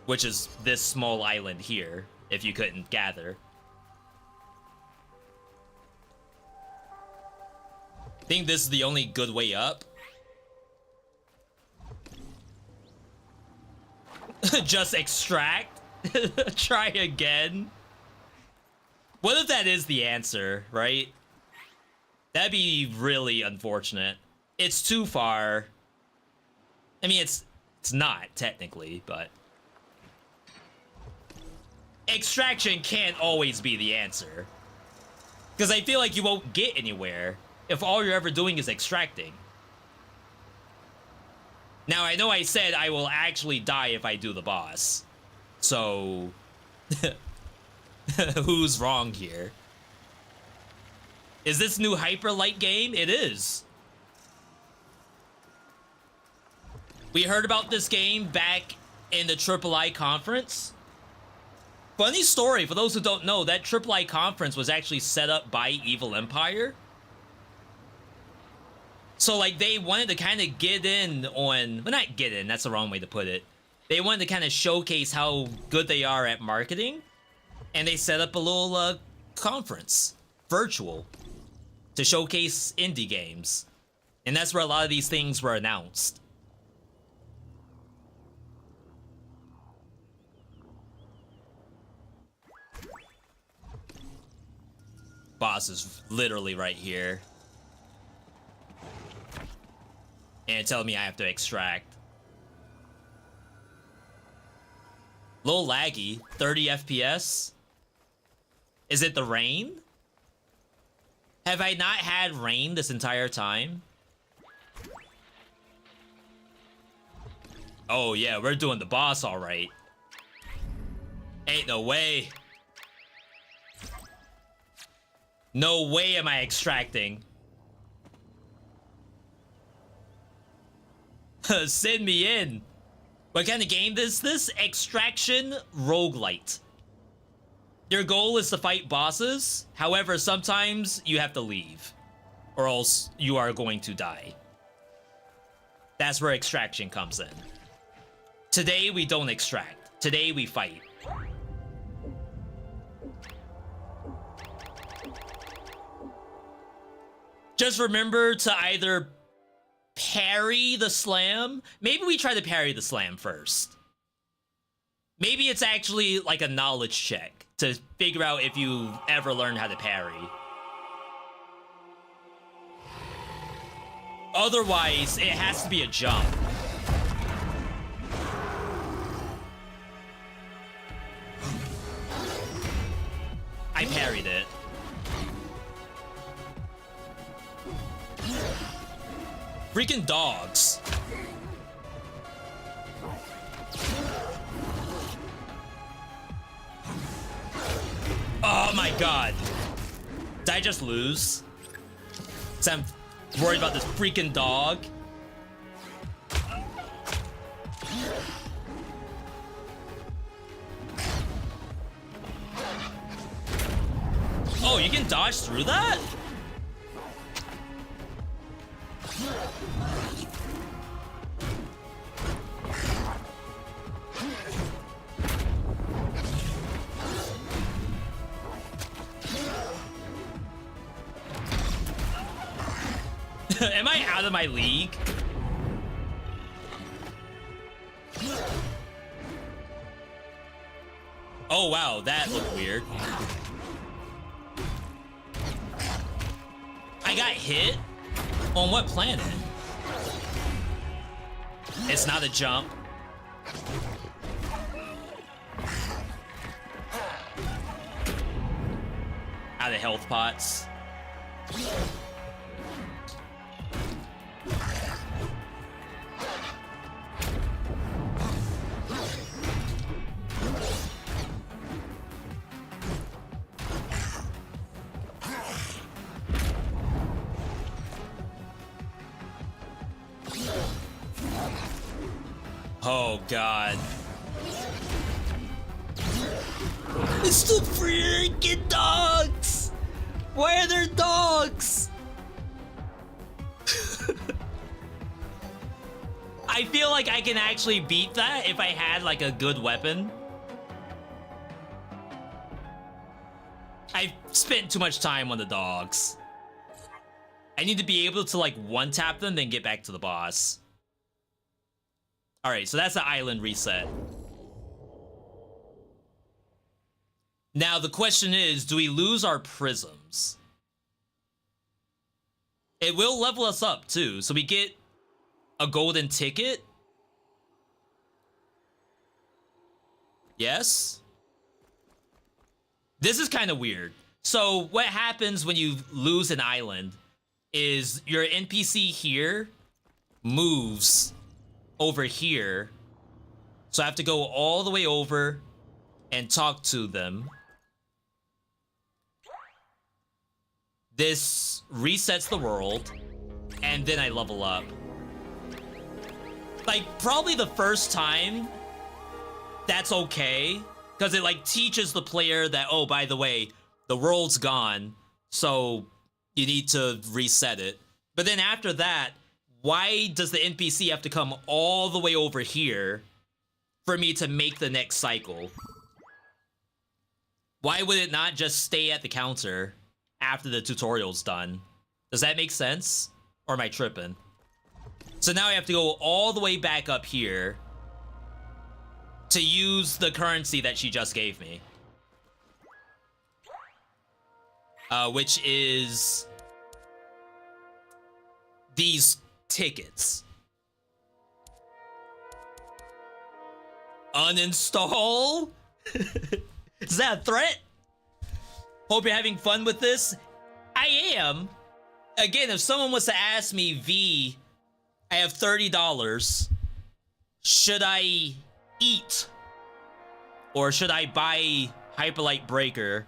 Which is this small island here, if you couldn't gather. I think this is the only good way up. Just extract? Try again? What if that is the answer, right? That'd be really unfortunate. It's too far. I mean, it's not, technically, but... Extraction can't always be the answer. Because I feel like you won't get anywhere if all you're ever doing is extracting. Now, I know I said I will actually die if I do the boss. So... who's wrong here? Is this new Hyperlight game? It is. We heard about this game back in the SlimyYy conference. Funny story, for those who don't know, that SlimyYy conference was actually set up by Evil Empire. So, like, they wanted to kind of get in on... Well, not get in, that's the wrong way to put it. They wanted to kind of showcase how good they are at marketing. And they set up a little conference, virtual, to showcase indie games. And that's where a lot of these things were announced. Boss is literally right here. And it's telling me I have to extract. Little laggy, 30 FPS. Is it the rain? Have I not had rain this entire time? Oh yeah, we're doing the boss all right. Ain't no way. No way am I extracting. Send me in. What kind of game is this? Extraction Roguelite. Your goal is to fight bosses. However, sometimes you have to leave, or else you are going to die. That's where extraction comes in. Today, we don't extract. Today, we fight. Just remember to either parry the slam. Maybe we try to parry the slam first. Maybe it's actually like a knowledge check to figure out if you ever learned how to parry. Otherwise, it has to be a jump. I parried it. Freaking dogs. Oh my god. Did I just lose? 'Cause I'm worried about this freaking dog. Oh, you can dodge through that? Am I out of my league? Oh wow, that looked weird. I got hit? On what planet? It's not a jump. Out of health pots. Oh god. It's the freaking dogs! Why are there dogs? I feel like I can actually beat that if I had like a good weapon. I've spent too much time on the dogs. I need to be able to like one-tap them, then get back to the boss. Alright, so that's the island reset. Now the question is, do we lose our prisms? It will level us up too, so we get a golden ticket. Yes? This is kind of weird. So what happens when you lose an island is your NPC here moves over here. So I have to go all the way over and talk to them. This resets the world, and then I level up. Like, probably the first time, that's okay, because it, like, teaches the player that, oh, by the way, the world's gone, so you need to reset it. But then after that, why does the NPC have to come all the way over here for me to make the next cycle? Why would it not just stay at the counter after the tutorial's done? Does that make sense? Or am I tripping? So now I have to go all the way back up here to use the currency that she just gave me. Which is these tickets. Uninstall? Is that a threat? Hope you're having fun with this. I am. Again, if someone was to ask me, V, I have $30. Should I eat? Or should I buy Hyperlight Breaker?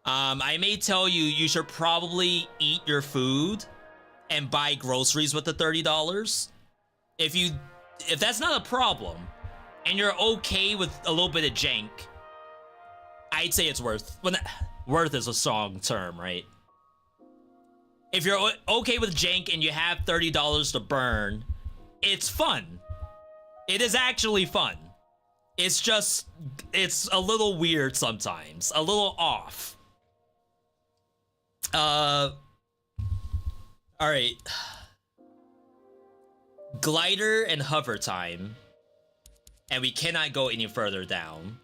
I may tell you, you should probably eat your food and buy groceries with the $30. If that's not a problem, and you're okay with a little bit of jank, I'd say it's worth. Well, worth is a strong term, right? If you're okay with jank and you have $30 to burn, it's fun. It is actually fun. It's just, it's a little weird sometimes, a little off. All right. Glider and hover time. And we cannot go any further down.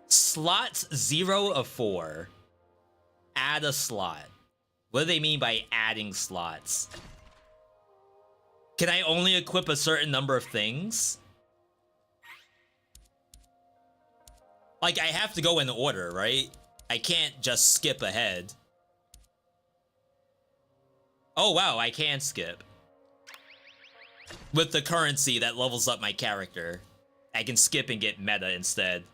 Slots 0 of 4. Add a slot. What do they mean by adding slots? Can I only equip a certain number of things? Like, I have to go in order, right? I can't just skip ahead. Oh wow, I can skip. With the currency that levels up my character, I can skip and get meta instead.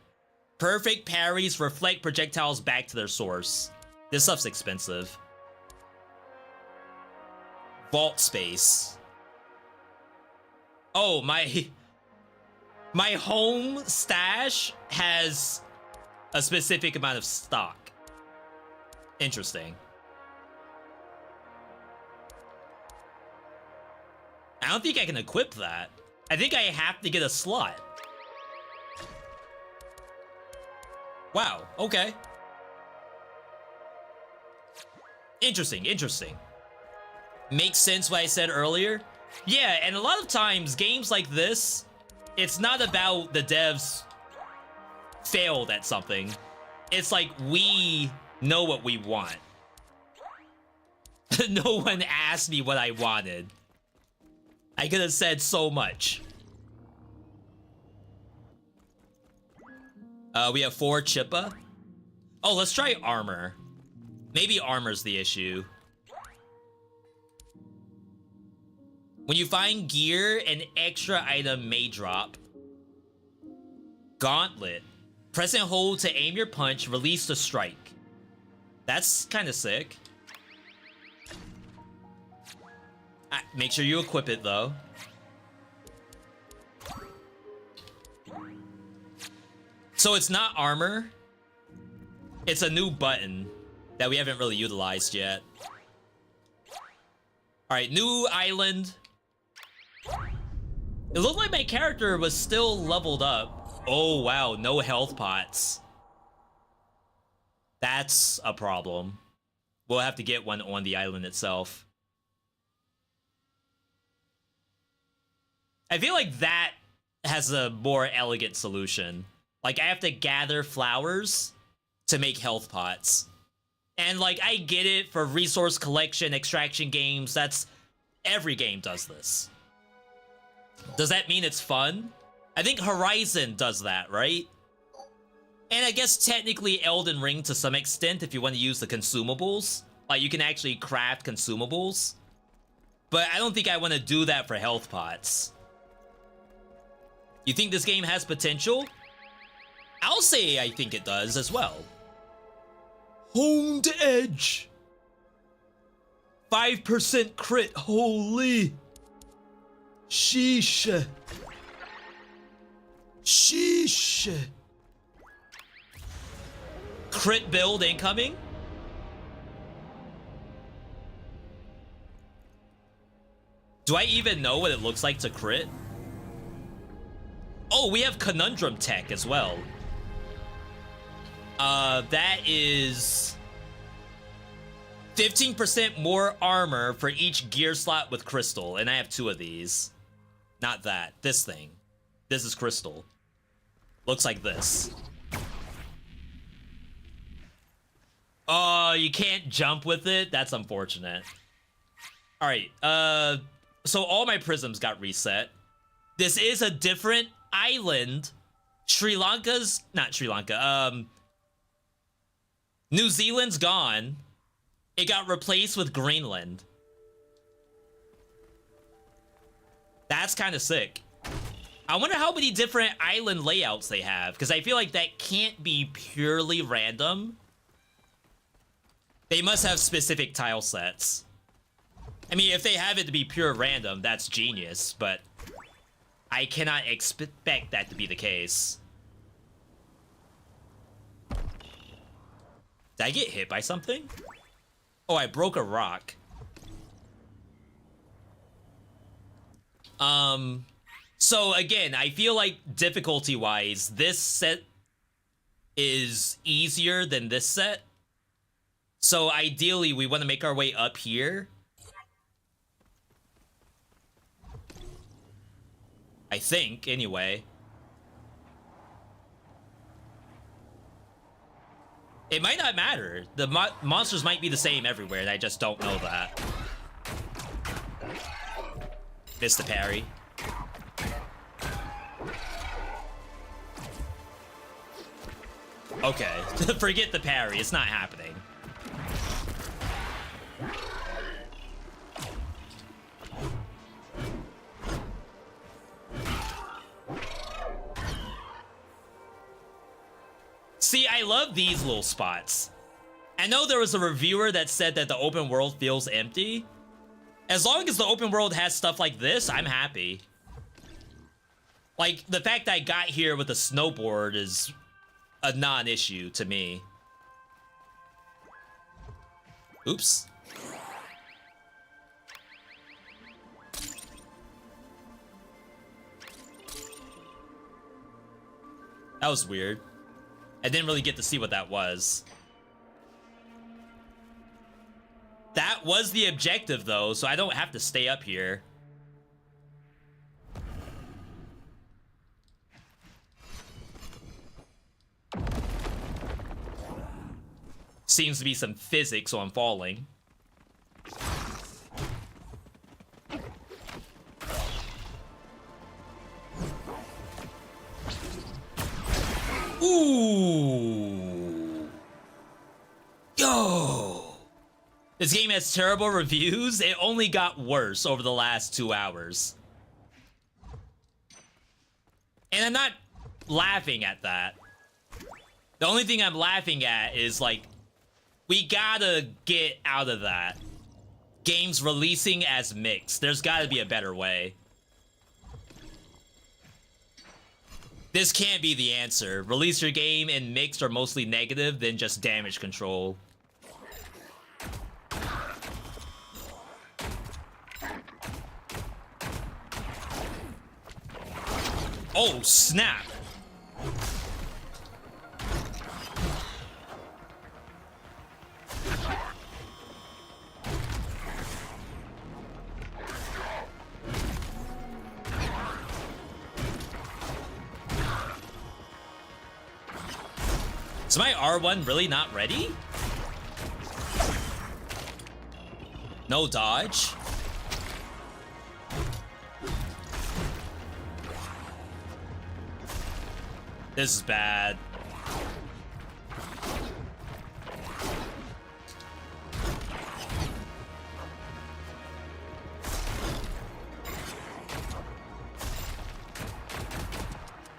Perfect parries reflect projectiles back to their source. This stuff's expensive. Vault space. Oh, my home stash has a specific amount of stock. Interesting. I don't think I can equip that. I think I have to get a slot. Wow, okay. Interesting, interesting. Makes sense what I said earlier. Yeah, and a lot of times, games like this, it's not about the devs failed at something. It's like, we know what we want. No one asked me what I wanted. I could have said so much. We have 4 Chippa. Oh, let's try armor. Maybe armor's the issue. When you find gear, an extra item may drop. Gauntlet. Press and hold to aim your punch, release the strike. That's kind of sick. Make sure you equip it though. So it's not armor. It's a new button that we haven't really utilized yet. Alright, new island. It looked like my character was still leveled up. Oh wow, no health pots. That's a problem. We'll have to get one on the island itself. I feel like that has a more elegant solution. Like, I have to gather flowers to make health pots. And, like, I get it for resource collection, extraction games. That's... every game does this. Does that mean it's fun? I think Horizon does that, right? And I guess technically Elden Ring to some extent if you want to use the consumables. Like, you can actually craft consumables. But I don't think I want to do that for health pots. You think this game has potential? I'll say I think it does as well. Honed Edge. 5% crit, holy. Sheesh. Sheesh. Crit build incoming? Do I even know what it looks like to crit? Oh, we have Conundrum Tech as well. That is 15% more armor for each gear slot with crystal, and I have 2 of these. Not that. This thing. This is crystal. Looks like this. Oh, you can't jump with it? That's unfortunate. Alright, so all my prisms got reset. This is a different island. Not Sri Lanka, New Zealand's gone. It got replaced with Greenland. That's kind of sick. I wonder how many different island layouts they have, because I feel like that can't be purely random. They must have specific tile sets. I mean, if they have it to be pure random, that's genius, but I cannot expect that to be the case. Did I get hit by something? Oh, I broke a rock. So again, I feel like difficulty-wise, this set is easier than this set. So ideally, we want to make our way up here. I think, anyway. It might not matter. The monsters might be the same everywhere, and I just don't know that. Missed the parry. Okay, forget the parry. It's not happening. See, I love these little spots. I know there was a reviewer that said that the open world feels empty. As long as the open world has stuff like this, I'm happy. Like, the fact that I got here with a snowboard is a non-issue to me. Oops. That was weird. I didn't really get to see what that was. That was the objective, though, so I don't have to stay up here. Seems to be some physics, so I'm falling. Ooh. Yo. This game has terrible reviews. It only got worse over the last 2 hours. And I'm not laughing at that. The only thing I'm laughing at is, like, we gotta get out of that. Games releasing as mixed. There's gotta be a better way. This can't be the answer. Release your game in mixed or mostly negative, then just damage control. Oh, snap. Is my R1 really not ready? No dodge? This is bad.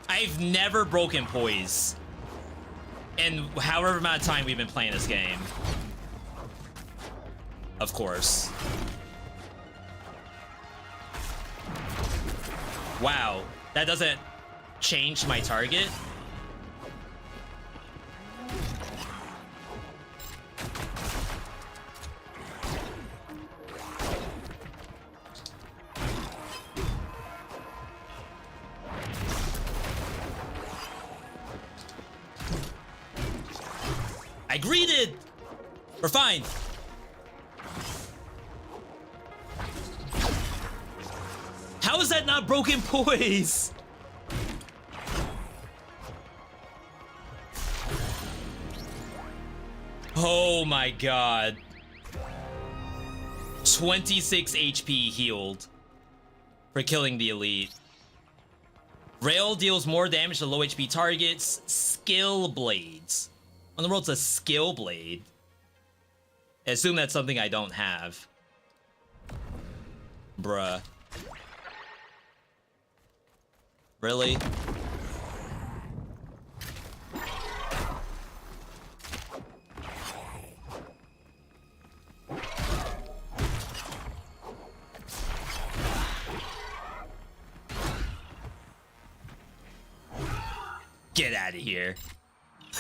I've never broken poise in however amount of time we've been playing this game. Of course. Wow, that doesn't change my target. I greeted! We're fine. How is that not broken poise? Oh my god. 26 HP healed for killing the elite. Rail deals more damage to low HP targets. Skill blades. On the world's a skill blade. I assume that's something I don't have. Bruh. Really? Get out of here.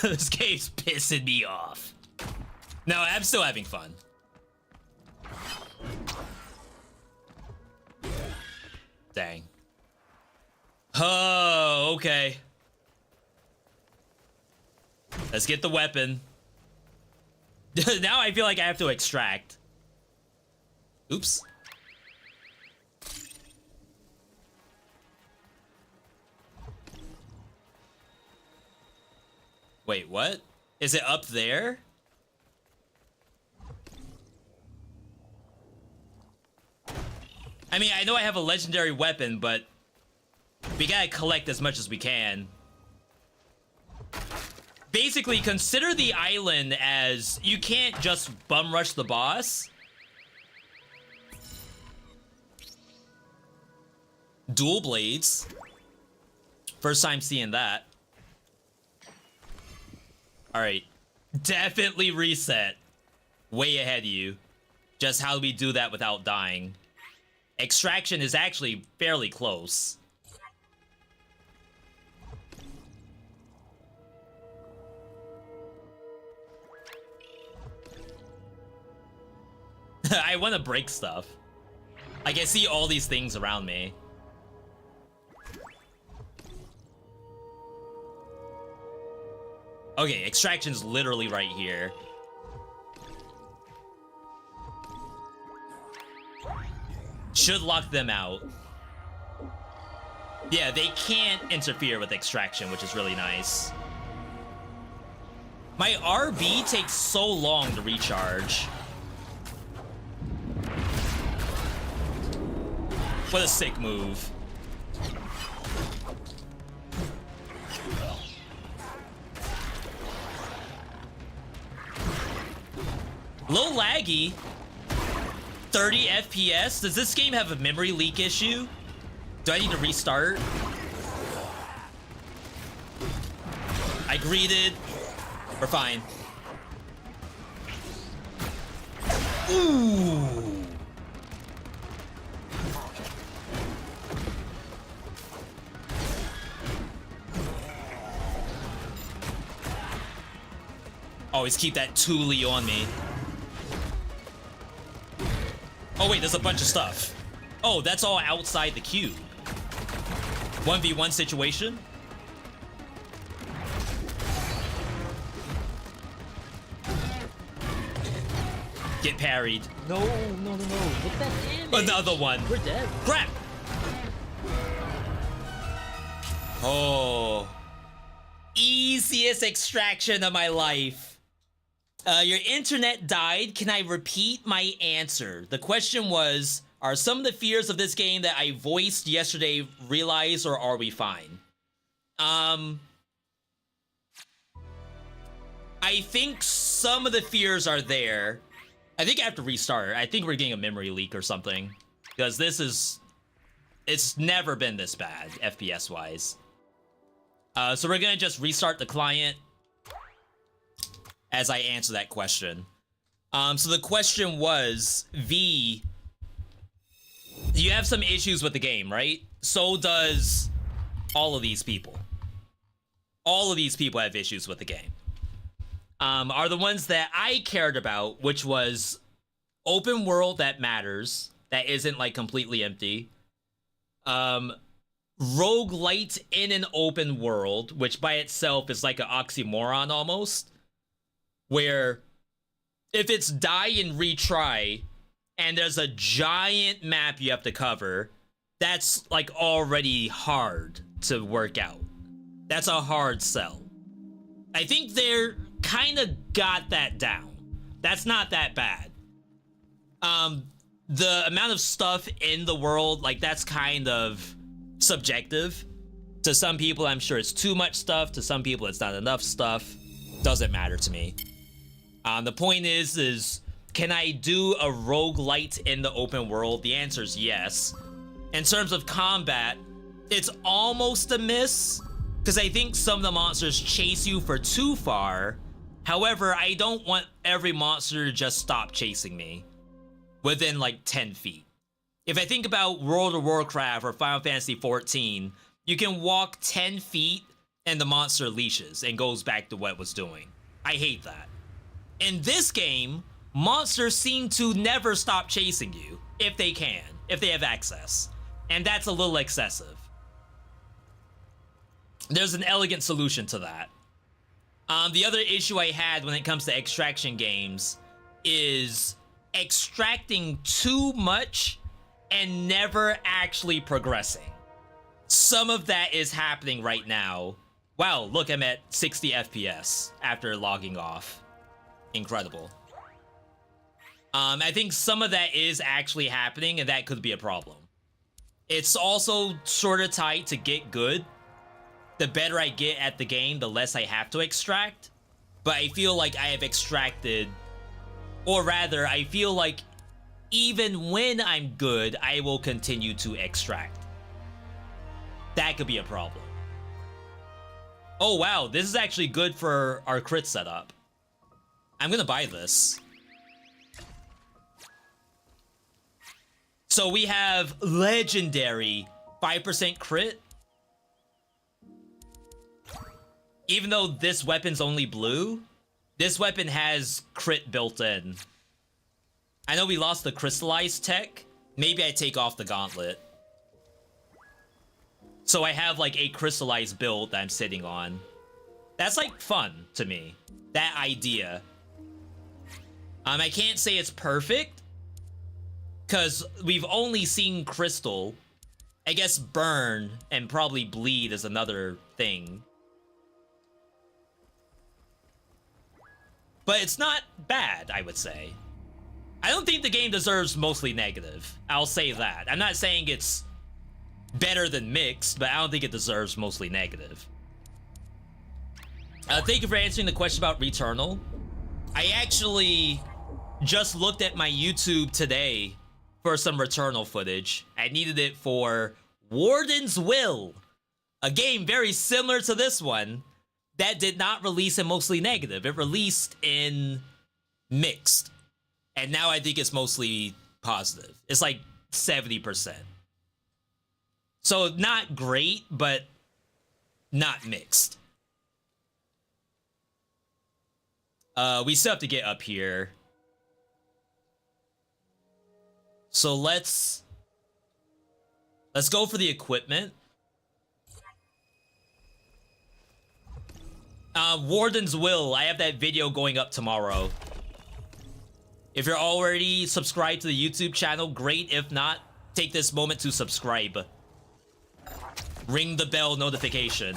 This game's pissing me off. No, I'm still having fun. Dang. Oh, okay. Let's get the weapon. Now I feel like I have to extract. Oops. Wait, what? Is it up there? I mean, I know I have a legendary weapon, but we gotta collect as much as we can. Basically, consider the island as you can't just bum rush the boss. Dual blades. First time seeing that. Alright. Definitely reset. Way ahead of you. Just how do we do that without dying? Extraction is actually fairly close. I want to break stuff. Like, I see all these things around me. Okay, extraction's literally right here. Should lock them out. Yeah, they can't interfere with extraction, which is really nice. My RB takes so long to recharge. What a sick move. Low laggy. 30 FPS? Does this game have a memory leak issue? Do I need to restart? I greeted. We're fine. Ooh. Always keep that Thule on me. Oh wait, there's a bunch of stuff. Oh, that's all outside the cube. 1v1 situation. Get parried. No. Look at that damage. Another one. We're dead. Crap. Oh. Easiest extraction of my life. Your internet died. Can I repeat my answer? The question was, are some of the fears of this game that I voiced yesterday realized, or are we fine? I think some of the fears are there. I think I have to restart. I think we're getting a memory leak or something. Because this is... It's never been this bad, FPS-wise. So we're gonna just restart the client as I answer that question. So the question was, V, you have some issues with the game, right? So does all of these people. All of these people have issues with the game. Are the ones that I cared about, which was open world that matters, that isn't like completely empty. Roguelite in an open world, which by itself is like an oxymoron almost. Where if it's die and retry and there's a giant map you have to cover, that's like already hard to work out. That's a hard sell. I think they're kind of got that down. That's not that bad. The amount of stuff in the world, like that's kind of subjective. To some people, I'm sure it's too much stuff. To some people, it's not enough stuff. Doesn't matter to me. The point is can I do a roguelite in the open world? The answer is yes. In terms of combat, it's almost a miss, because I think some of the monsters chase you for too far. However, I don't want every monster to just stop chasing me within like 10 feet. If I think about World of Warcraft or Final Fantasy XIV, you can walk 10 feet and the monster leashes and goes back to what it was doing. I hate that. In this game, monsters seem to never stop chasing you, if they can, if they have access. And that's a little excessive. There's an elegant solution to that. The other issue I had when it comes to extraction games is extracting too much and never actually progressing. Some of that is happening right now. Wow, look, I'm at 60 FPS after logging off. Incredible. I think some of that is actually happening, and that could be a problem. It's also sort of tight to get good, the better I get at the game, the less I have to extract. But I feel like I have extracted, or rather, I feel like even when I'm good, I will continue to extract. That could be a problem. Oh wow, this is actually good for our crit setup. I'm gonna buy this. So we have legendary 5% crit. Even though this weapon's only blue, this weapon has crit built in. I know we lost the crystallized tech. Maybe I take off the gauntlet. So I have like a crystallized build that I'm sitting on. That's like fun to me. That idea. I can't say it's perfect, because we've only seen crystal. I guess burn and probably bleed is another thing. But it's not bad, I would say. I don't think the game deserves mostly negative. I'll say that. I'm not saying it's better than mixed, but I don't think it deserves mostly negative. Thank you for answering the question about Returnal. I actually just looked at my YouTube today for some Returnal footage. I needed it for Warden's Will, a game very similar to this one that did not release in mostly negative. It released in mixed. And now I think it's mostly positive. It's like 70%. So not great, but not mixed. We still have to get up here. So let's go for the equipment. Warden's Will, I have that video going up tomorrow. If you're already subscribed to the YouTube channel, great. If not, take this moment to subscribe. Ring the bell notification.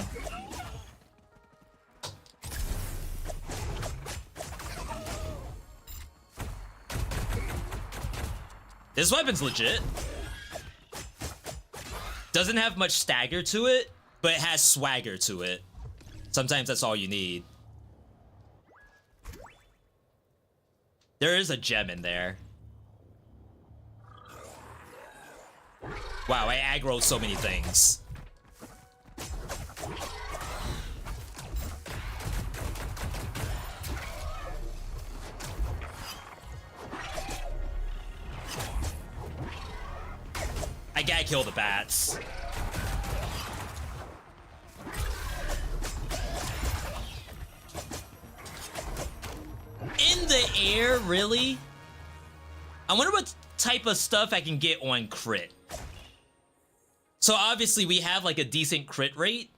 This weapon's legit. Doesn't have much stagger to it, but it has swagger to it. Sometimes that's all you need. There is a gem in there. Wow, I aggroed so many things. I gotta kill the bats. In the air, really? I wonder what type of stuff I can get on crit. So obviously we have like a decent crit rate.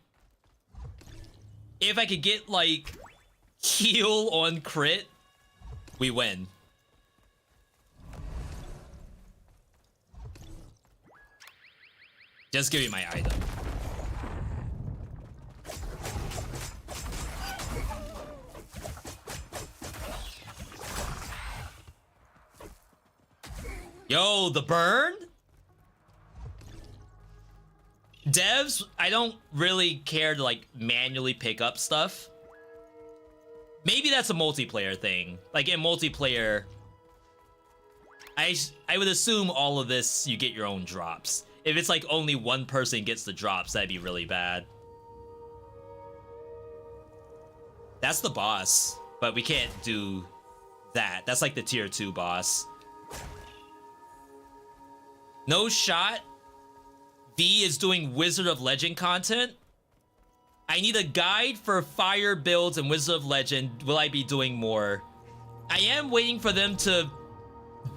If I could get like heal on crit, we win. Just give me my item. Yo, the burn? Devs, I don't really care to like manually pick up stuff. Maybe that's a multiplayer thing. Like in multiplayer, I would assume all of this you get your own drops. If it's like only one person gets the drops, that'd be really bad. That's the boss, but we can't do that. That's like the tier 2 boss. No shot. V is doing Wizard of Legend content. I need a guide for fire builds and Wizard of Legend. Will I be doing more? I am waiting for them to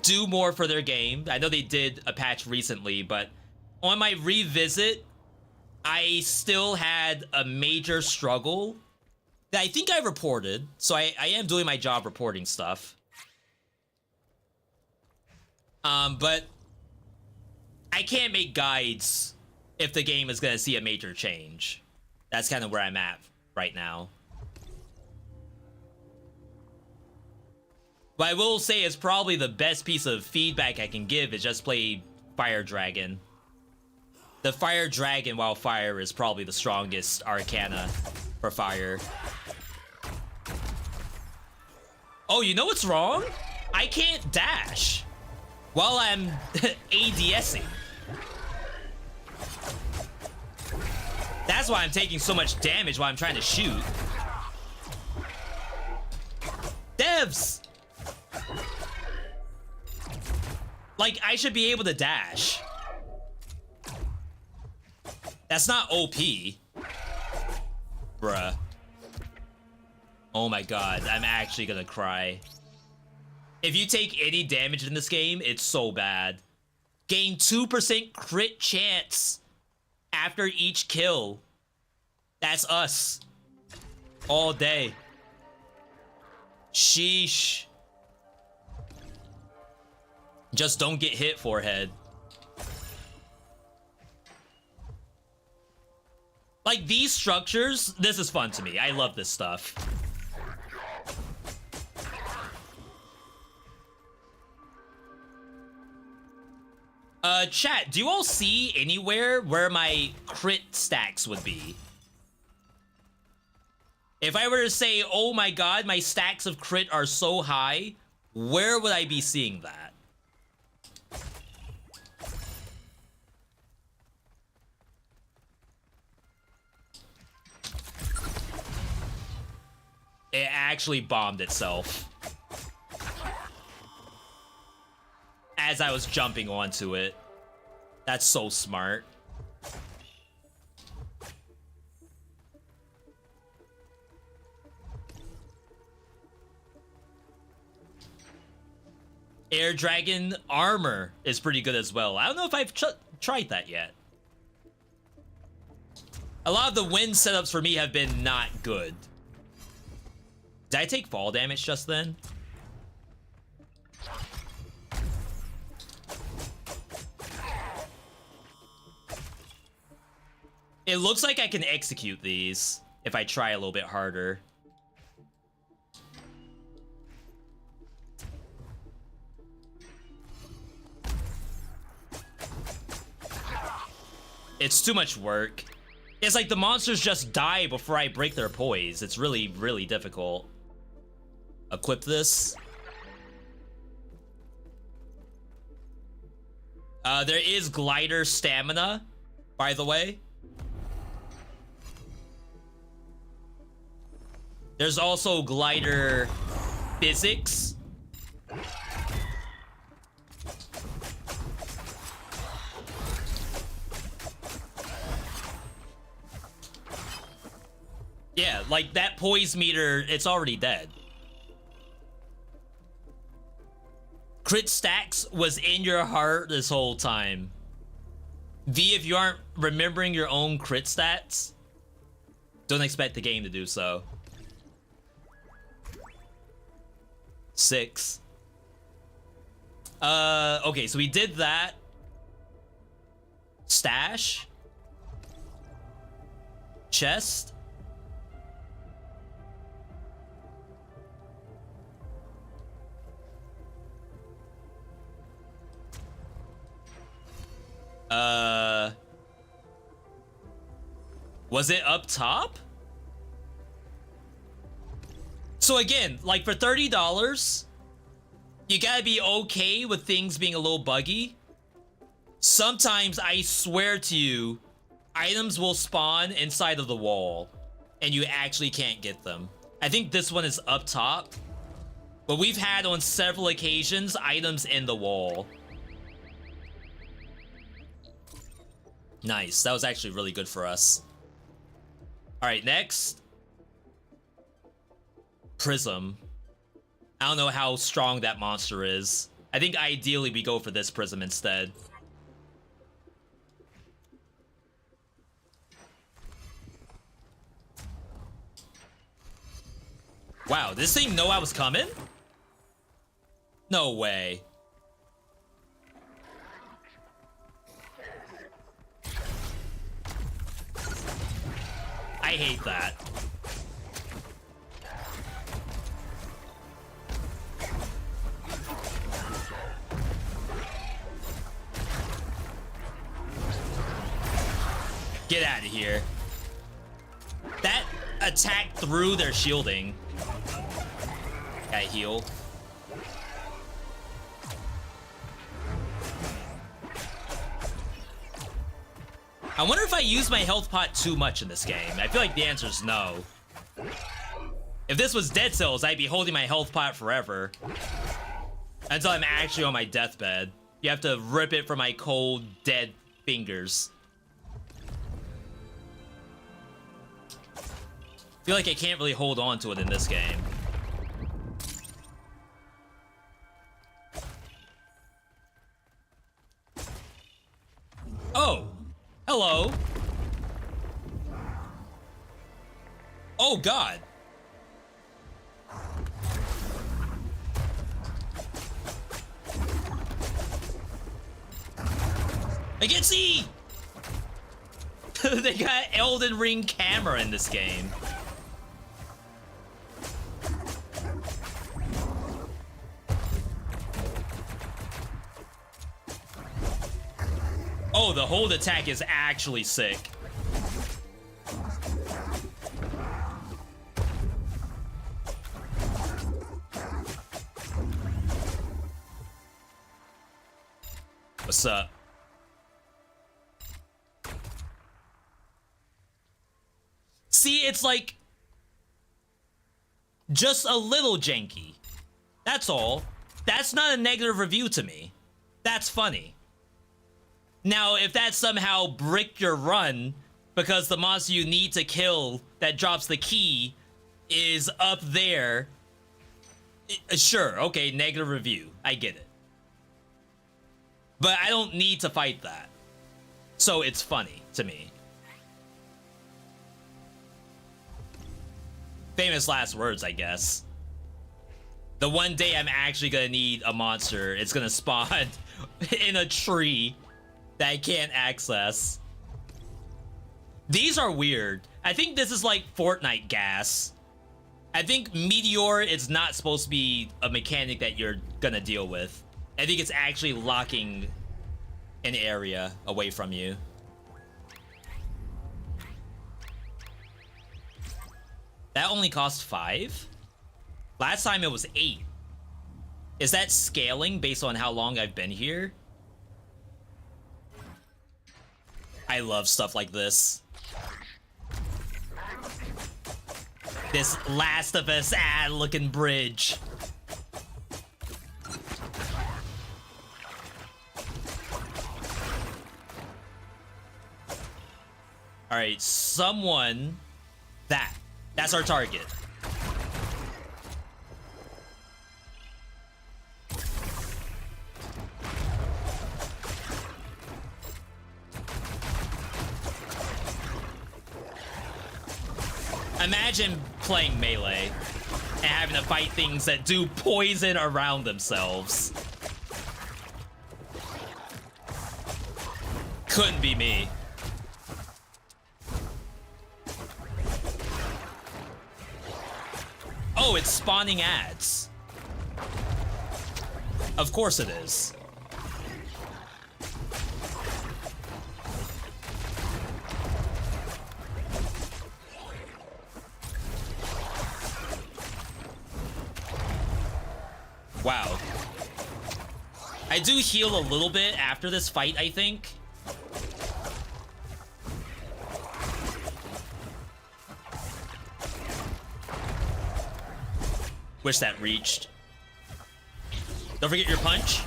do more for their game. I know they did a patch recently, but on my revisit, I still had a major struggle that I think I reported. So I am doing my job reporting stuff. But I can't make guides if the game is gonna see a major change. That's kind of where I'm at right now. But I will say it's probably the best piece of feedback I can give is just play Fire Dragon. The fire dragon while fire is probably the strongest arcana for fire. Oh, you know what's wrong? I can't dash while I'm ADSing. That's why I'm taking so much damage while I'm trying to shoot. Devs! Like, I should be able to dash. That's not OP. Bruh. Oh my god, I'm actually gonna cry. If you take any damage in this game, it's so bad. Gain 2% crit chance after each kill. That's us. All day. Sheesh. Just don't get hit, forehead. Like, these structures, this is fun to me. I love this stuff. Chat, do you all see anywhere where my crit stacks would be? If I were to say, oh my god, my stacks of crit are so high, where would I be seeing that? It actually bombed itself as I was jumping onto it. That's so smart. Air Dragon armor is pretty good as well. I don't know if I've tried that yet. A lot of the wind setups for me have been not good. Did I take fall damage just then? It looks like I can execute these if I try a little bit harder. It's too much work. It's like the monsters just die before I break their poise. It's really, really difficult. Equip this. There is glider stamina, by the way. There's also glider physics. Yeah, like that poise meter, it's already dead. Crit stacks was in your heart this whole time. V, if you aren't remembering your own crit stats, don't expect the game to do so. 6. Okay, so we did that. Stash. Chest. Was it up top? So again, like for $30, you gotta be okay with things being a little buggy. Sometimes, I swear to you, items will spawn inside of the wall and you actually can't get them. I think this one is up top, but we've had on several occasions items in the wall. Nice, that was actually really good for us. All right, next. Prism. I don't know how strong that monster is. I think ideally we go for this prism instead. Wow, this thing know I was coming? No way. I hate that. Get out of here. That attack through their shielding. Gotta heal. I wonder if I use my health pot too much in this game. I feel like the answer is no. If this was Dead Cells, I'd be holding my health pot forever. Until I'm actually on my deathbed. You have to rip it from my cold, dead fingers. I feel like I can't really hold on to it in this game. Oh! Hello! Oh god! I can see! They got Elden Ring camera in this game. Oh, the hold attack is actually sick. What's up? See, it's like just a little janky. That's all. That's not a negative review to me. That's funny. Now, if that somehow bricked your run because the monster you need to kill that drops the key is up there, sure, okay, negative review. I get it. But I don't need to fight that. So it's funny to me. Famous last words, I guess. The one day I'm actually gonna need a monster, it's gonna spawn in a tree that I can't access. These are weird. I think this is like Fortnite gas. I think Meteor is not supposed to be a mechanic that you're gonna deal with. I think it's actually locking an area away from you. That only cost 5? Last time it was 8. Is that scaling based on how long I've been here? I love stuff like this. This Last of Us ad looking bridge. Alright, someone... That's our target. Imagine playing Melee and having to fight things that do poison around themselves. Couldn't be me. Oh, it's spawning ads. Of course it is. Wow. I do heal a little bit after this fight, I think. Wish that reached. Don't forget your punch.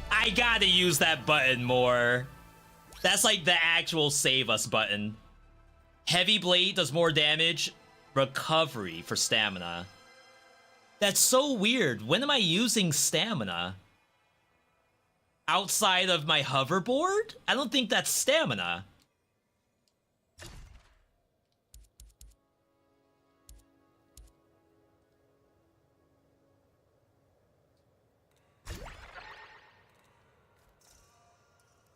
I gotta use that button more. That's like the actual save us button. Heavy blade does more damage. Recovery for stamina. That's so weird. When am I using stamina? Outside of my hoverboard? I don't think that's stamina.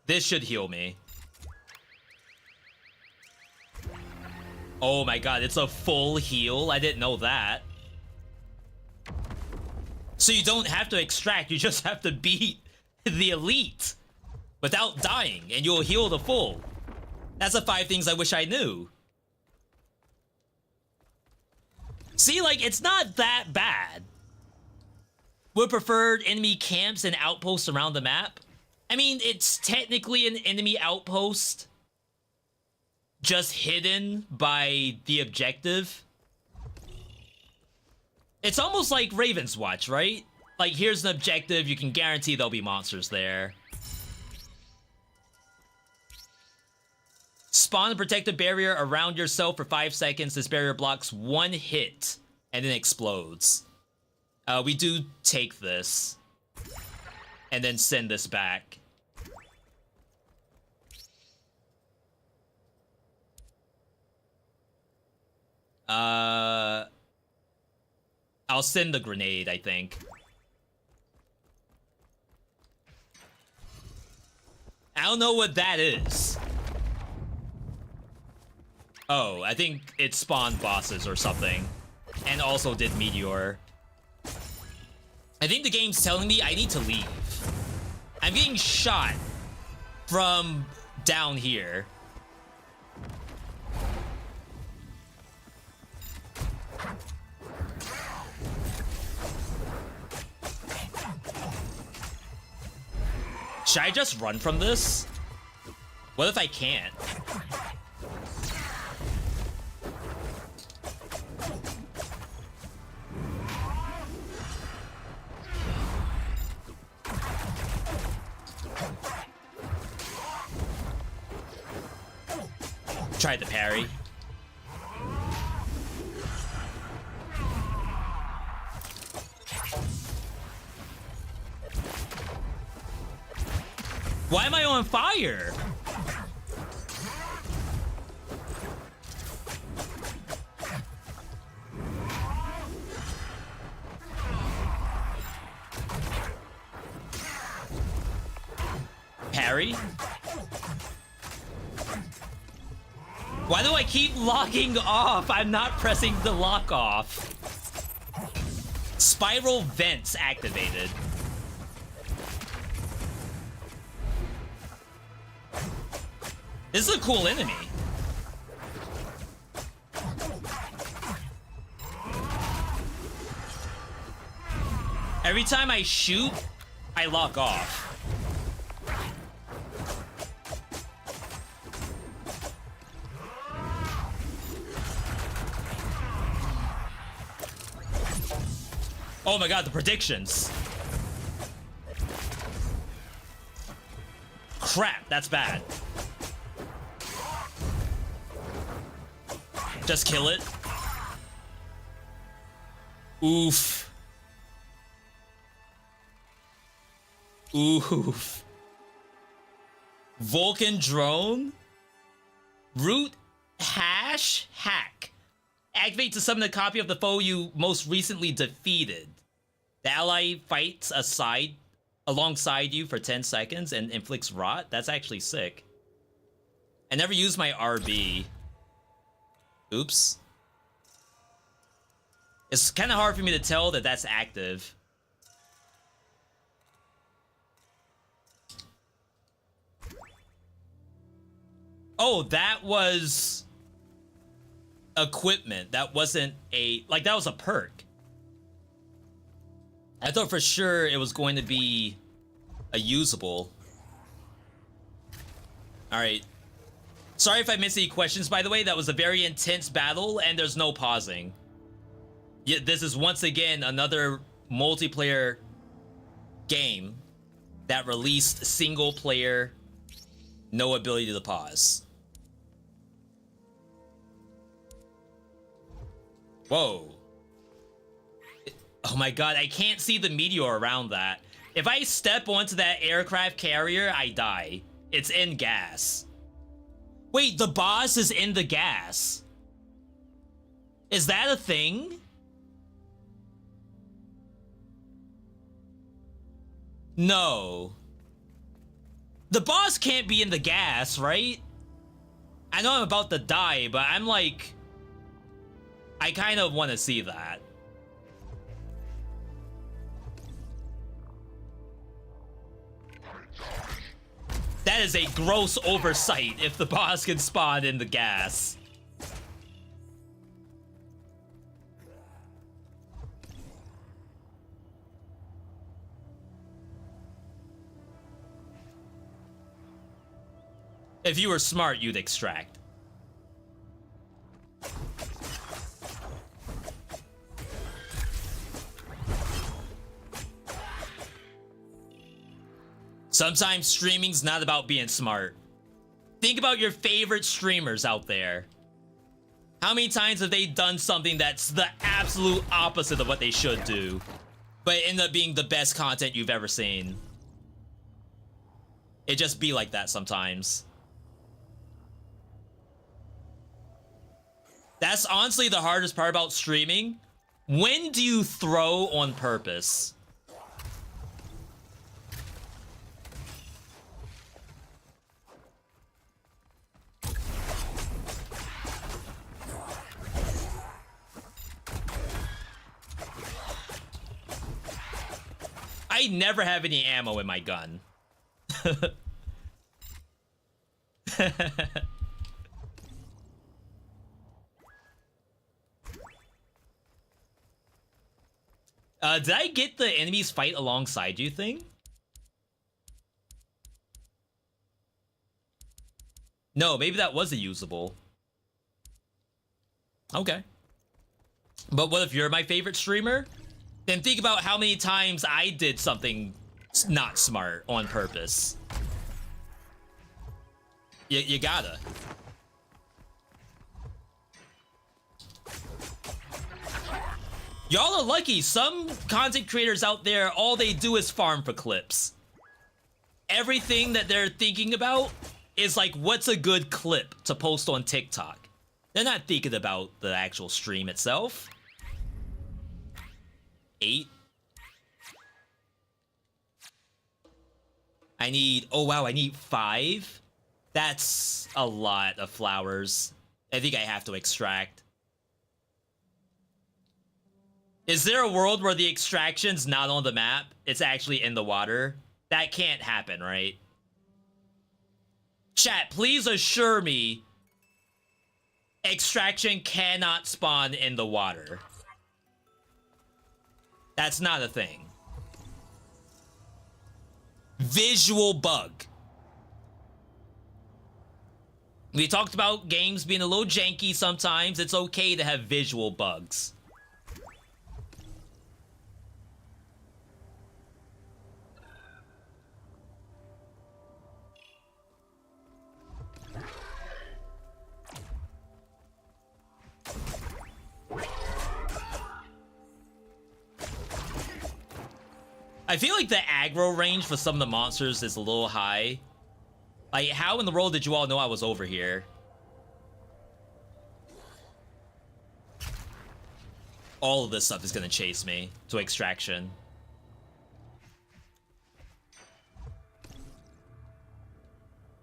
This should heal me. Oh my god, it's a full heal? I didn't know that. So you don't have to extract, you just have to beat the elite without dying, and you'll heal to full. That's the 5 things I wish I knew. See, like, it's not that bad. Would preferred enemy camps and outposts around the map. I mean, it's technically an enemy outpost, just hidden by the objective. It's almost like Raven's Watch, right? Like, here's an objective, you can guarantee there'll be monsters there. Spawn a protective barrier around yourself for 5 seconds. This barrier blocks 1 hit and then explodes. We do take this and then send this back. I'll send the grenade, I think. I don't know what that is. Oh, I think it spawned bosses or something. And also did Meteor. I think the game's telling me I need to leave. I'm getting shot from down here. Should I just run from this? What if I can't? Try the parry. Why am I on fire? Parry? Why do I keep locking off? I'm not pressing the lock off. Spiral vents activated. This is a cool enemy. Every time I shoot, I lock off. Oh my god, the predictions. Crap, that's bad. Just kill it. Oof. Oof. Vulcan drone? Root hash hack. Activate to summon a copy of the foe you most recently defeated. The ally fights alongside you for 10 seconds and inflicts rot. That's actually sick. I never used my RB. Oops. It's kind of hard for me to tell that that's active. Oh, that was equipment. That wasn't that was a perk. I thought for sure it was going to be a usable. Alright. Sorry if I missed any questions, by the way. That was a very intense battle, and there's no pausing. Yeah, this is once again another multiplayer game that released single player, no ability to pause. Whoa. Oh my god, I can't see the meteor around that. If I step onto that aircraft carrier, I die. It's in gas. Wait, the boss is in the gas. Is that a thing? No. The boss can't be in the gas, right? I know I'm about to die, but I'm like... I kind of want to see that. is a gross oversight if the boss can spawn in the gas. If you were smart, you'd extract. Sometimes streaming's not about being smart. Think about your favorite streamers out there. How many times have they done something that's the absolute opposite of what they should do, but end up being the best content you've ever seen? It just be like that sometimes. That's honestly the hardest part about streaming. When do you throw on purpose? I never have any ammo in my gun. Did I get the enemies fight alongside you thing? No, maybe that wasn't usable. Okay. But what if you're my favorite streamer? Then think about how many times I did something not smart on purpose. You gotta. Y'all are lucky. Some content creators out there, all they do is farm for clips. Everything that they're thinking about is like, what's a good clip to post on TikTok? They're not thinking about the actual stream itself. 8. I need, oh wow, I need 5. That's a lot of flowers. I think I have to extract. Is there a world where the extraction's not on the map? It's actually in the water? That can't happen, right? Chat, please assure me extraction cannot spawn in the water. That's not a thing. Visual bug. We talked about games being a little janky sometimes. It's okay to have visual bugs. I feel like the aggro range for some of the monsters is a little high. Like, how in the world did you all know I was over here? All of this stuff is gonna chase me to extraction.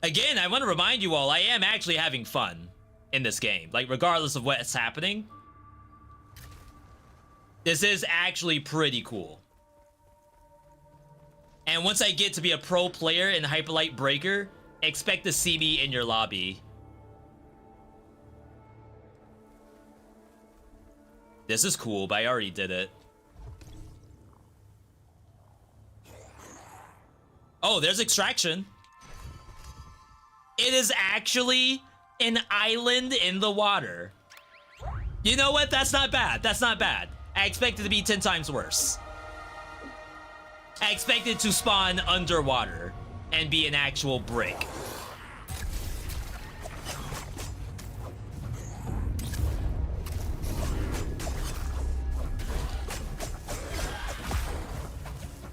Again, I want to remind you all, I am actually having fun in this game. Like, regardless of what's happening. This is actually pretty cool. And once I get to be a pro player in Hyperlight Breaker, expect to see me in your lobby. This is cool, but I already did it. Oh, there's extraction. It is actually an island in the water. You know what? That's not bad. That's not bad. I expect it to be 10 times worse. I expect it to spawn underwater and be an actual brick.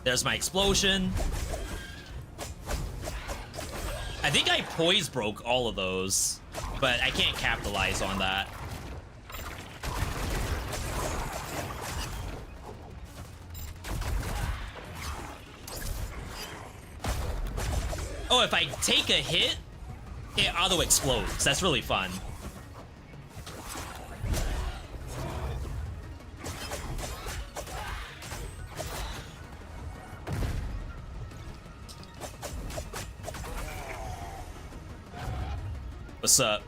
There's my explosion. I think I poise broke all of those, but I can't capitalize on that. Oh, if I take a hit, it auto-explodes. That's really fun. What's up?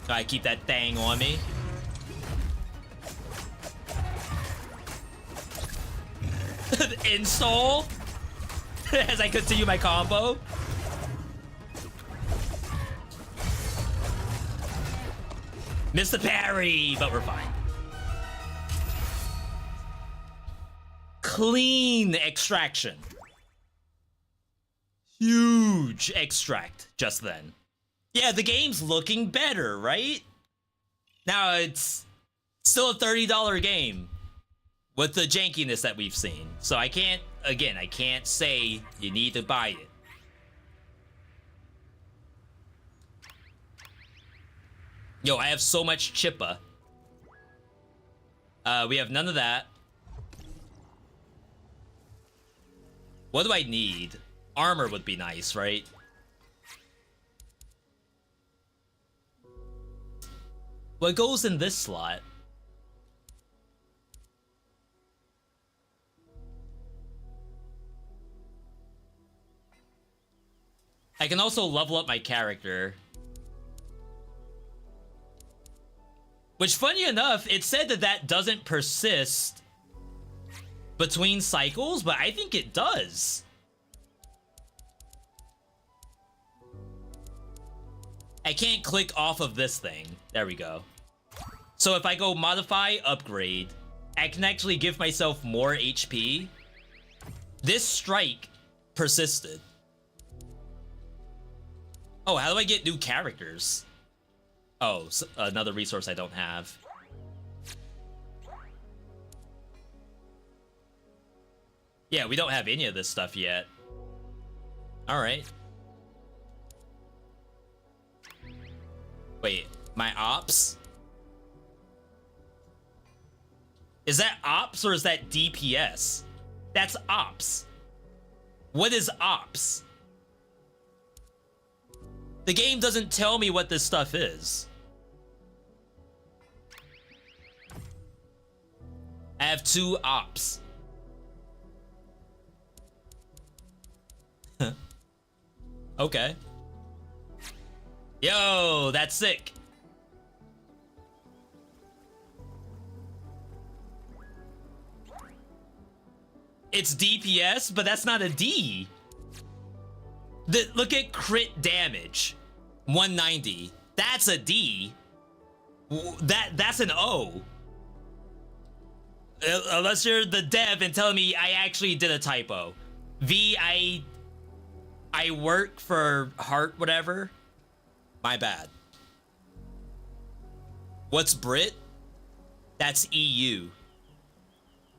I keep that thing on me. Install as I continue my combo. Missed the parry, but we're fine. Clean extraction. Huge extract just then. Yeah, the game's looking better, right? Now it's still a $30 game with the jankiness that we've seen. So I can't say you need to buy it. Yo, I have so much chippa. We have none of that. What do I need? Armor would be nice, right? What goes in this slot? I can also level up my character. Which, funny enough, it said that that doesn't persist between cycles, but I think it does. I can't click off of this thing. There we go. So if I go modify, upgrade, I can actually give myself more HP. This strike persisted. Oh, how do I get new characters? Oh, so another resource I don't have. Yeah, we don't have any of this stuff yet. All right. Wait, my ops? Is that ops or is that DPS? That's ops. What is ops? The game doesn't tell me what this stuff is. I have 2 ops. Okay. Yo, that's sick. It's DPS, but that's not a D. Look at crit damage. 190. That's a D. That's an O. Unless you're the dev and telling me I actually did a typo. V, I work for Heart whatever. My bad. What's Brit? That's EU.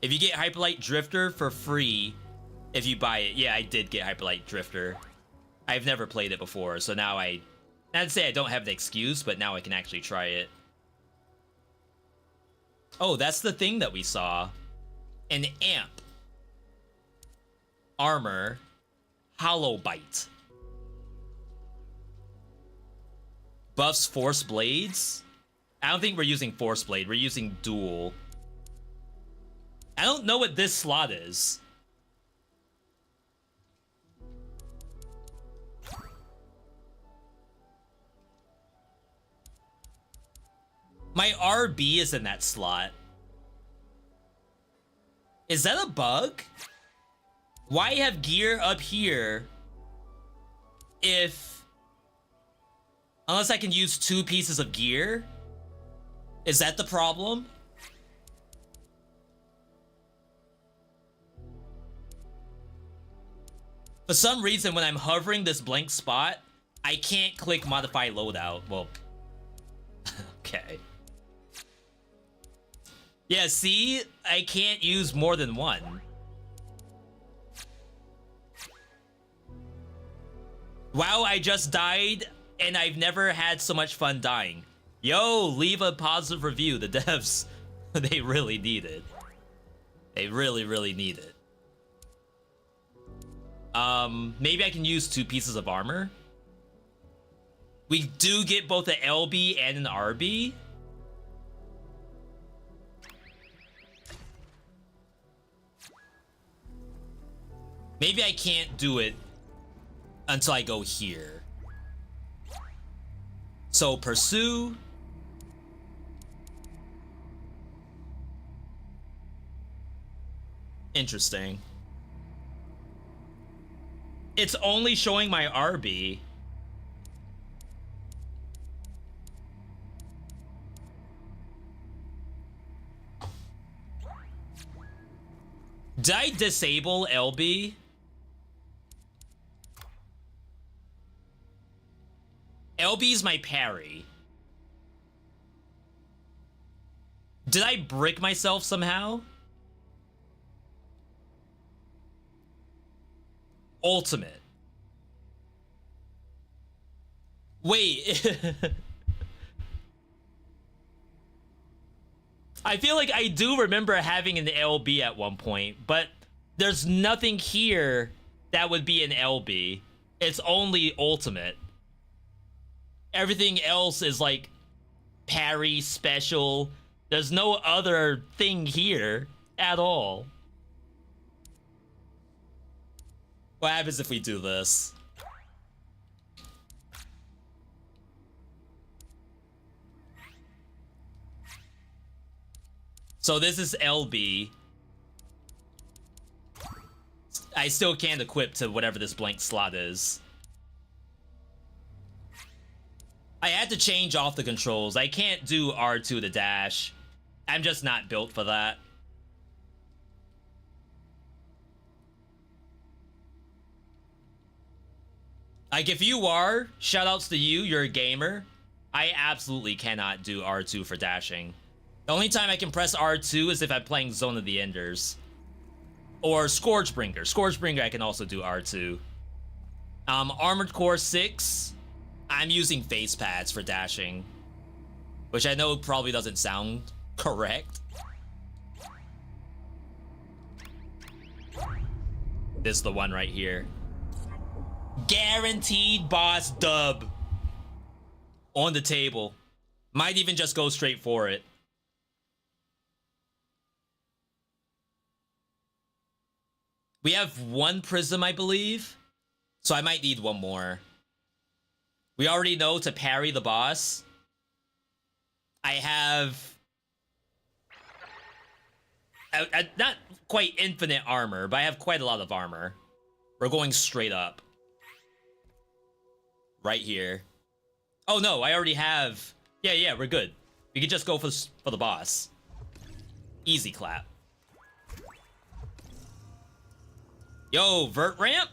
If you get Hyperlight Drifter for free, if you buy it. Yeah, I did get Hyperlight Drifter. I've never played it before, so now I'd say I don't have an excuse, but now I can actually try it. Oh, that's the thing that we saw. An amp. Armor. Hollow Bite. Buffs Force Blades? I don't think we're using Force Blade, we're using Dual. I don't know what this slot is. My RB is in that slot. Is that a bug? Why have gear up here if... Unless I can use 2 pieces of gear? Is that the problem? For some reason, when I'm hovering this blank spot, I can't click modify loadout. Well, okay. Yeah, see? I can't use more than 1. Wow, I just died, and I've never had so much fun dying. Yo, leave a positive review. The devs, they really need it. They really, really need it. Maybe I can use 2 pieces of armor. We do get both an LB and an RB. Maybe I can't do it until I go here. So pursue. Interesting. It's only showing my RB. Did I disable LB? LB's my parry. Did I brick myself somehow? Ultimate. Wait. I feel like I do remember having an LB at one point, but there's nothing here that would be an LB. It's only ultimate. Everything else is like parry, special. There's no other thing here at all. What happens if we do this? So this is LB. I still can't equip to whatever this blank slot is. I had to change off the controls. I can't do R2 to dash. I'm just not built for that. Like, if you are, shoutouts to you, you're a gamer. I absolutely cannot do R2 for dashing. The only time I can press R2 is if I'm playing Zone of the Enders. Or Scourgebringer. Scourgebringer I can also do R2. Armored Core 6, I'm using face pads for dashing. Which I know probably doesn't sound correct. This is the one right here. Guaranteed boss dub. On the table. Might even just go straight for it. We have one prism, I believe. So I might need one more. We already know to parry the boss. I have... not quite infinite armor, but I have quite a lot of armor. We're going straight up. Right here. Oh no, I already have... Yeah, we're good. We can just go for the boss. Easy clap. Yo, vert ramp?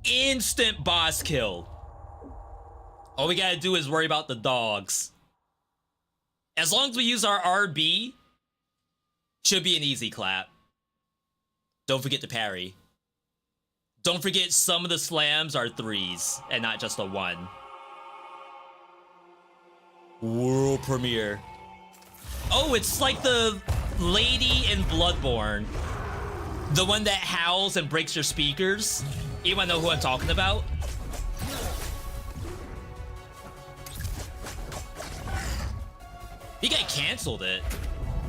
Instant boss kill. All we gotta do is worry about the dogs. As long as we use our RB, should be an easy clap. Don't forget to parry. Don't forget some of the slams are 3s and not just a 1. World premiere. Oh, it's like the lady in Bloodborne. The one that howls and breaks your speakers. You wanna know who I'm talking about? I think I canceled it.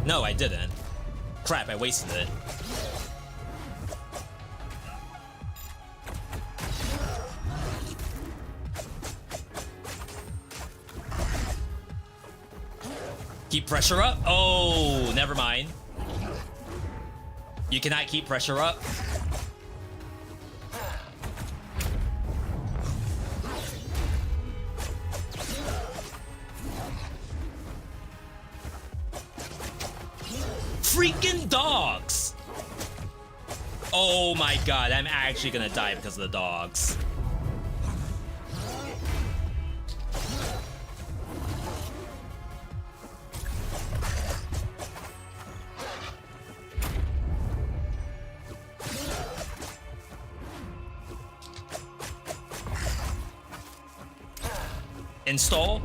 No, I didn't. Crap, I wasted it. Keep pressure up? Oh, never mind. You cannot keep pressure up. Freaking dogs! Oh my god, I'm actually gonna die because of the dogs. Install.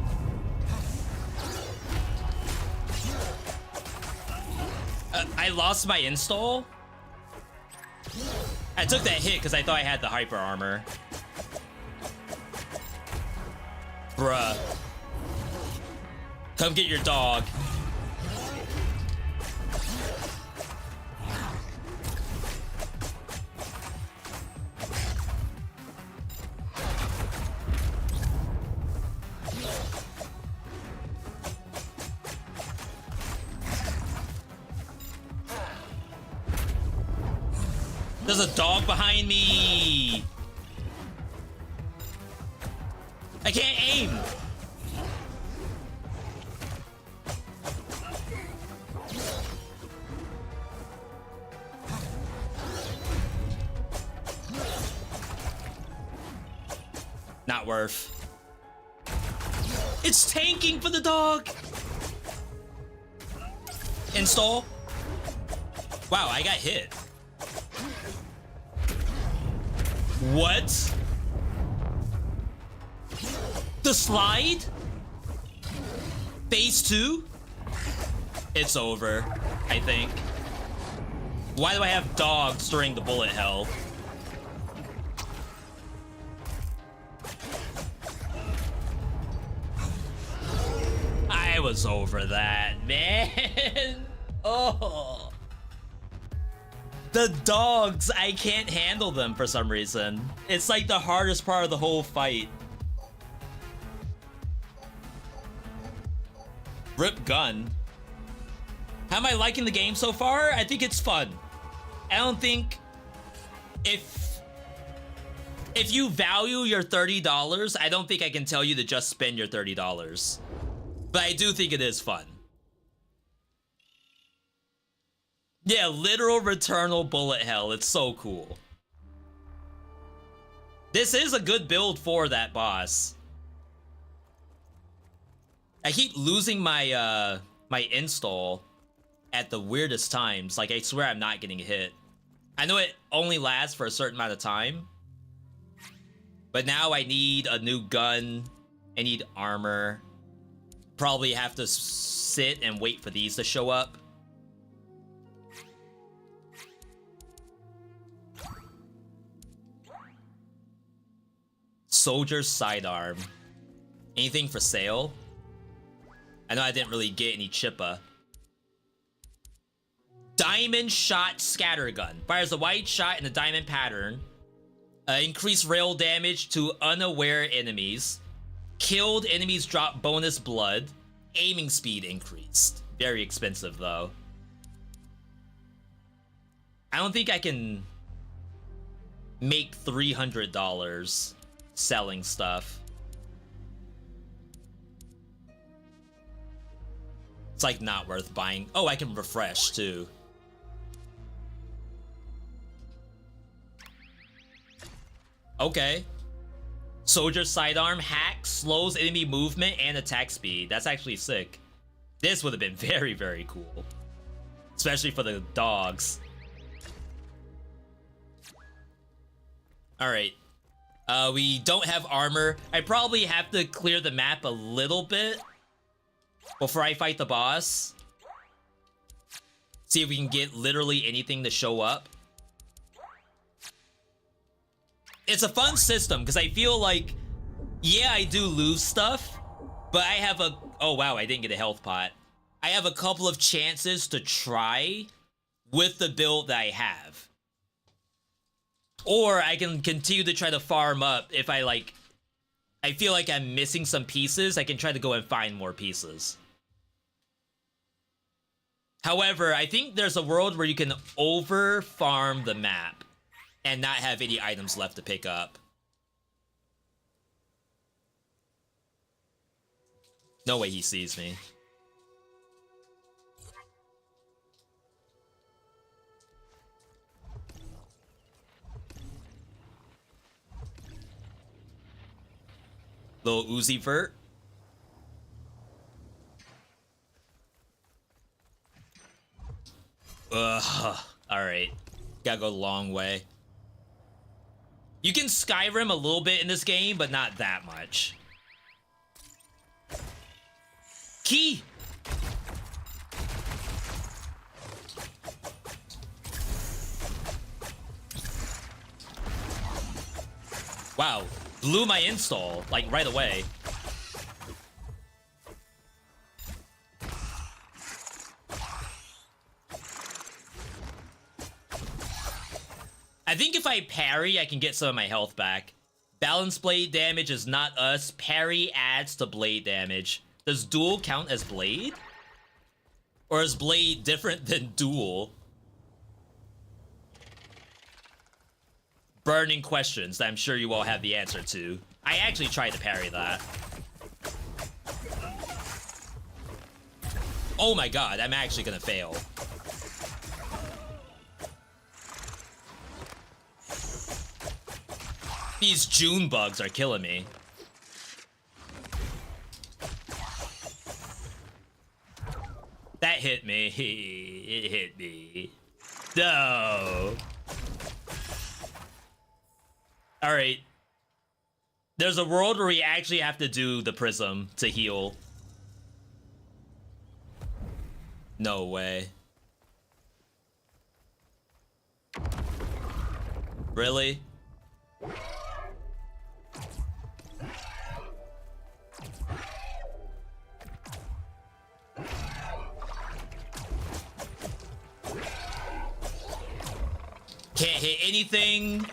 I lost my install. I took that hit because I thought I had the hyper armor. Bruh. Come get your dog. There's a dog behind me. I can't aim. Not worth. It's tanking for the dog. Install. Wow, I got hit. What? The slide? Phase 2? It's over, I think. Why do I have dogs during the bullet hell? I was over that, man. Oh. The dogs, I can't handle them for some reason. It's like the hardest part of the whole fight. Rip gun. How am I liking the game so far? I think it's fun. I don't think if you value your $30, I don't think I can tell you to just spend your $30. But I do think it is fun. Yeah, literal returnal bullet hell. It's so cool. This is a good build for that boss. I keep losing my my install at the weirdest times. Like, I swear I'm not getting hit. I know it only lasts for a certain amount of time. But now I need a new gun. I need armor. Probably have to sit and wait for these to show up. Soldier's sidearm. Anything for sale? I know I didn't really get any chippa. Diamond shot scattergun. Fires a white shot in a diamond pattern. Increase rail damage to unaware enemies. Killed enemies drop bonus blood. Aiming speed increased. Very expensive though. I don't think I can make $300 selling stuff. It's like not worth buying. Oh, I can refresh too. Okay. Soldier sidearm hack slows enemy movement and attack speed. That's actually sick. This would have been very, very cool. Especially for the dogs. Alright. We don't have armor. I probably have to clear the map a little bit before I fight the boss. See if we can get literally anything to show up. It's a fun system because I feel like, yeah, I do lose stuff, but I have a... Oh, wow, I didn't get a health pot. I have a couple of chances to try with the build that I have. Or I can continue to try to farm up if I, like... I feel like I'm missing some pieces. I can try to go and find more pieces. However, I think there's a world where you can over-farm the map and not have any items left to pick up. No way he sees me. Little Uzi vert. Ugh. Alright. Gotta go the long way. You can Skyrim a little bit in this game, but not that much. Key! Wow. Blew my install, like, right away. I think if I parry, I can get some of my health back. Balance blade damage is not us. Parry adds to blade damage. Does duel count as blade? Or is blade different than duel? burning questions that I'm sure you all have the answer to. I actually tried to parry that. Oh my god, I'm actually gonna fail. These June bugs are killing me. That hit me. It hit me. No. Alright. There's a world where we actually have to do the prism to heal. No way. Really? Can't hit anything.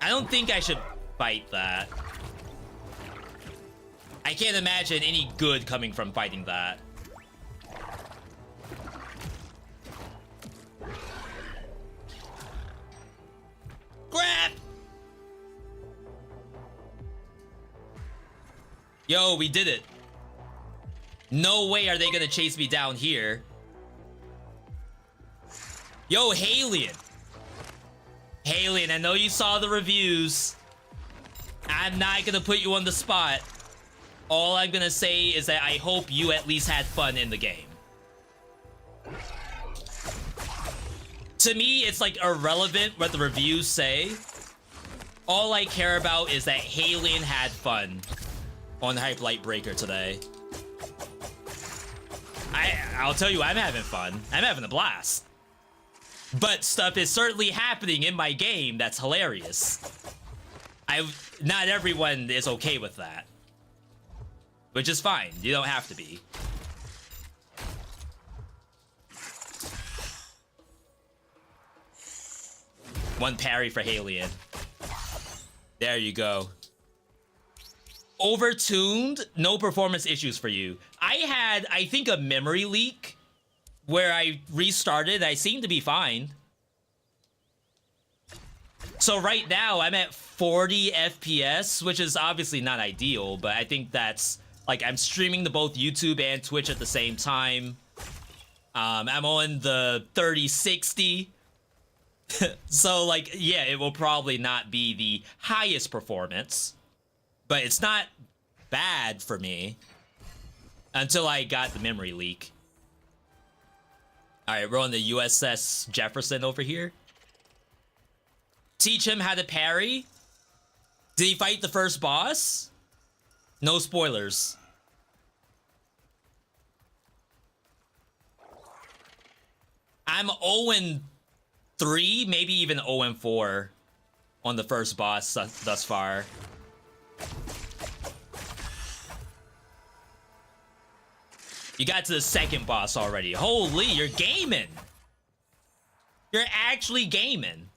I don't think I should fight that. I can't imagine any good coming from fighting that. Crap! Yo, we did it. No way are they gonna chase me down here. Yo, Halion. Halion, I know you saw the reviews. I'm not gonna put you on the spot. All I'm gonna say is that I hope you at least had fun in the game. To me, it's like irrelevant what the reviews say. All I care about is that Halion had fun on Hyper Light Breaker today. I'll tell you, I'm having fun. I'm having a blast. But stuff is certainly happening in my game that's hilarious. Not everyone is okay with that. Which is fine. You don't have to be. One parry for Halion. There you go. Overtuned, no performance issues for you. I had, I think, a memory leak where I restarted. I seem to be fine. So right now, I'm at 40 FPS, which is obviously not ideal, but I think that's, like, I'm streaming to both YouTube and Twitch at the same time. I'm on the 3060. So, like, yeah, it will probably not be the highest performance, but it's not bad for me until I got the memory leak. All right, we're on the USS Jefferson over here. Teach him how to parry. Did he fight the first boss? No spoilers. I'm 0-3, maybe even 0-4 on the first boss thus far. You got to the second boss already. Holy, you're gaming. You're actually gaming.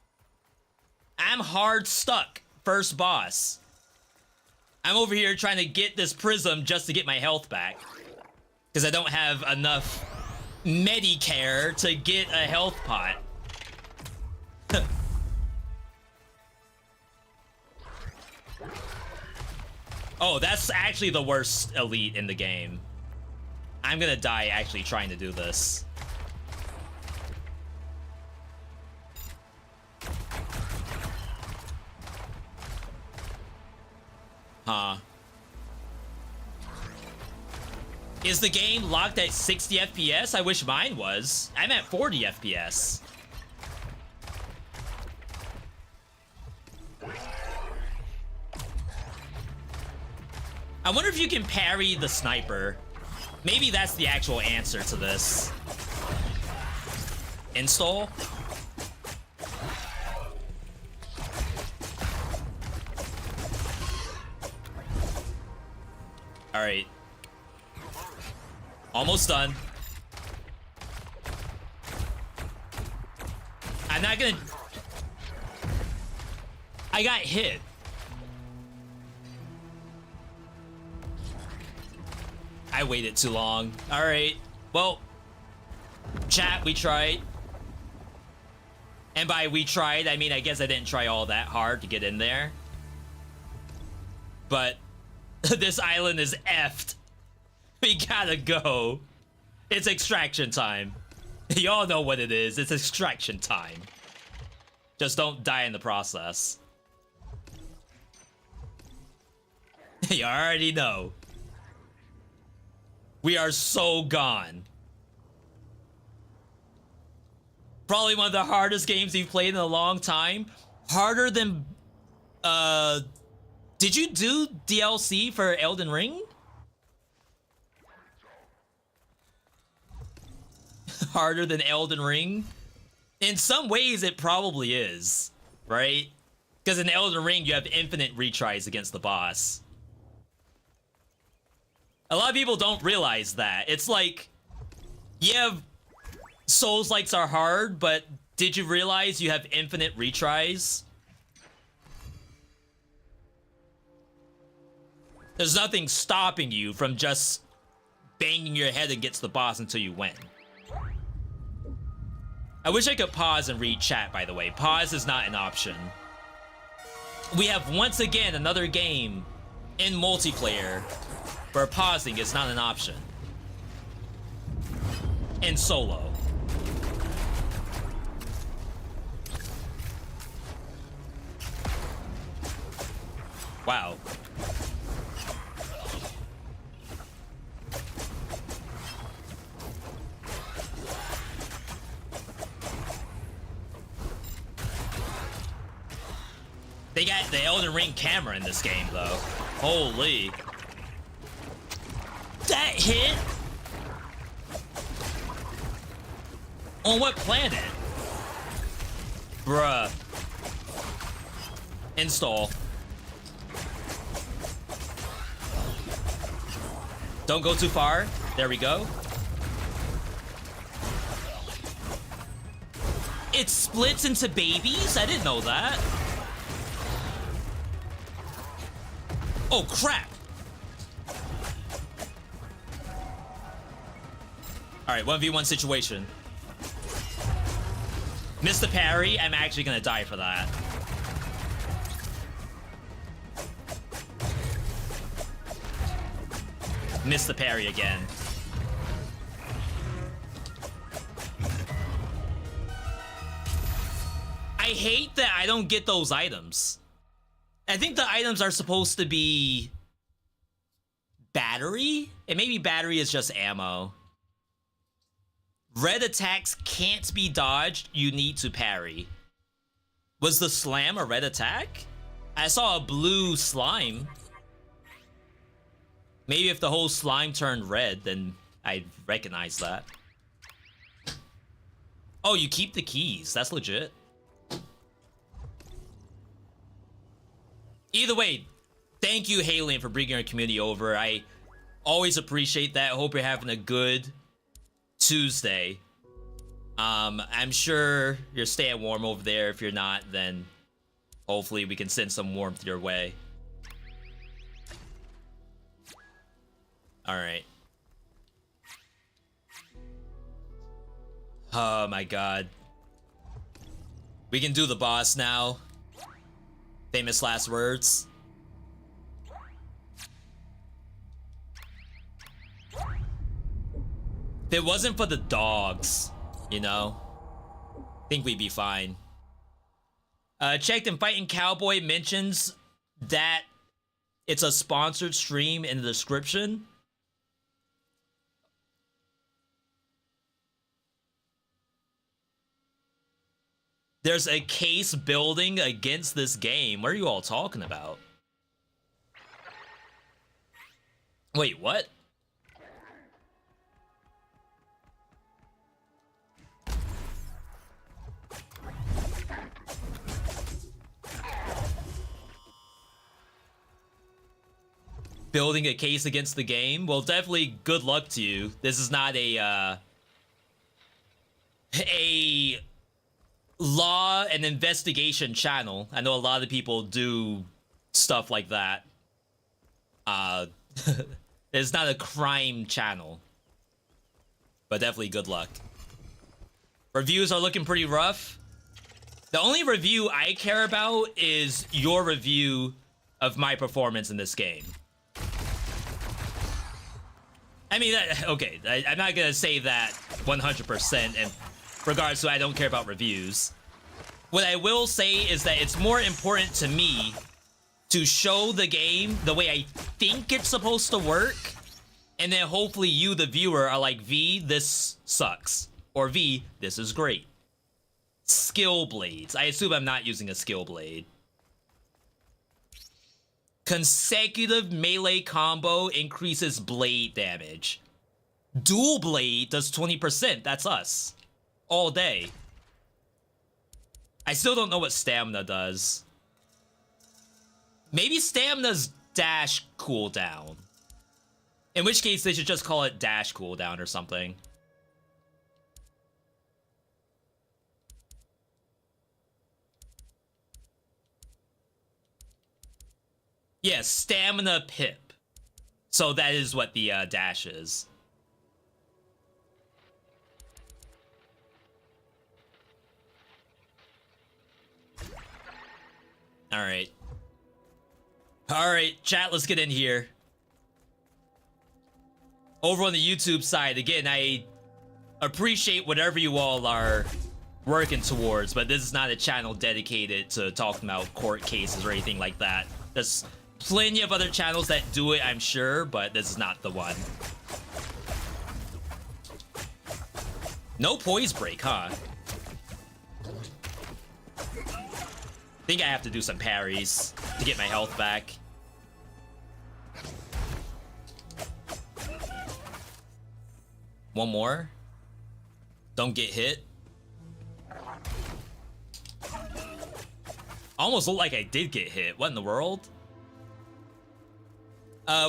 I'm hard stuck. First boss. I'm over here trying to get this prism just to get my health back. Because I don't have enough Medicare to get a health pot. Oh, that's actually the worst elite in the game. I'm gonna die actually trying to do this. Huh. Is the game locked at 60 FPS? I wish mine was. I'm at 40 FPS. I wonder if you can parry the sniper. Maybe that's the actual answer to this. Install? Alright. Almost done. I'm not gonna... I got hit. I waited too long. Alright. Well, chat, we tried. And by we tried, I mean, I guess I didn't try all that hard to get in there. But this island is effed. We gotta go. It's extraction time. Y'all know what it is. It's extraction time. Just don't die in the process. You already know. We are so gone. Probably one of the hardest games you've played in a long time. Harder than... Did you do DLC for Elden Ring? Harder than Elden Ring? In some ways, it probably is, right? Because in Elden Ring, you have infinite retries against the boss. A lot of people don't realize that. It's like, yeah, Souls-likes are hard, but did you realize you have infinite retries? There's nothing stopping you from just banging your head against the boss until you win. I wish I could pause and read chat, by the way. Pause is not an option. We have once again another game in multiplayer where pausing is not an option. In solo. Wow. They got the Elden Ring camera in this game, though. Holy. That hit? On what planet? Bruh. Install. Don't go too far. There we go. It splits into babies? I didn't know that. Oh, crap. Alright, 1v1 situation. Missed the parry. I'm actually gonna die for that. Missed the parry again. I hate that I don't get those items. I think the items are supposed to be battery? And maybe battery is just ammo. Red attacks can't be dodged. You need to parry. Was the slam a red attack? I saw a blue slime. Maybe if the whole slime turned red, then I'd recognize that. Oh, you keep the keys. That's legit. Either way, thank you, Halian, for bringing our community over. I always appreciate that. I hope you're having a good Tuesday. I'm sure you're staying warm over there. If you're not, then hopefully we can send some warmth your way. All right. Oh my god. We can do the boss now. Famous last words. If it wasn't for the dogs, you know, I think we'd be fine. Checked and Fighting Cowboy mentions that it's a sponsored stream in the description. There's a case building against this game. What are you all talking about? Wait, what? Building a case against the game? Well, definitely good luck to you. This is not a law and investigation channel. I know a lot of people do stuff like that. It's not a crime channel. But definitely good luck. Reviews are looking pretty rough. The only review I care about is your review of my performance in this game. I mean, okay, I'm not gonna say that 100% in regards to I don't care about reviews. What I will say is that it's more important to me to show the game the way I think it's supposed to work, and then hopefully you, the viewer, are like, V, this sucks. Or V, this is great. Skill blades. I assume I'm not using a skill blade. Consecutive melee combo increases blade damage. Dual blade does 20%. That's us. All day. I still don't know what stamina does. Maybe stamina's dash cooldown. In which case, they should just call it dash cooldown or something. Yeah, stamina pip. So that is what the dash is. Alright. Alright, chat, let's get in here. Over on the YouTube side, again, I appreciate whatever you all are working towards, but this is not a channel dedicated to talking about court cases or anything like that. There's plenty of other channels that do it, I'm sure, but this is not the one. No poise break, huh? Think I have to do some parries to get my health back. One more. Don't get hit. Almost looked like I did get hit. What in the world?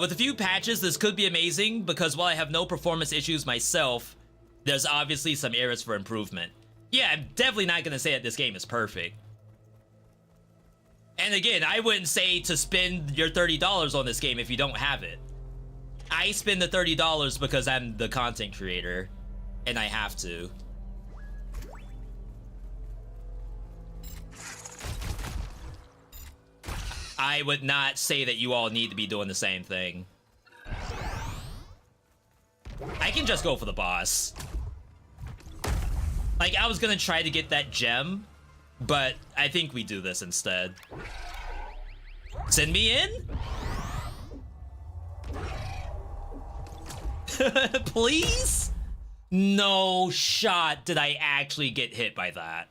With a few patches, this could be amazing because while I have no performance issues myself, there's obviously some areas for improvement. Yeah, I'm definitely not gonna say that this game is perfect. And again, I wouldn't say to spend your $30 on this game if you don't have it. I spend the $30 because I'm the content creator, and I have to. I would not say that you all need to be doing the same thing. I can just go for the boss. Like, I was gonna try to get that gem, but I think we do this instead. Send me in? Please? No shot did I actually get hit by that.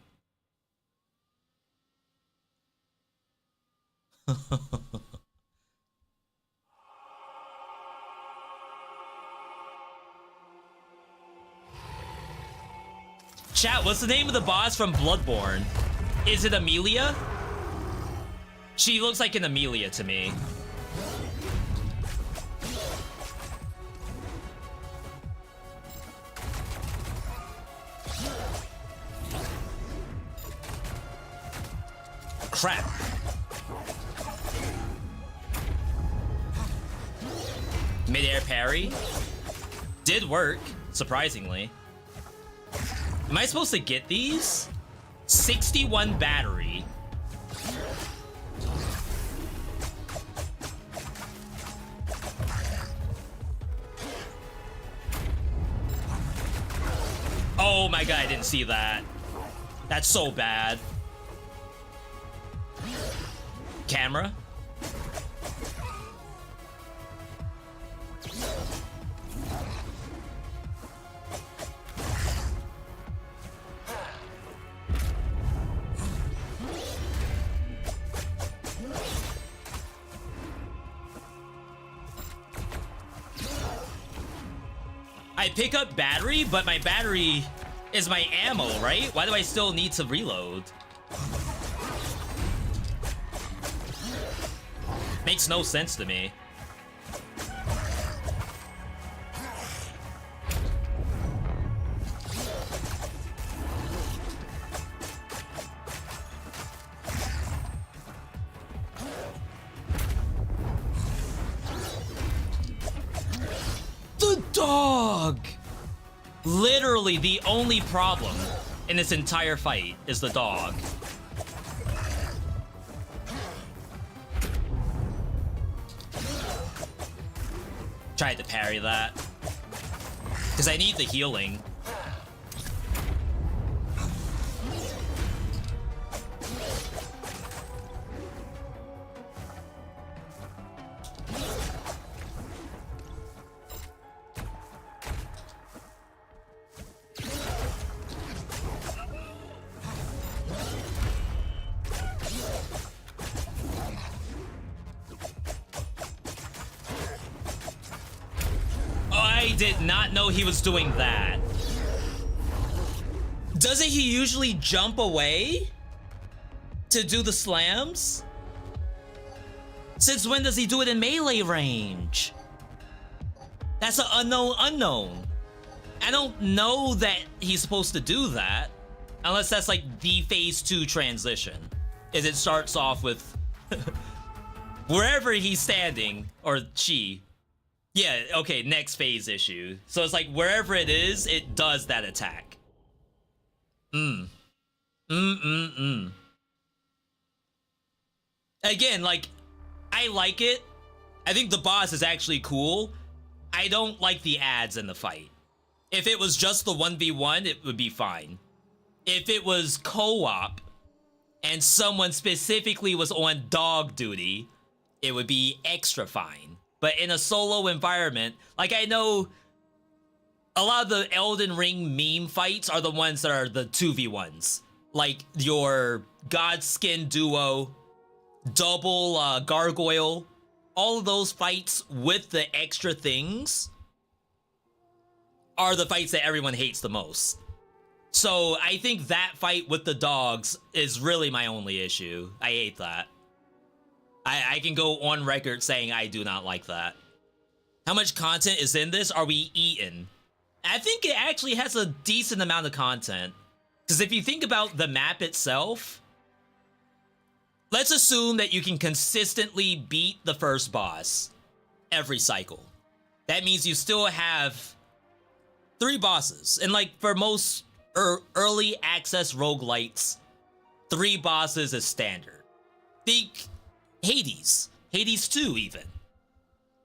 Chat, what's the name of the boss from Bloodborne? Is it Amelia? She looks like an Amelia to me. Crap. Mid-air parry. Did work, surprisingly. Am I supposed to get these? 61 battery. Oh my god, I didn't see that. That's so bad. Camera. I pick up battery, but my battery is my ammo, right? Why do I still need to reload? Makes no sense to me. The dog! Literally the only problem in this entire fight is the dog. Tried to parry that. Because I need the healing. I did not know he was doing that. Doesn't he usually jump away to do the slams? Since when does he do it in melee range? That's an unknown. I don't know that he's supposed to do that. Unless that's like the phase 2 transition. Is it starts off with wherever he's standing, or she. Yeah, okay, next phase issue. So it's like wherever it is, it does that attack. Again, like, I like it. I think the boss is actually cool. I don't like the ads in the fight. If it was just the 1v1, it would be fine. If it was co-op, and someone specifically was on dog duty, it would be extra fine. But in a solo environment, like I know a lot of the Elden Ring meme fights are the ones that are the 2v1s. Like your Godskin duo, double gargoyle, all of those fights with the extra things are the fights that everyone hates the most. So I think that fight with the dogs is really my only issue. I hate that. I can go on record saying I do not like that. How much content is in this? Are we eating? I think it actually has a decent amount of content. Because if you think about the map itself, let's assume that you can consistently beat the first boss every cycle. That means you still have 3 bosses. And like for most early access roguelites, 3 bosses is standard. Think Hades. Hades 2 even.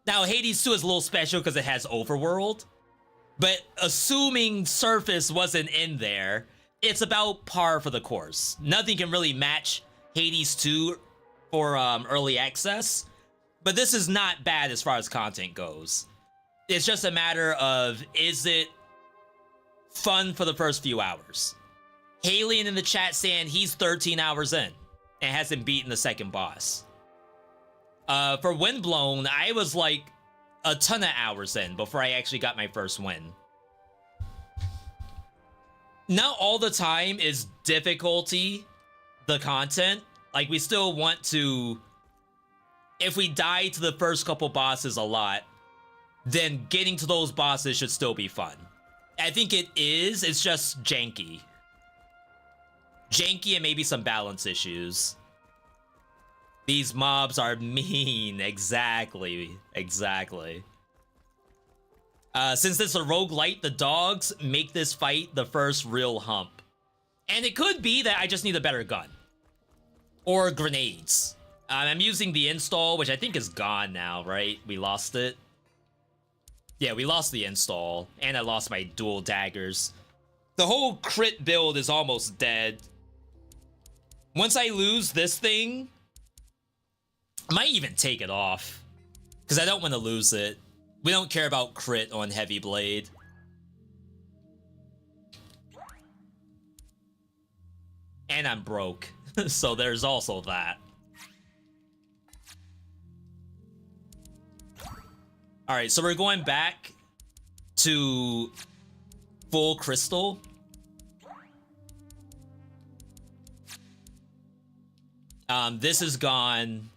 Now Hades 2 is a little special because it has overworld. But assuming surface wasn't in there, it's about par for the course. Nothing can really match Hades 2 for early access. But this is not bad as far as content goes. It's just a matter of, is it fun for the first few hours? Halion in the chat saying he's 13 hours in and hasn't beaten the second boss. For Windblown, I was like a ton of hours in before I actually got my first win. Not all the time is difficulty the content. Like, we still want to, if we die to the first couple bosses a lot, then getting to those bosses should still be fun. I think it is, it's just janky. Janky and maybe some balance issues. These mobs are mean. Exactly. Since this is a roguelite, the dogs make this fight the first real hump. And it could be that I just need a better gun. Or grenades. I'm using the install, which I think is gone now, right? We lost it. Yeah, we lost the install. And I lost my dual daggers. The whole crit build is almost dead. Once I lose this thing, I might even take it off. Because I don't want to lose it. We don't care about crit on Heavy Blade. And I'm broke. So there's also that. Alright, so we're going back to full crystal. This is gone,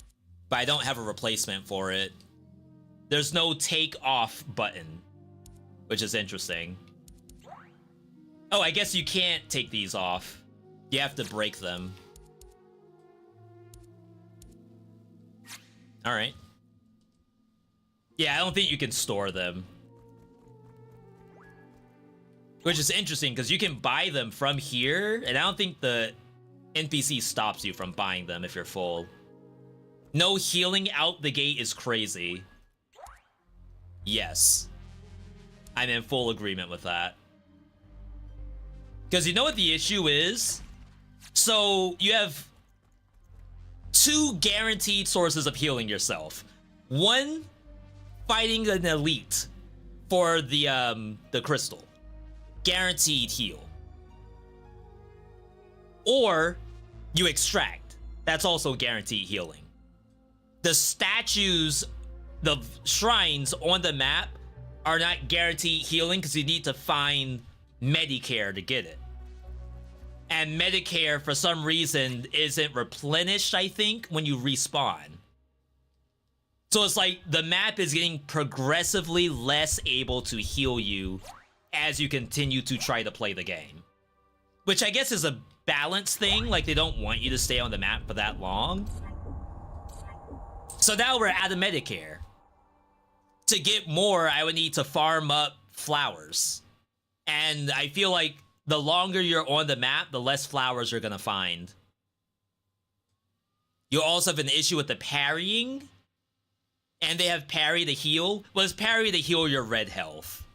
but I don't have a replacement for it. There's no take off button, which is interesting. Oh, I guess you can't take these off. You have to break them. All right. Yeah, I don't think you can store them. Which is interesting, because you can buy them from here, and I don't think the NPC stops you from buying them if you're full. No healing out the gate is crazy. Yes. I'm in full agreement with that. Because you know what the issue is? So you have 2 guaranteed sources of healing yourself. One, fighting an elite for the crystal. Guaranteed heal. Or you extract. That's also guaranteed healing. The statues, the shrines on the map are not guaranteed healing because you need to find Medicare to get it. And Medicare, for some reason, isn't replenished, I think, when you respawn. So it's like the map is getting progressively less able to heal you as you continue to try to play the game. Which I guess is a balance thing, like they don't want you to stay on the map for that long. So now we're out of Medicare. To get more, I would need to farm up flowers. And I feel like the longer you're on the map, the less flowers you're gonna find. You also have an issue with the parrying. And they have parry to heal. Well, it's parry to heal your red health.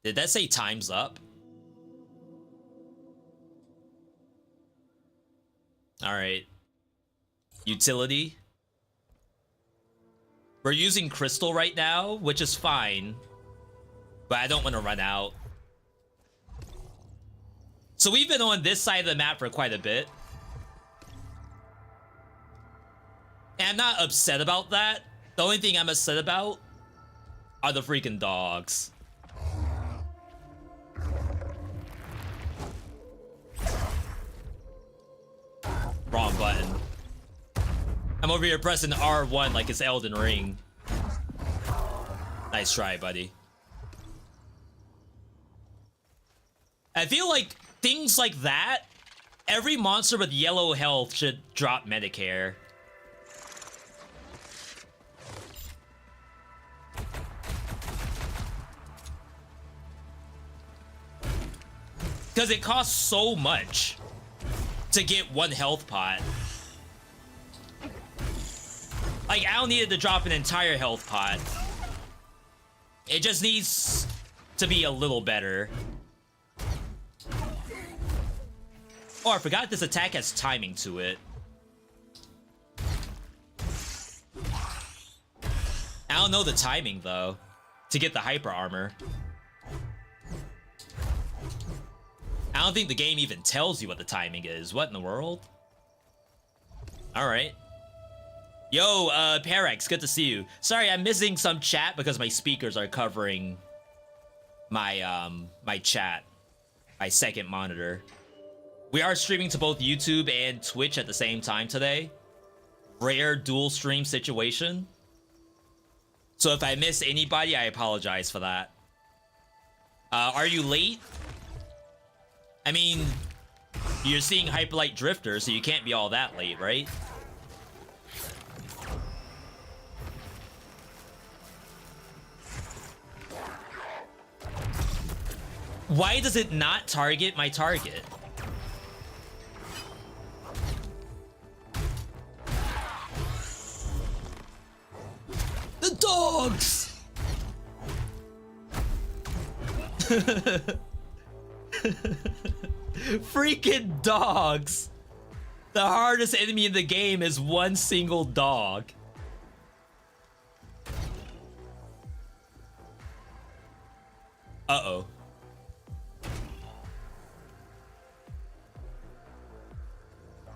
Did that say time's up? Alright. Utility. We're using crystal right now, which is fine. But I don't want to run out. So we've been on this side of the map for quite a bit. And I'm not upset about that. The only thing I'm upset about are the freaking dogs. Wrong button. I'm over here pressing R1 like it's Elden Ring. Nice try, buddy. I feel like things like that, every monster with yellow health should drop Medicare. Because it costs so much to get 1 health pot. Like, I don't need it to drop an entire health pot. It just needs to be a little better. Oh, I forgot this attack has timing to it. I don't know the timing, though, to get the hyper armor. I don't think the game even tells you what the timing is. What in the world? Alright. Yo, Parax, good to see you. Sorry, I'm missing some chat because my speakers are covering my, my chat. My second monitor. We are streaming to both YouTube and Twitch at the same time today. Rare dual stream situation. So if I miss anybody, I apologize for that. Are you late? I mean, you're seeing Hyperlight Drifter, so you can't be all that late, right? Why does it not target my target? The dogs! Freaking dogs! The hardest enemy in the game is one single dog. Uh-oh.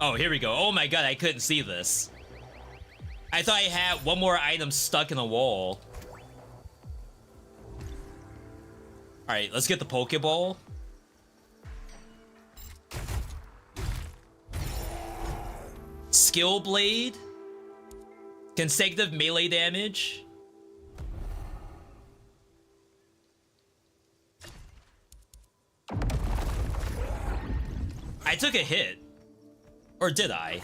Oh, here we go. Oh my god, I couldn't see this. I thought I had one more item stuck in a wall. Alright, let's get the Pokeball. Skill Blade. Consecutive melee damage. I took a hit. Or did I?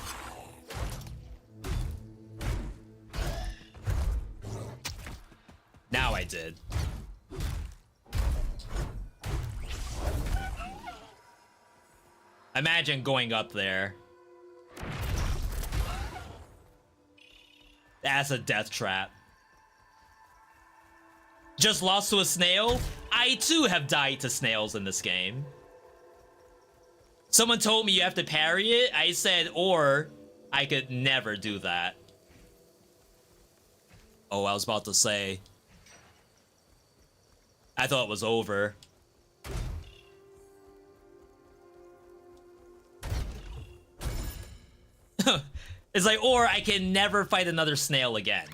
Now I did. Imagine going up there. That's a death trap. Just lost to a snail? I too have died to snails in this game. Someone told me you have to parry it. I said, or I could never do that. Oh, I was about to say. I thought it was over. It's like, or I can never fight another snail again.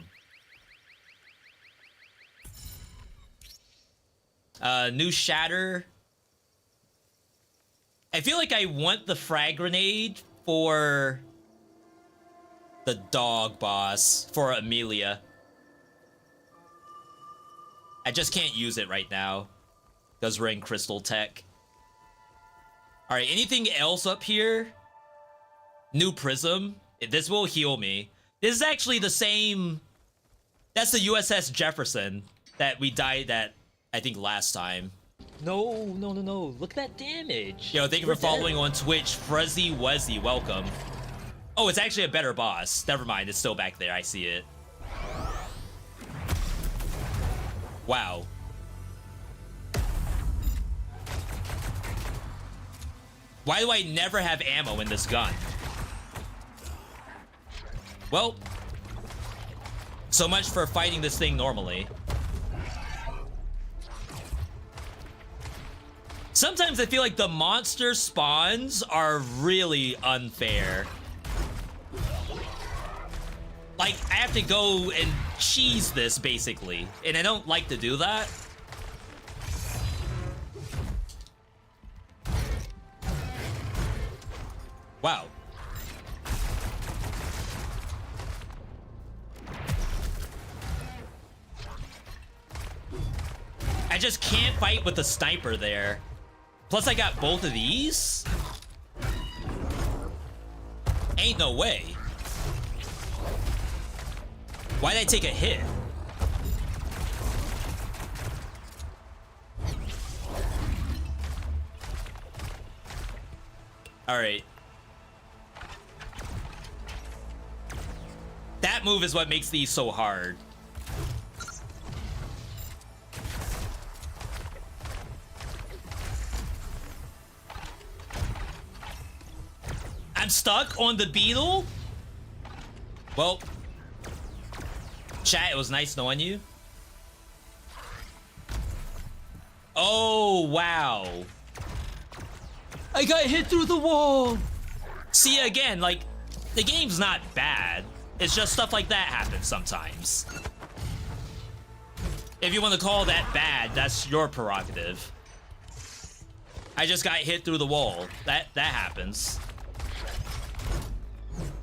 New shatter. I feel like I want the frag grenade for the dog boss, for Amelia. I just can't use it right now because we're in crystal tech. All right, anything else up here? New prism. This will heal me. This is actually the same. That's the USS Jefferson that we died at, I think, last time. No, no, no, no. Look at that damage. Yo, thank you for following on Twitch. Fruzzy Wuzzy, welcome. Oh, it's actually a better boss. Never mind, it's still back there. I see it. Wow. Why do I never have ammo in this gun? Well, so much for fighting this thing normally. Sometimes I feel like the monster spawns are really unfair. Like, I have to go and cheese this, basically. And I don't like to do that. Wow. I just can't fight with the sniper there. Plus, I got both of these? Ain't no way. Why'd I take a hit? Alright. That move is what makes these so hard. I'm stuck on the beetle? Well, chat, it was nice knowing you. Oh, wow. I got hit through the wall. See, again, like, the game's not bad. It's just stuff like that happens sometimes. If you want to call that bad, that's your prerogative. I just got hit through the wall. That happens.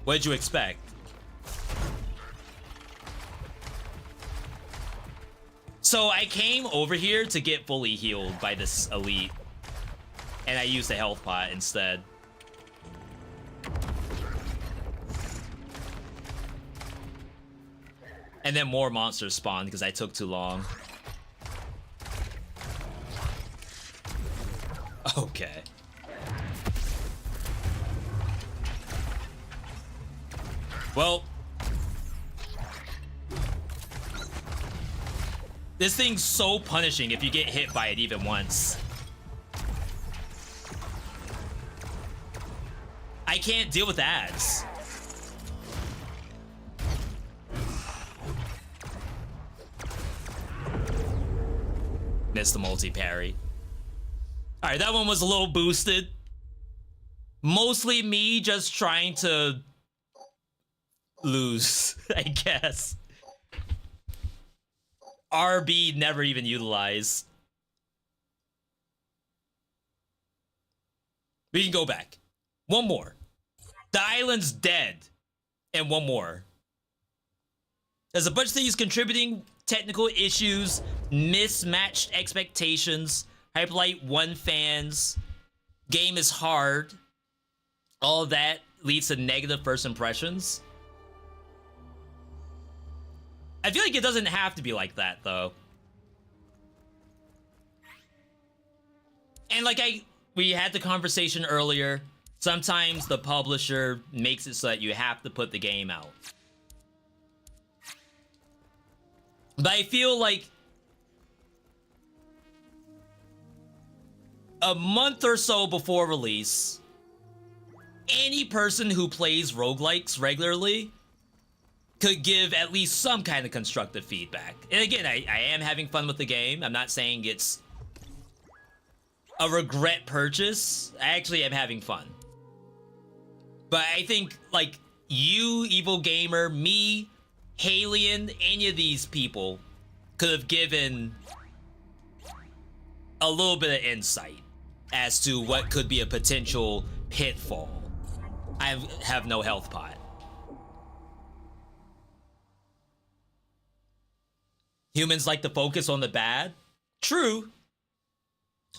What did you expect? So I came over here to get fully healed by this elite, and I used a health pot instead. And then more monsters spawned because I took too long. Okay. Well, this thing's so punishing if you get hit by it even once. I can't deal with ads. Missed the multi-parry. Alright, that one was a little boosted. Mostly me just trying to lose, I guess. RB never even utilized. We can go back. One more. The island's dead. And one more. There's a bunch of things contributing. Technical issues, mismatched expectations, Hyperlight 1 fans, game is hard. All of that leads to negative first impressions. I feel like it doesn't have to be like that, though. And like we had the conversation earlier, sometimes the publisher makes it so that you have to put the game out. But I feel like a month or so before release, any person who plays roguelikes regularly could give at least some kind of constructive feedback. And again, I am having fun with the game. I'm not saying it's a regret purchase. I actually am having fun. But I think, like, you, Evil Gamer, me, Halion, any of these people could have given a little bit of insight as to what could be a potential pitfall. I have no health pot. Humans like to focus on the bad. True.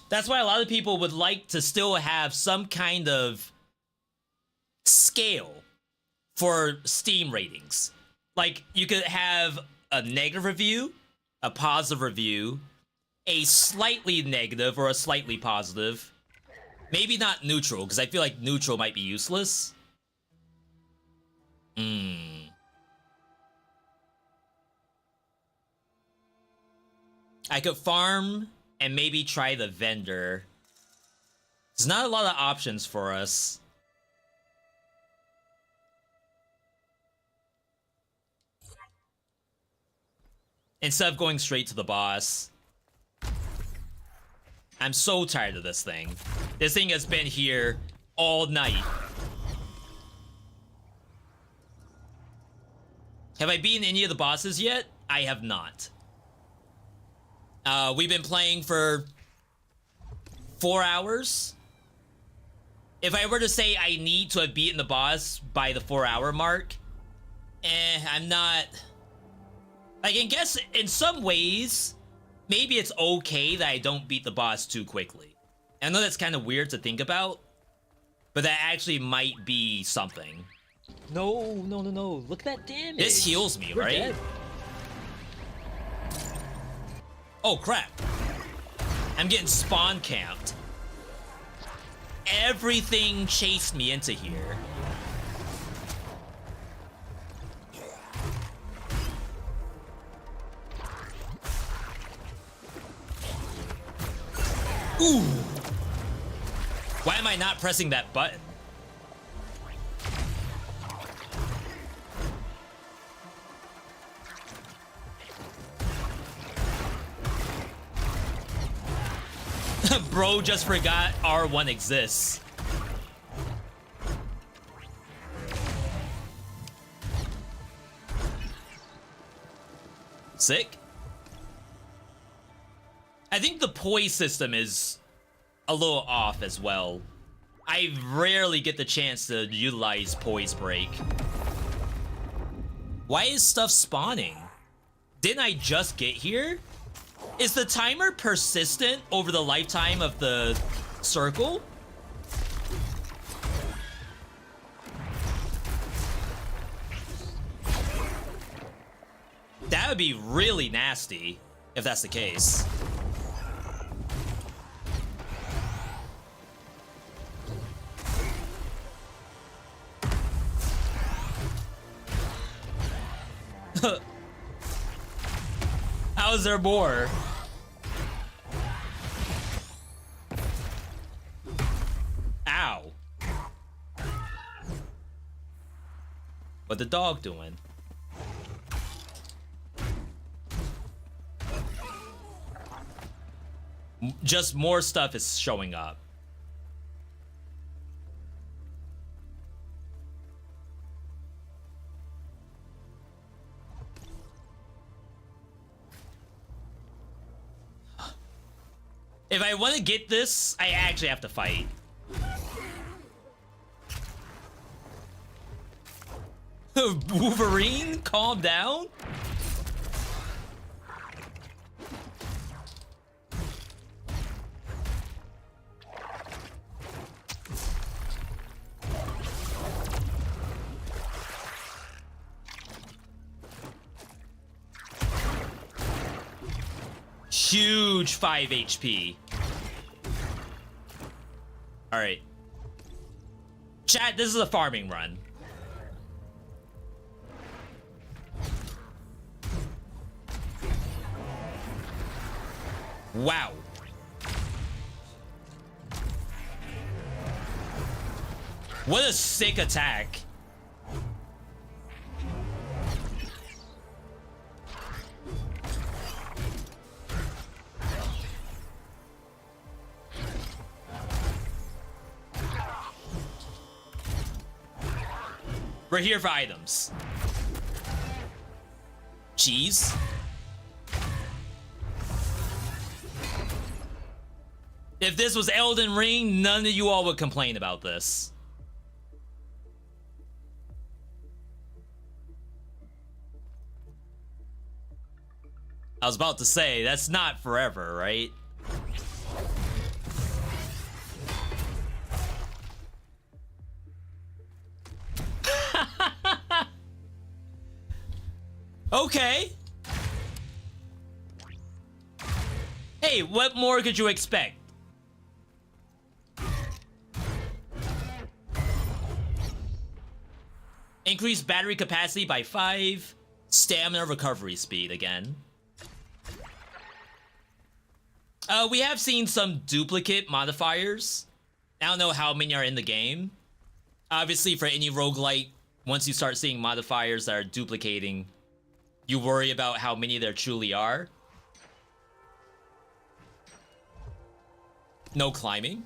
That's why a lot of people would like to still have some kind of scale for Steam ratings. Like, you could have a negative review, a positive review, a slightly negative or a slightly positive. Maybe not neutral, because I feel like neutral might be useless. I could farm and maybe try the vendor. There's not a lot of options for us. Instead of going straight to the boss. I'm so tired of this thing. This thing has been here all night. Have I beaten any of the bosses yet? I have not. We've been playing for 4 hours. If I were to say I need to have beaten the boss by the 4-hour mark, I'm not... I can guess in some ways, maybe it's okay that I don't beat the boss too quickly. I know that's kind of weird to think about, but that actually might be something. No, no, no, no. Look at that damage. This heals me, We're right? Dead. Oh, crap. I'm getting spawn camped. Everything chased me into here. Ooh. Why am I not pressing that button? Bro just forgot R1 exists. Sick. I think the poise system is a little off as well. I rarely get the chance to utilize poise break. Why is stuff spawning? Didn't I just get here? Is the timer persistent over the lifetime of the circle? That would be really nasty if that's the case. How is there more? Ow. What the dog doing? Just more stuff is showing up. If I want to get this, I actually have to fight. Wolverine, calm down. Huge 5 HP. All right. Chat, this is a farming run. Wow. What a sick attack. We're here for items. Cheese. If this was Elden Ring, none of you all would complain about this. I was about to say, that's not forever, right? Okay. Hey, what more could you expect? Increase battery capacity by 5. Stamina recovery speed again. We have seen some duplicate modifiers. I don't know how many are in the game. Obviously, for any roguelite, once you start seeing modifiers that are duplicating, you worry about how many there truly are. No climbing.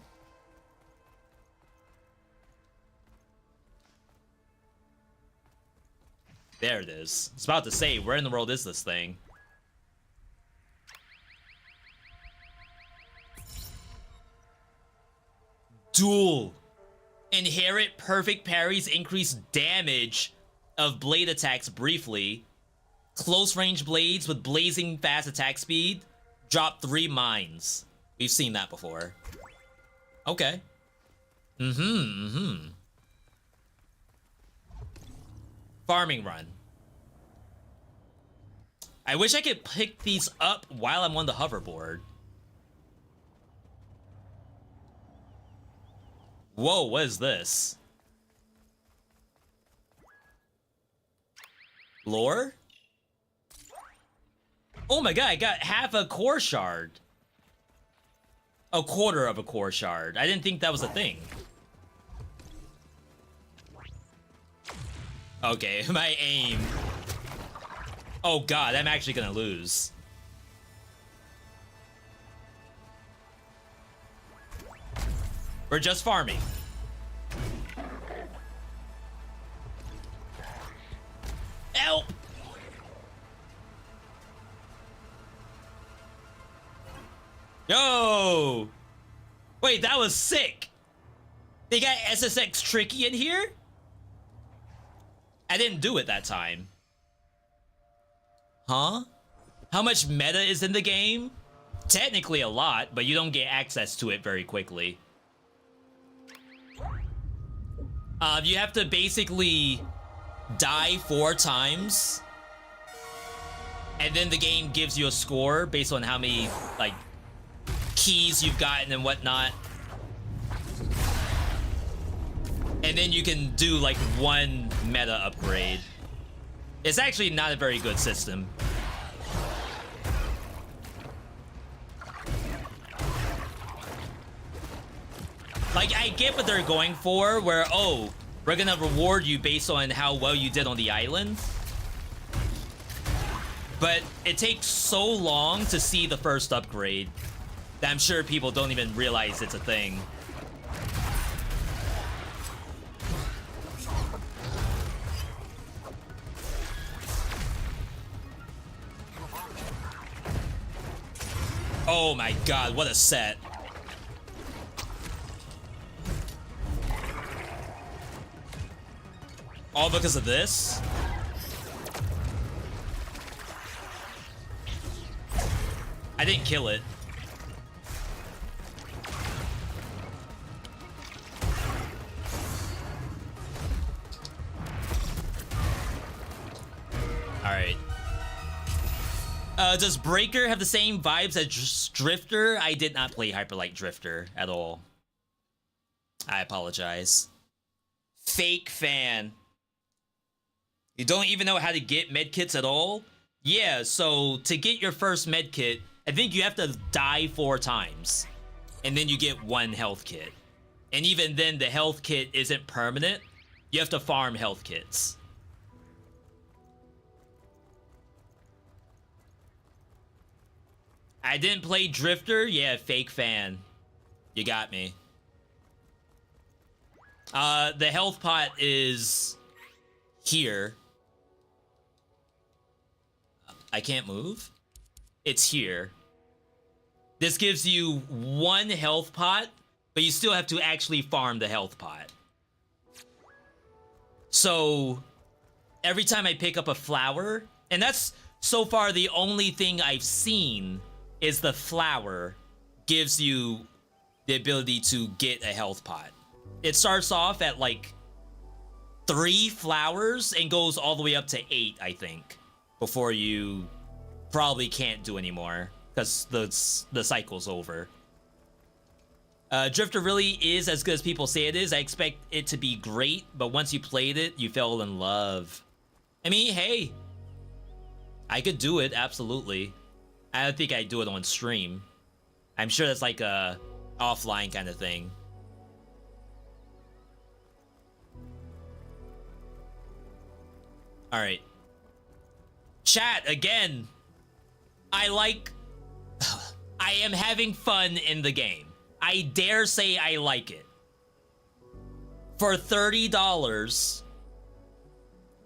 There it is. I was about to say, where in the world is this thing? Duel. Inherit perfect parries increase damage of blade attacks briefly. Close range blades with blazing fast attack speed drop 3 mines. We've seen that before. Okay. Farming run. I wish I could pick these up while I'm on the hoverboard. Whoa, what is this? Lore? Oh my god, I got half a core shard. A quarter of a core shard. I didn't think that was a thing. Okay, my aim. Oh god, I'm actually gonna lose. We're just farming. Help! Yo! Wait, that was sick. They got SSX Tricky in here? I didn't do it that time. Huh? How much meta is in the game? Technically a lot, but you don't get access to it very quickly. You have to basically die 4 times, and then the game gives you a score based on how many, like, keys you've gotten and whatnot. And then you can do, like, 1 meta upgrade. It's actually not a very good system. Like, I get what they're going for, where, oh, we're gonna reward you based on how well you did on the island. But it takes so long to see the first upgrade that I'm sure people don't even realize it's a thing. Oh my god, what a set. All because of this? I didn't kill it. Alright. Does Breaker have the same vibes as Drifter? I did not play Hyperlight Drifter at all. I apologize. Fake fan. You don't even know how to get medkits at all? Yeah, so to get your first medkit, I think you have to die 4 times, and then you get 1 health kit. And even then, the health kit isn't permanent. You have to farm health kits. I didn't play Drifter? Yeah, fake fan. You got me. The health pot is here. I can't move? It's here. This gives you 1 health pot, but you still have to actually farm the health pot. So, every time I pick up a flower, and that's so far the only thing I've seen is the flower gives you the ability to get a health pot. It starts off at like 3 flowers and goes all the way up to 8, I think, before you probably can't do anymore because the cycle's over. Drifter really is as good as people say it is. I expect it to be great, but once you played it, you fell in love. I mean, hey, I could do it, absolutely. I don't think I'd do it on stream. I'm sure that's like a offline kind of thing. All right. Chat, again, I am having fun in the game. I dare say I like it. For $30,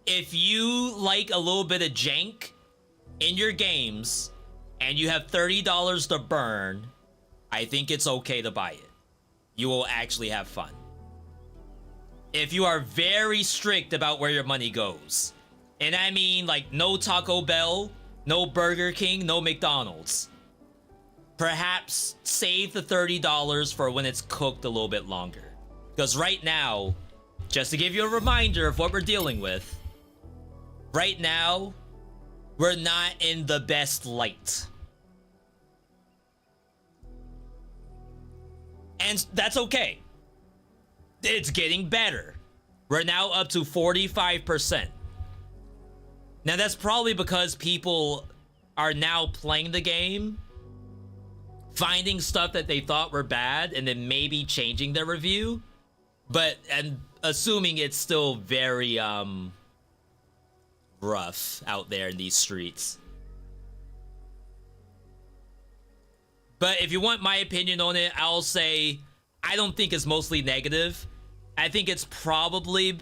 if you like a little bit of jank in your games and you have $30 to burn, I think it's okay to buy it. You will actually have fun. If you are very strict about where your money goes, and I mean like no Taco Bell, no Burger King, no McDonald's, perhaps save the $30 for when it's cooked a little bit longer. Because right now, just to give you a reminder of what we're dealing with, right now, we're not in the best light. And that's okay. It's getting better. We're now up to 45%. Now that's probably because people are now playing the game, finding stuff that they thought were bad, and then maybe changing their review. But, and assuming it's still very, rough out there in these streets. But if you want my opinion on it, I'll say I don't think it's mostly negative. I think it's probably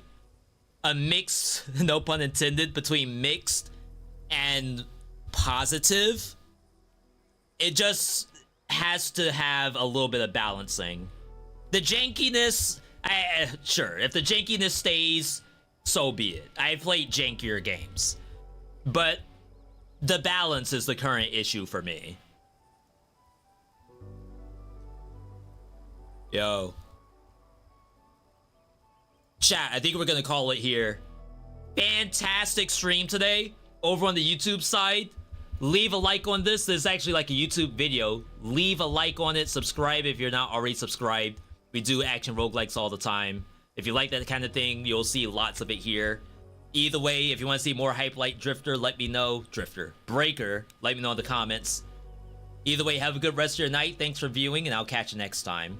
a mix, no pun intended, between mixed and positive. It just has to have a little bit of balancing. The jankiness, sure, if the jankiness stays, so be it. I've played jankier games. But the balance is the current issue for me. Yo. Chat, I think we're gonna call it here. Fantastic stream today over on the YouTube side. Leave a like on this. This is actually like a YouTube video. Leave a like on it. Subscribe if you're not already subscribed. We do action roguelikes all the time. If you like that kind of thing, you'll see lots of it here. Either way, if you want to see more hype like Drifter, let me know. Drifter. Breaker, let me know in the comments. Either way, have a good rest of your night. Thanks for viewing, and I'll catch you next time.